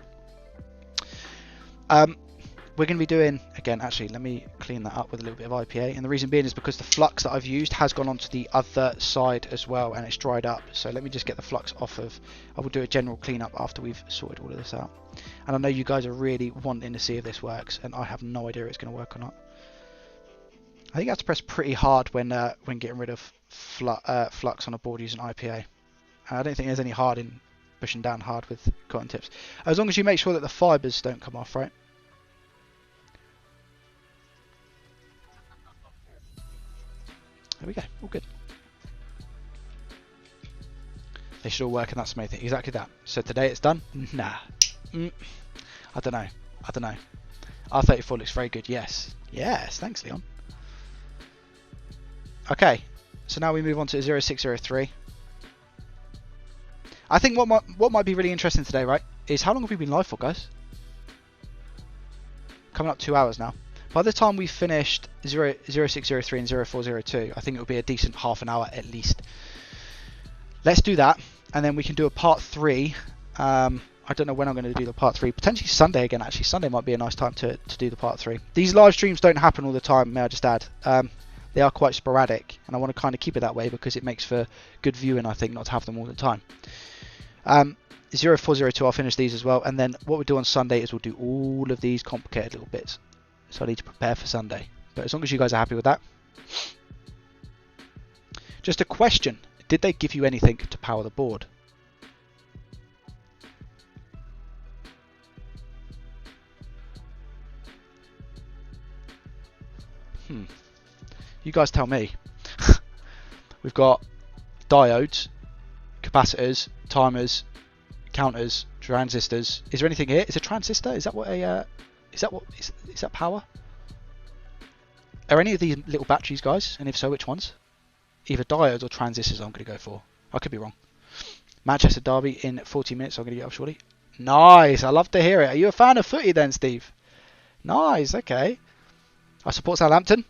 Speaker 1: We're going to be doing, again, actually, let me clean that up with a little bit of IPA. And the reason being is because the flux that I've used has gone onto the other side as well, and it's dried up. So let me just get the flux off of, I will do a general cleanup after we've sorted all of this out. And I know you guys are really wanting to see if this works, and I have no idea if it's going to work or not. I think you have to press pretty hard when getting rid of flux on a board using IPA. And I don't think there's any hard in pushing down hard with cotton tips. As long as you make sure that the fibres don't come off, right? There we go, all good. They should all work, and that's the main thing. Exactly that. So today it's done? Nah. I don't know. R34 looks very good, yes. Yes, thanks, Leon. Okay, so now we move on to 0603. I think what might be really interesting today, right, is how long have we been live for, guys? Coming up 2 hours now. By the time we've finished 0603 and 0402, I think it'll be a decent half an hour at least. Let's do that, and then we can do a part 3. I I don't know when I'm going to do the part 3. Potentially Sunday again, actually. Sunday might be a nice time to do the part 3. These live streams don't happen all the time, may I just add. They are quite sporadic, and I want to kind of keep it that way because it makes for good viewing, I think, not to have them all the time. 0402, I'll finish these as well, and then what we'll do on Sunday is we'll do all of these complicated little bits. So I need to prepare for Sunday. But as long as you guys are happy with that. Just a question. Did they give you anything to power the board? You guys tell me. We've got diodes, capacitors, timers, counters, transistors. Is there anything here? Is a transistor? Is that what a? Is that power? Are any of these little batteries, guys? And if so, which ones? Either diodes or transistors. I'm going to go for. I could be wrong. Manchester Derby in 40 minutes. I'm going to get up shortly. Nice. I love to hear it. Are you a fan of footy then, Steve? Nice. Okay. I support Southampton.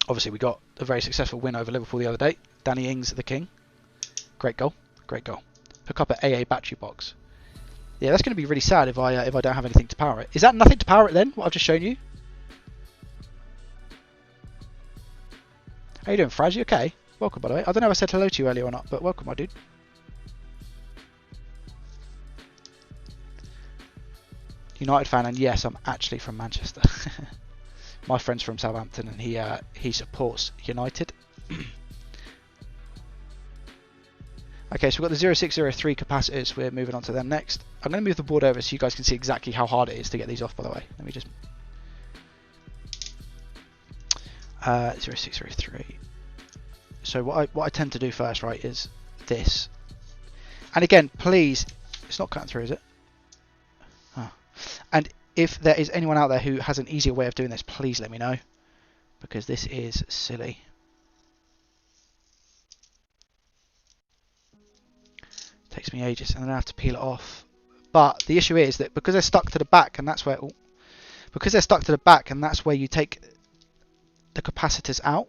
Speaker 1: Obviously, we got a very successful win over Liverpool the other day. Danny Ings, the king. Great goal. Great goal. Hook up an AA battery box. Yeah, that's going to be really sad if I don't have anything to power it. Is that nothing to power it then? What I've just shown you? How you doing, Fraz? You okay? Welcome, by the way. I don't know if I said hello to you earlier or not, but welcome, my dude. United fan, and yes, I'm actually from Manchester. My friend's from Southampton, and he supports United. Okay, so we've got the 0603 capacitors. We're moving on to them next. I'm going to move the board over so you guys can see exactly how hard it is to get these off, by the way. Let me just... 0603. So what I tend to do first, right, is this. And again, please... It's not cutting through, is it? Oh. And if there is anyone out there who has an easier way of doing this, please let me know. Because this is silly. Takes me ages, and then I have to peel it off. But the issue is that because they're stuck to the back, and that's where... Oh, because they're stuck to the back, and that's where you take the capacitors out.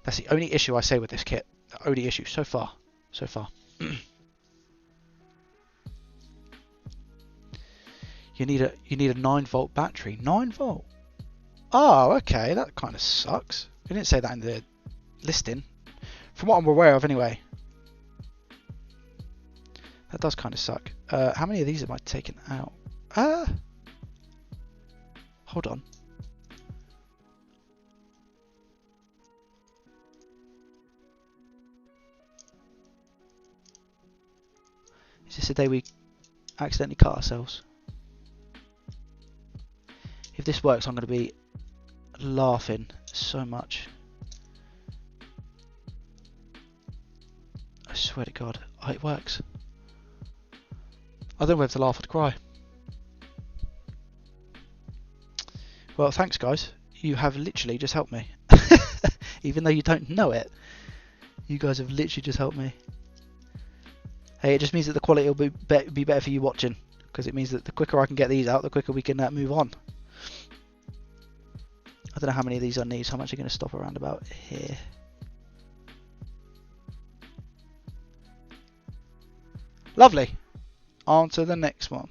Speaker 1: That's the only issue I say with this kit. The only issue so far. So far. You need a 9-volt battery. 9 volt. Oh, okay. That kind of sucks. They didn't say that in the listing. From what I'm aware of, anyway. That does kind of suck. How many of these am I taking out? Hold on. Is this the day we accidentally cut ourselves? If this works, I'm going to be laughing so much. I swear to God. Oh, it works. I don't know whether to laugh or to cry. Well, thanks, guys. You have literally just helped me. Even though you don't know it. You guys have literally just helped me. Hey, it just means that the quality will be better for you watching. Because it means that the quicker I can get these out, the quicker we can move on. I don't know how many of these I need, so I'm actually going to stop around about here. Lovely. On to the next one.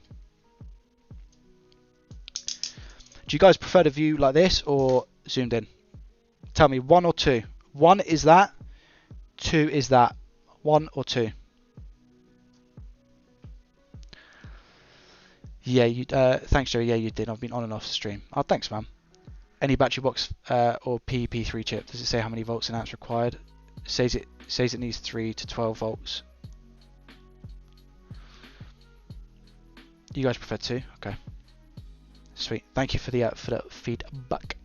Speaker 1: Do you guys prefer to view like this or zoomed in? Tell me, 1 or 2. 1 is that, 2 is that. 1 or 2. Yeah, you. Thanks, Jerry. Yeah, you did. I've been on and off the stream. Oh, thanks, man. Any battery box or PEP3 chip? Does it say how many volts and amps required? It says it needs 3 to 12 volts. You guys prefer 2? Okay. Sweet. Thank you for the feedback.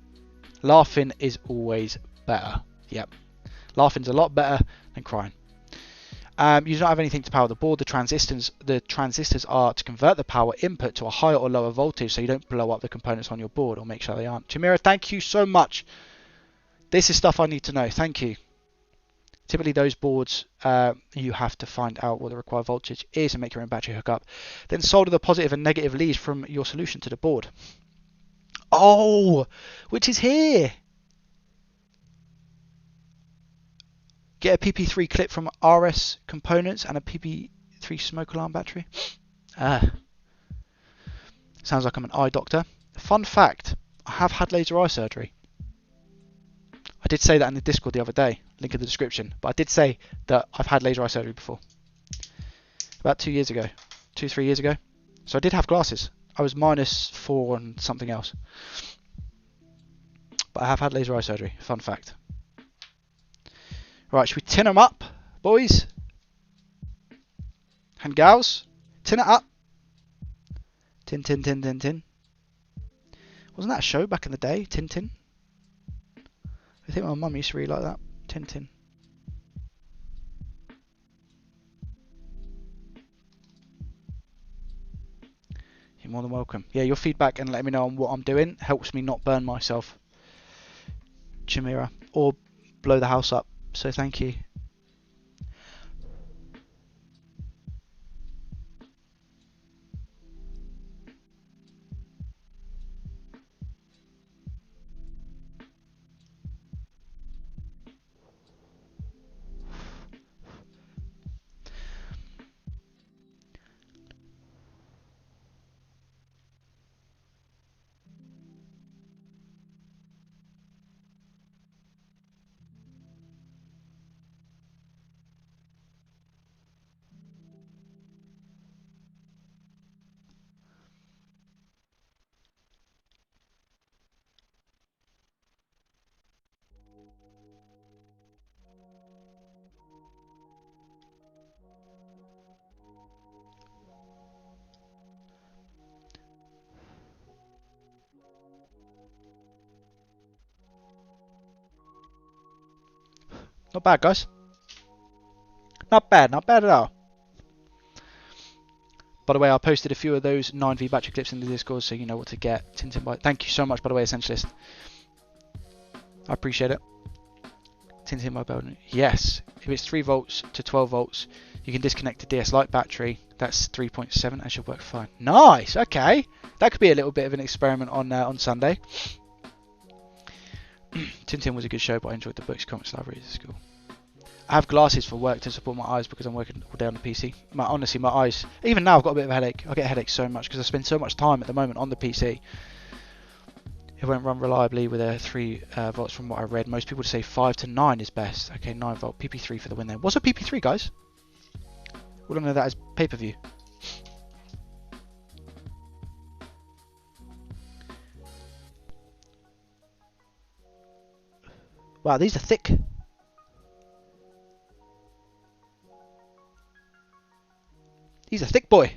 Speaker 1: Laughing is always better. Yep. Laughing's a lot better than crying. You do not have anything to power the board. The transistors are to convert the power input to a higher or lower voltage so you don't blow up the components on your board, or make sure they aren't. Chimera, thank you so much. This is stuff I need to know. Thank you. Typically those boards, you have to find out what the required voltage is and make your own battery hookup. Then solder the positive and negative leads from your solution to the board. Oh, which is here. Get a PP3 clip from RS Components and a PP3 smoke alarm battery. Sounds like I'm an eye doctor. Fun fact, I have had laser eye surgery. I did say that in the Discord the other day, link in the description, but I did say that I've had laser eye surgery before. About 2 years ago, 3 years ago. So I did have glasses. I was -4 and something else. But I have had laser eye surgery, fun fact. Right, should we tin them up, boys? And gals? Tin it up. Tin, tin, tin, tin, tin. Wasn't that a show back in the day, Tin Tin? I think my mum used to really like that, Tin Tin. You're more than welcome. Yeah, your feedback and letting me know on what I'm doing helps me not burn myself, Chimera, or blow the house up. So thank you. Not bad, guys. Not bad at all. By the way, I posted a few of those 9V battery clips in the Discord, so you know what to get. Tintin by. Thank you so much, by the way, Essentialist. I appreciate it. Tintin by Belden. Yes, if it's 3 volts to 12 volts, you can disconnect the DS Lite battery. That's 3.7 and should work fine. Nice. Okay, that could be a little bit of an experiment on Sunday. Tintin was a good show, but I enjoyed the books, comics, libraries at school. I have glasses for work to support my eyes because I'm working all day on the PC. Honestly, my eyes, even now I've got a bit of a headache. I get headaches so much because I spend so much time at the moment on the PC. It won't run reliably with a 3 volts from what I read. Most people say 5 to 9 is best. Okay, 9 volt, PP3 for the win there. What's a PP3, guys? All I know that is pay-per-view. Wow, these are thick. He's a thick boy.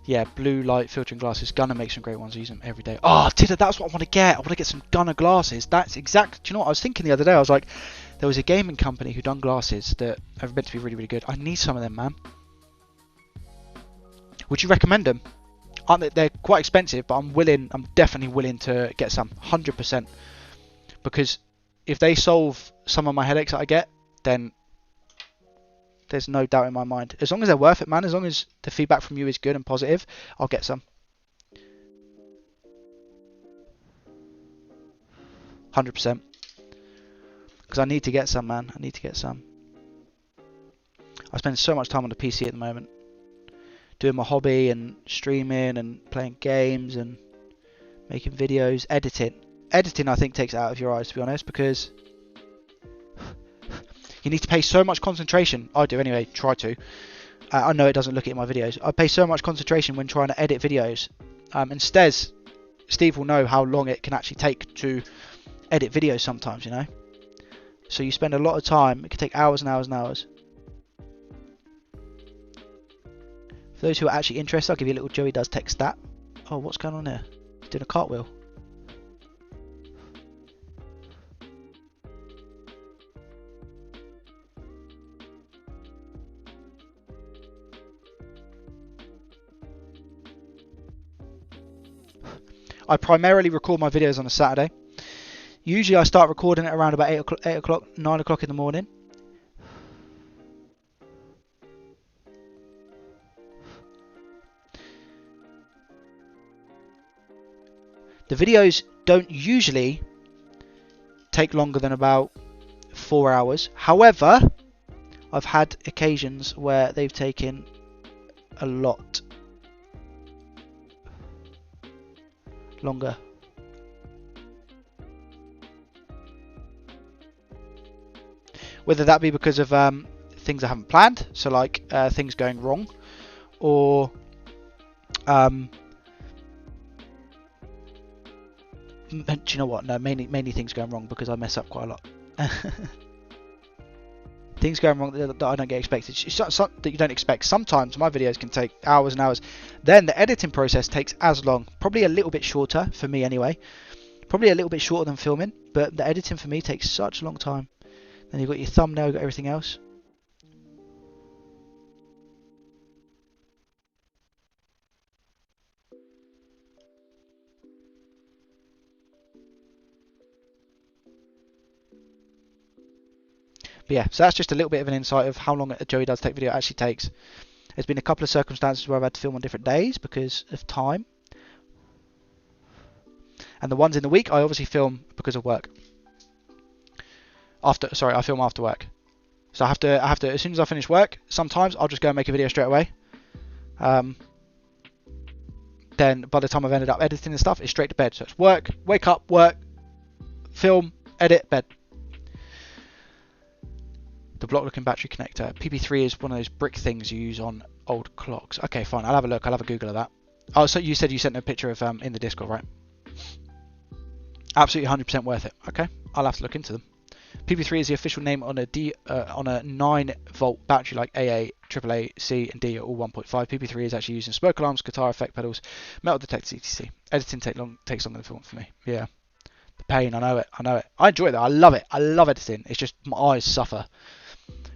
Speaker 1: Yeah, blue light filtering glasses. Gunner makes some great ones. I use them every day. Oh, Titter, that's what I want to get. I want to get some Gunner glasses. That's exact. Do you know what I was thinking the other day? I was like, there was a gaming company who done glasses that are meant to be really, really good. I need some of them, man. Would you recommend them? Aren't they? They're quite expensive, but I'm definitely willing to get some, 100%. Because if they solve some of my headaches that I get, then there's no doubt in my mind. As long as they're worth it, man. As long as the feedback from you is good and positive, I'll get some. 100%. Because I need to get some, man. I need to get some. I spend so much time on the PC at the moment, doing my hobby and streaming and playing games and making videos, editing. Editing, I think, takes it out of your eyes, to be honest, because you need to pay so much concentration. I do anyway, try to. I know it doesn't look at my videos. I pay so much concentration when trying to edit videos. And Steve will know how long it can actually take to edit videos sometimes, you know. So you spend a lot of time. It can take hours and hours and hours. For those who are actually interested, I'll give you a little Joey Does Tech stat. Oh, what's going on there? He's doing a cartwheel. I primarily record my videos on a Saturday. Usually I start recording it around about 8 o'clock, 9 o'clock in the morning. The videos don't usually take longer than about 4 hours. However, I've had occasions where they've taken a lot longer. Whether that be because of things I haven't planned, so like things going wrong, or do you know what? No, mainly things going wrong because I mess up quite a lot. Things going wrong that I don't get expected. That you don't expect. Sometimes my videos can take hours and hours. Then the editing process takes as long. Probably a little bit shorter for me anyway. Probably a little bit shorter than filming, but the editing for me takes such a long time. Then you've got your thumbnail, you've got everything else. But yeah, so that's just a little bit of an insight of how long a Joey Does Tech video actually takes. There's been a couple of circumstances where I've had to film on different days because of time. And the ones in the week, I obviously film because of work. I film after work. So I have to, as soon as I finish work, sometimes I'll just go and make a video straight away. Then by the time I've ended up editing and stuff, it's straight to bed. So it's work, wake up, work, film, edit, bed. The block looking battery connector. PP3 is one of those brick things you use on old clocks. Okay, fine. I'll have a look. I'll have a Google of that. Oh, so you said you sent a picture of in the Discord, right? Absolutely 100% worth it. Okay, I'll have to look into them. PP3 is the official name on a 9-volt battery like AA, AAA, C, and D are all 1.5. PP3 is actually used in smoke alarms, guitar effect pedals, metal detectors, etc. Editing takes longer than film for me. Yeah, the pain. I know it. I enjoy it though. I love it. I love editing. It's just my eyes suffer.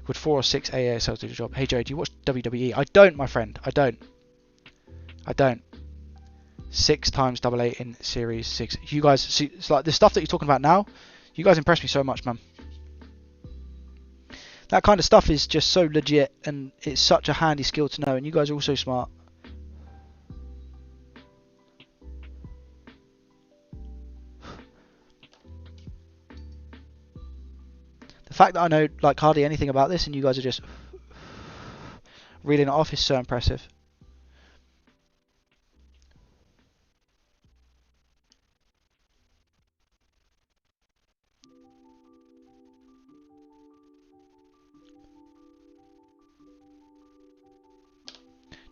Speaker 1: Would 4 or 6 AA cells do the job? Hey Joe, do you watch WWE? I don't, my friend. I don't. 6 times AA in Series 6. You guys see, it's like the stuff that you're talking about now. You guys impress me so much, man. That kind of stuff is just so legit, and it's such a handy skill to know. And you guys are all so smart. The fact that I know like hardly anything about this, and you guys are just reeling it off, is so impressive.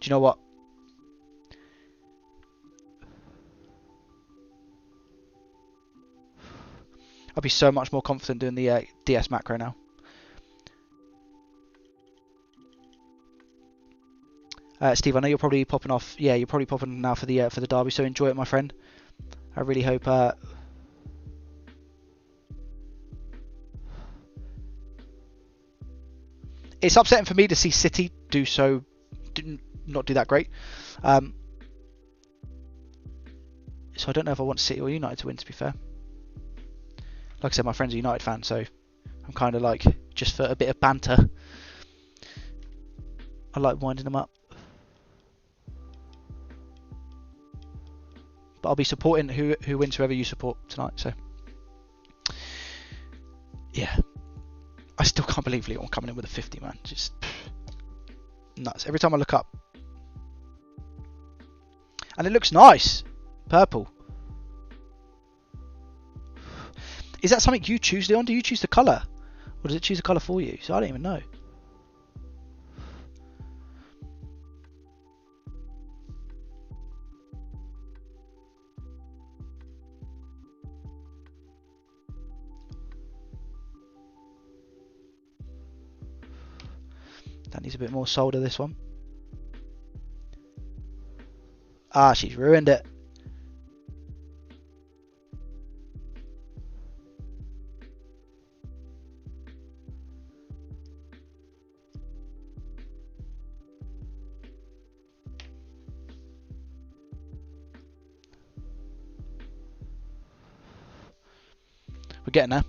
Speaker 1: Do you know what? I'll be so much more confident doing the DS macro now. Steve, I know you're probably popping off. Yeah, you're probably popping now for the derby. So enjoy it, my friend. I really hope. It's upsetting for me to see City not do that great. So I don't know if I want City or United to win, to be fair. Like I said, my friend's a United fan, so I'm kind of like, just for a bit of banter, I like winding them up. But I'll be supporting who wins whoever you support tonight, so yeah. I still can't believe Leon coming in with a 50, man. Just nuts. Every time I look up. And it looks nice. Purple. Is that something you choose, Leon? Do you choose the colour? Or does it choose the colour for you? So I don't even know. That needs a bit more solder, this one. Ah, she's ruined it. We're getting there.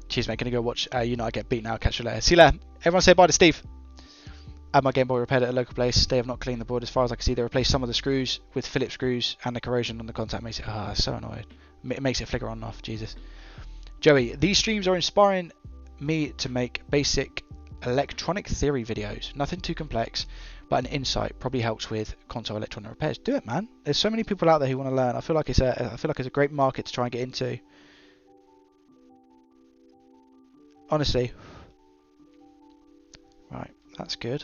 Speaker 1: Cheers, mate. Gonna go watch United get beaten out. Catch you later. See you later. Everyone say bye to Steve. I had my Game Boy repaired at a local place. They have not cleaned the board as far as I can see. They replaced some of the screws with Phillips screws, and the corrosion on the contact makes it so annoying. It makes it flicker on and off. Jesus. Joey, these streams are inspiring me to make basic electronic theory videos. Nothing too complex, but an insight probably helps with console electronic repairs. Do it, man. There's so many people out there who want to learn. I feel like it's a great market to try and get into. Honestly. Right, that's good.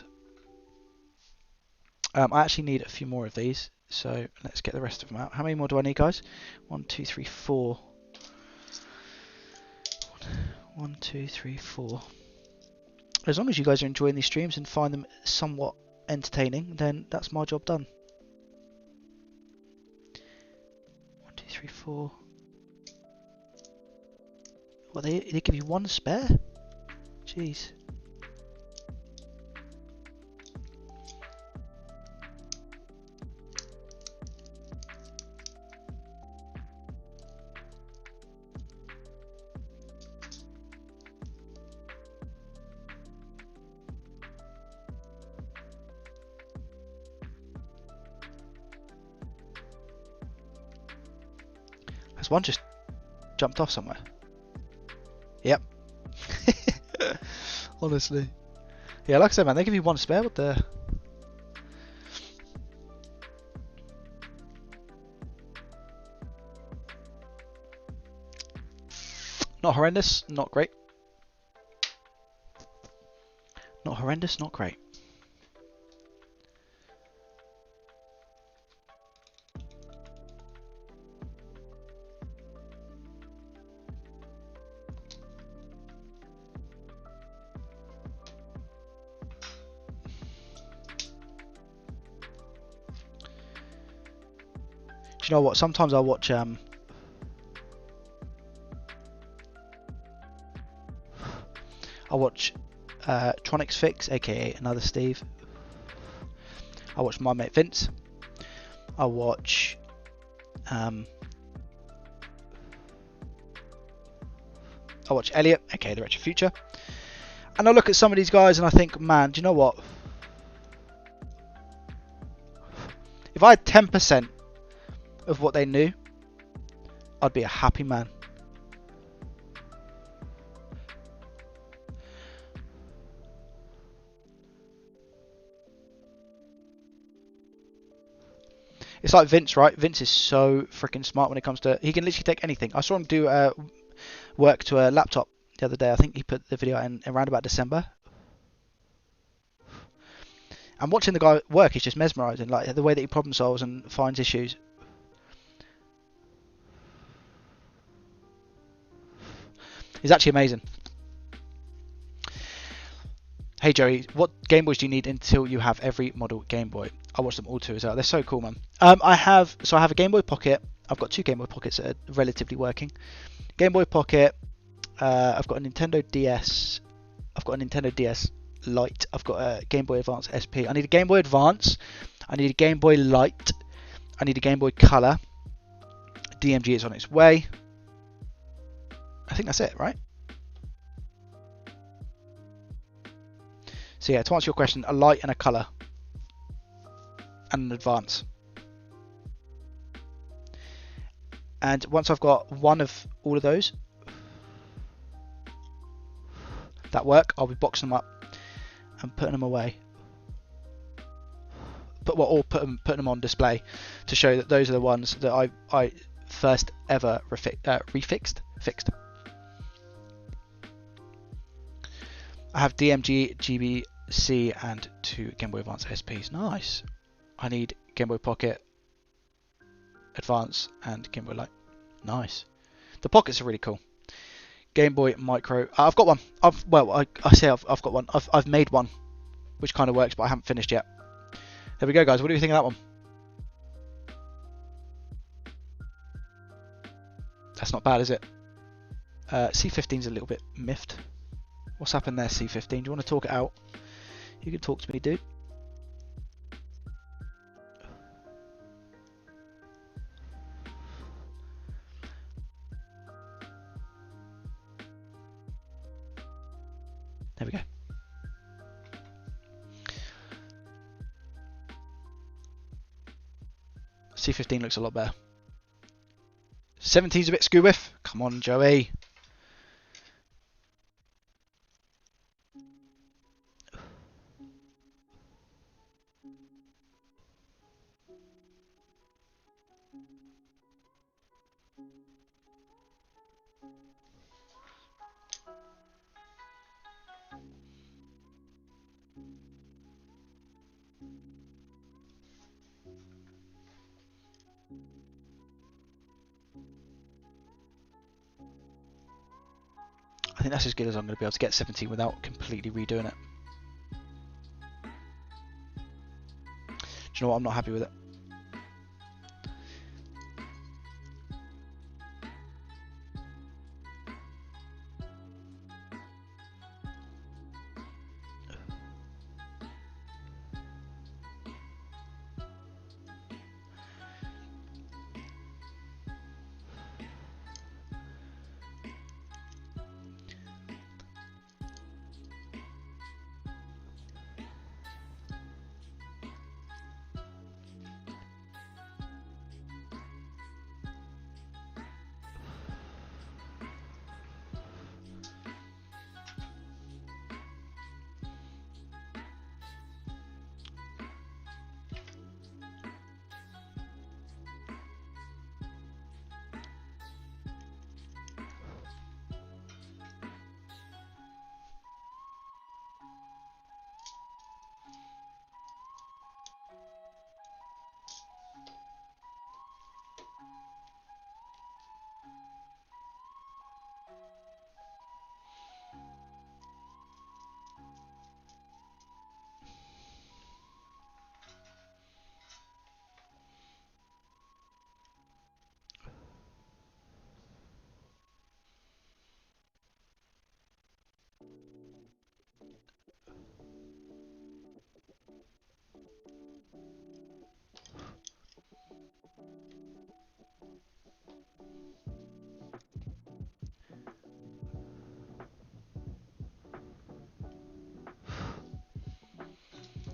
Speaker 1: I actually need a few more of these, so let's get the rest of them out. How many more do I need, guys? 1, 2, 3, 4. 1, 2, 3, 4. As long as you guys are enjoying these streams and find them somewhat entertaining, then that's my job done. 1, 2, 3, 4. Well, they give you one spare? Jeez. Has one just jumped off somewhere? Yep. Honestly. Yeah, like I said, man, they give you one spare. What the... Not horrendous, not great. Not horrendous, not great. Do you know what? Sometimes I watch Tronics Fix, aka another Steve. I watch my mate Vince. I watch Elliot, aka the Retro Future. And I look at some of these guys and I think, man, do you know what? If I had 10% of what they knew, I'd be a happy man. It's like Vince, right? Vince is so freaking smart when it comes to... He can literally take anything. I saw him do work to a laptop the other day. I think he put the video in around about December. And watching the guy work is just mesmerising. Like the way that he problem solves and finds issues. He's actually amazing. Hey Joey, what Game Boys do you need until you have every model Game Boy? I watch them all too as well. They're so cool, man. I have a Game Boy Pocket. I've got 2 Game Boy Pockets that are relatively working. Game Boy Pocket. I've got a Nintendo DS. I've got a Nintendo DS Lite. I've got a Game Boy Advance SP. I need a Game Boy Advance. I need a Game Boy Lite. I need a Game Boy Color. DMG is on its way. I think that's it, right? So yeah, to answer your question, a light and a colour. And an advance. And once I've got one of all of those that work, I'll be boxing them up and putting them away. Putting them on display to show that those are the ones that I first ever fixed. I have DMG, GBC, and 2 Game Boy Advance SPs. Nice. I need Game Boy Pocket, Advance, and Game Boy Light. Nice. The Pockets are really cool. Game Boy Micro. I've got one. I've got one. I've made one, which kind of works, but I haven't finished yet. There we go, guys. What do you think of that one? That's not bad, is it? C15's a little bit miffed. What's happened there, C15? Do you want to talk it out? You can talk to me, dude. There we go. C15 looks a lot better. 17's a bit skew with. Come on, Joey. I think that's as good as I'm going to be able to get 17 without completely redoing it. Do you know what? I'm not happy with it.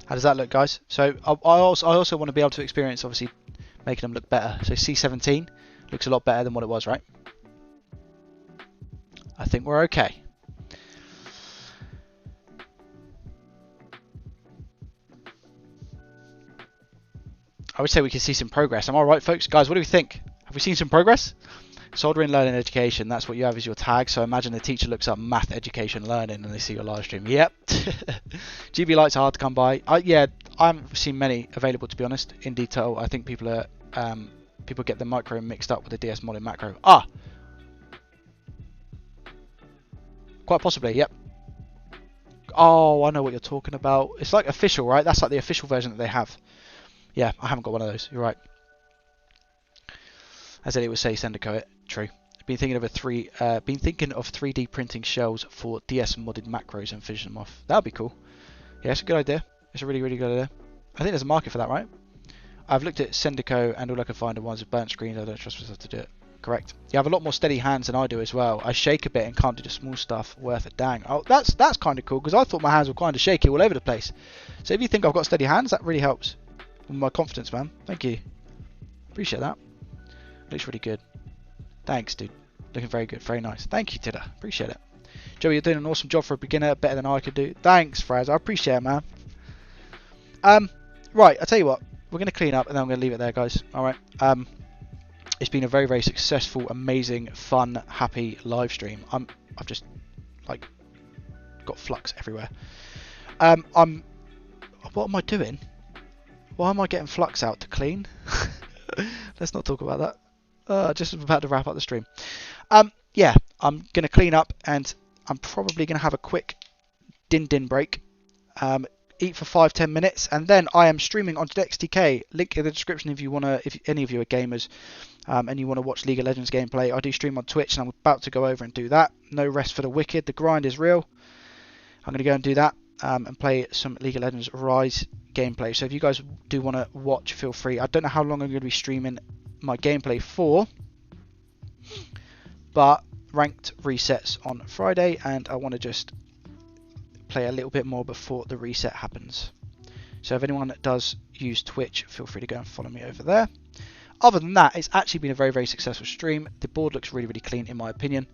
Speaker 1: How does that look, guys? So I also want to be able to experience, obviously, making them look better. So C17 looks a lot better than what it was, right? I think we're okay. I would say we can see some progress. Am I right, folks? Guys, what do we think? Have we seen some progress? Soldering, learning, education. That's what you have as your tag. So imagine the teacher looks up math, education, learning, and they see your live stream. Yep. GB lights are hard to come by. Yeah, I haven't seen many available, to be honest. In detail, I think people are people get the micro mixed up with the DS modded macro. Ah, quite possibly. Yep. Oh, I know what you're talking about. It's like official, right? That's like the official version that they have. Yeah, I haven't got one of those. You're right. As Elliot would say, Sendico it. True. Been thinking of 3D printing shells for DS modded macros and finishing them off. That'd be cool. Yeah, it's a good idea. It's a really, really good idea. I think there's a market for that, right? I've looked at Sendico and all I can find are ones with burnt screens. I don't trust myself to do it. Correct. You have a lot more steady hands than I do as well. I shake a bit and can't do the small stuff worth a dang. Oh, that's kind of cool because I thought my hands were kind of shaky all over the place. So if you think I've got steady hands, that really helps with my confidence, man. Thank you. Appreciate that. Looks really good. Thanks, dude. Looking very good. Very nice. Thank you, Tidda. Appreciate it. Joey, you're doing an awesome job for a beginner. Better than I could do. Thanks, Fraz. I appreciate it, man. Right. I'll tell you what. We're going to clean up and then I'm going to leave it there, guys. All right. It's been a very, very successful, amazing, fun, happy live stream. I've just, like, got flux everywhere. What am I doing? Why am I getting flux out to clean? Let's not talk about that. Just about to wrap up the stream. Yeah, I'm going to clean up and I'm probably going to have a quick din break. Eat for 5-10 minutes and then I am streaming onto XTK. Link in the description if you want to, if any of you are gamers and you want to watch League of Legends gameplay. I do stream on Twitch and I'm about to go over and do that. No rest for the wicked. The grind is real. I'm going to go and do that and play some League of Legends Rise gameplay. So if you guys do want to watch, feel free. I don't know how long I'm going to be streaming my gameplay for, but ranked resets on Friday and I want to just play a little bit more before the reset happens. So if anyone that does use Twitch, feel free to go and follow me over there. Other than that, it's actually been a very, very successful stream. The board looks really, really clean in my opinion.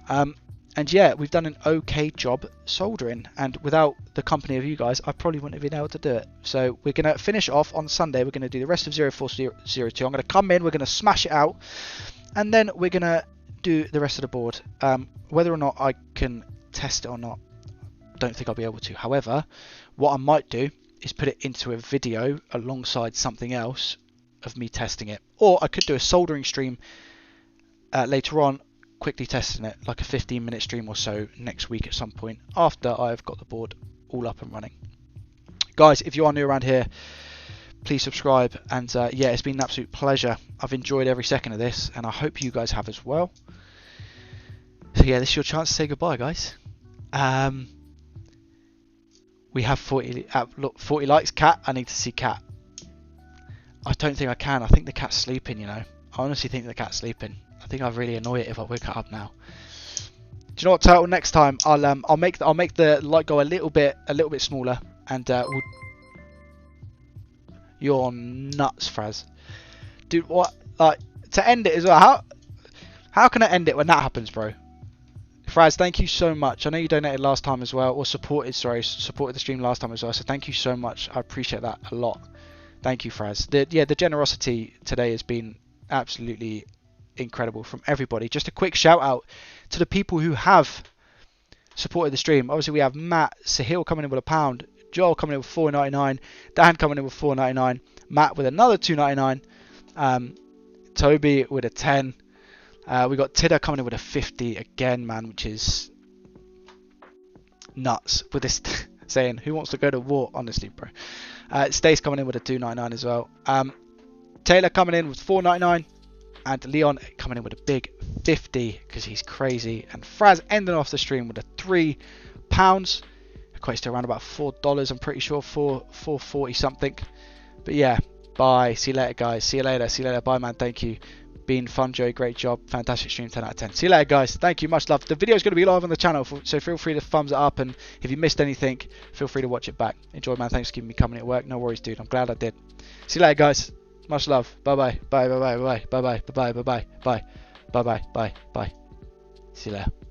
Speaker 1: And yeah, we've done an okay job soldering, and without the company of you guys, I probably wouldn't have been able to do it. So we're going to finish off on Sunday. We're going to do the rest of 0402. I'm going to come in, we're going to smash it out, and then we're going to do the rest of the board. Whether or not I can test it or not, I don't think I'll be able to. However, what I might do is put it into a video alongside something else of me testing it. Or I could do a soldering stream later on, quickly testing it, like a 15-minute stream or so next week at some point after I've got the board all up and running. Guys, if you are new around here, please subscribe, and yeah, it's been an absolute pleasure. I've enjoyed every second of this, and I hope you guys have as well. So yeah, this is your chance to say goodbye, guys. We have 40 likes. Cat, I need to see Cat. I don't think I can. I think the cat's sleeping, you know. I honestly think the cat's sleeping. I think I'd really annoy it if I wake it up now. Do you know what, Turtle? Next time I'll make the light go a little bit smaller, and we'll... You're nuts, Fraz. Dude, what? Like, to end it as well? How can I end it when that happens, bro? Fraz, thank you so much. I know you donated last time as well, or supported the stream last time as well. So thank you so much. I appreciate that a lot. Thank you, Fraz. The generosity today has been absolutely incredible from everybody. Just a quick shout out to the people who have supported the stream. Obviously, we have Matt, Sahil coming in with £1, Joel coming in with $4.99, Dan coming in with $4.99, Matt with another $2.99, Toby with a 10. We got Tidda coming in with a 50 again, man, which is nuts. With this saying, who wants to go to war? Honestly, bro. Stace coming in with a $2.99 as well. Taylor coming in with $4.99. And Leon coming in with a big 50 because he's crazy. And Fraz ending off the stream with a £3. Equates to around about $4, I'm pretty sure. $4.40 something. But yeah, bye. See you later, guys. See you later. See you later. Bye, man. Thank you. Been fun, Joey. Great job. Fantastic stream. 10 out of 10. See you later, guys. Thank you. Much love. The video is going to be live on the channel, so feel free to thumbs it up. And if you missed anything, feel free to watch it back. Enjoy, man. Thanks for keeping me coming at work. No worries, dude. I'm glad I did. See you later, guys. Much love. Bye bye. Bye bye bye bye bye bye bye bye bye bye bye bye bye bye bye. See you later.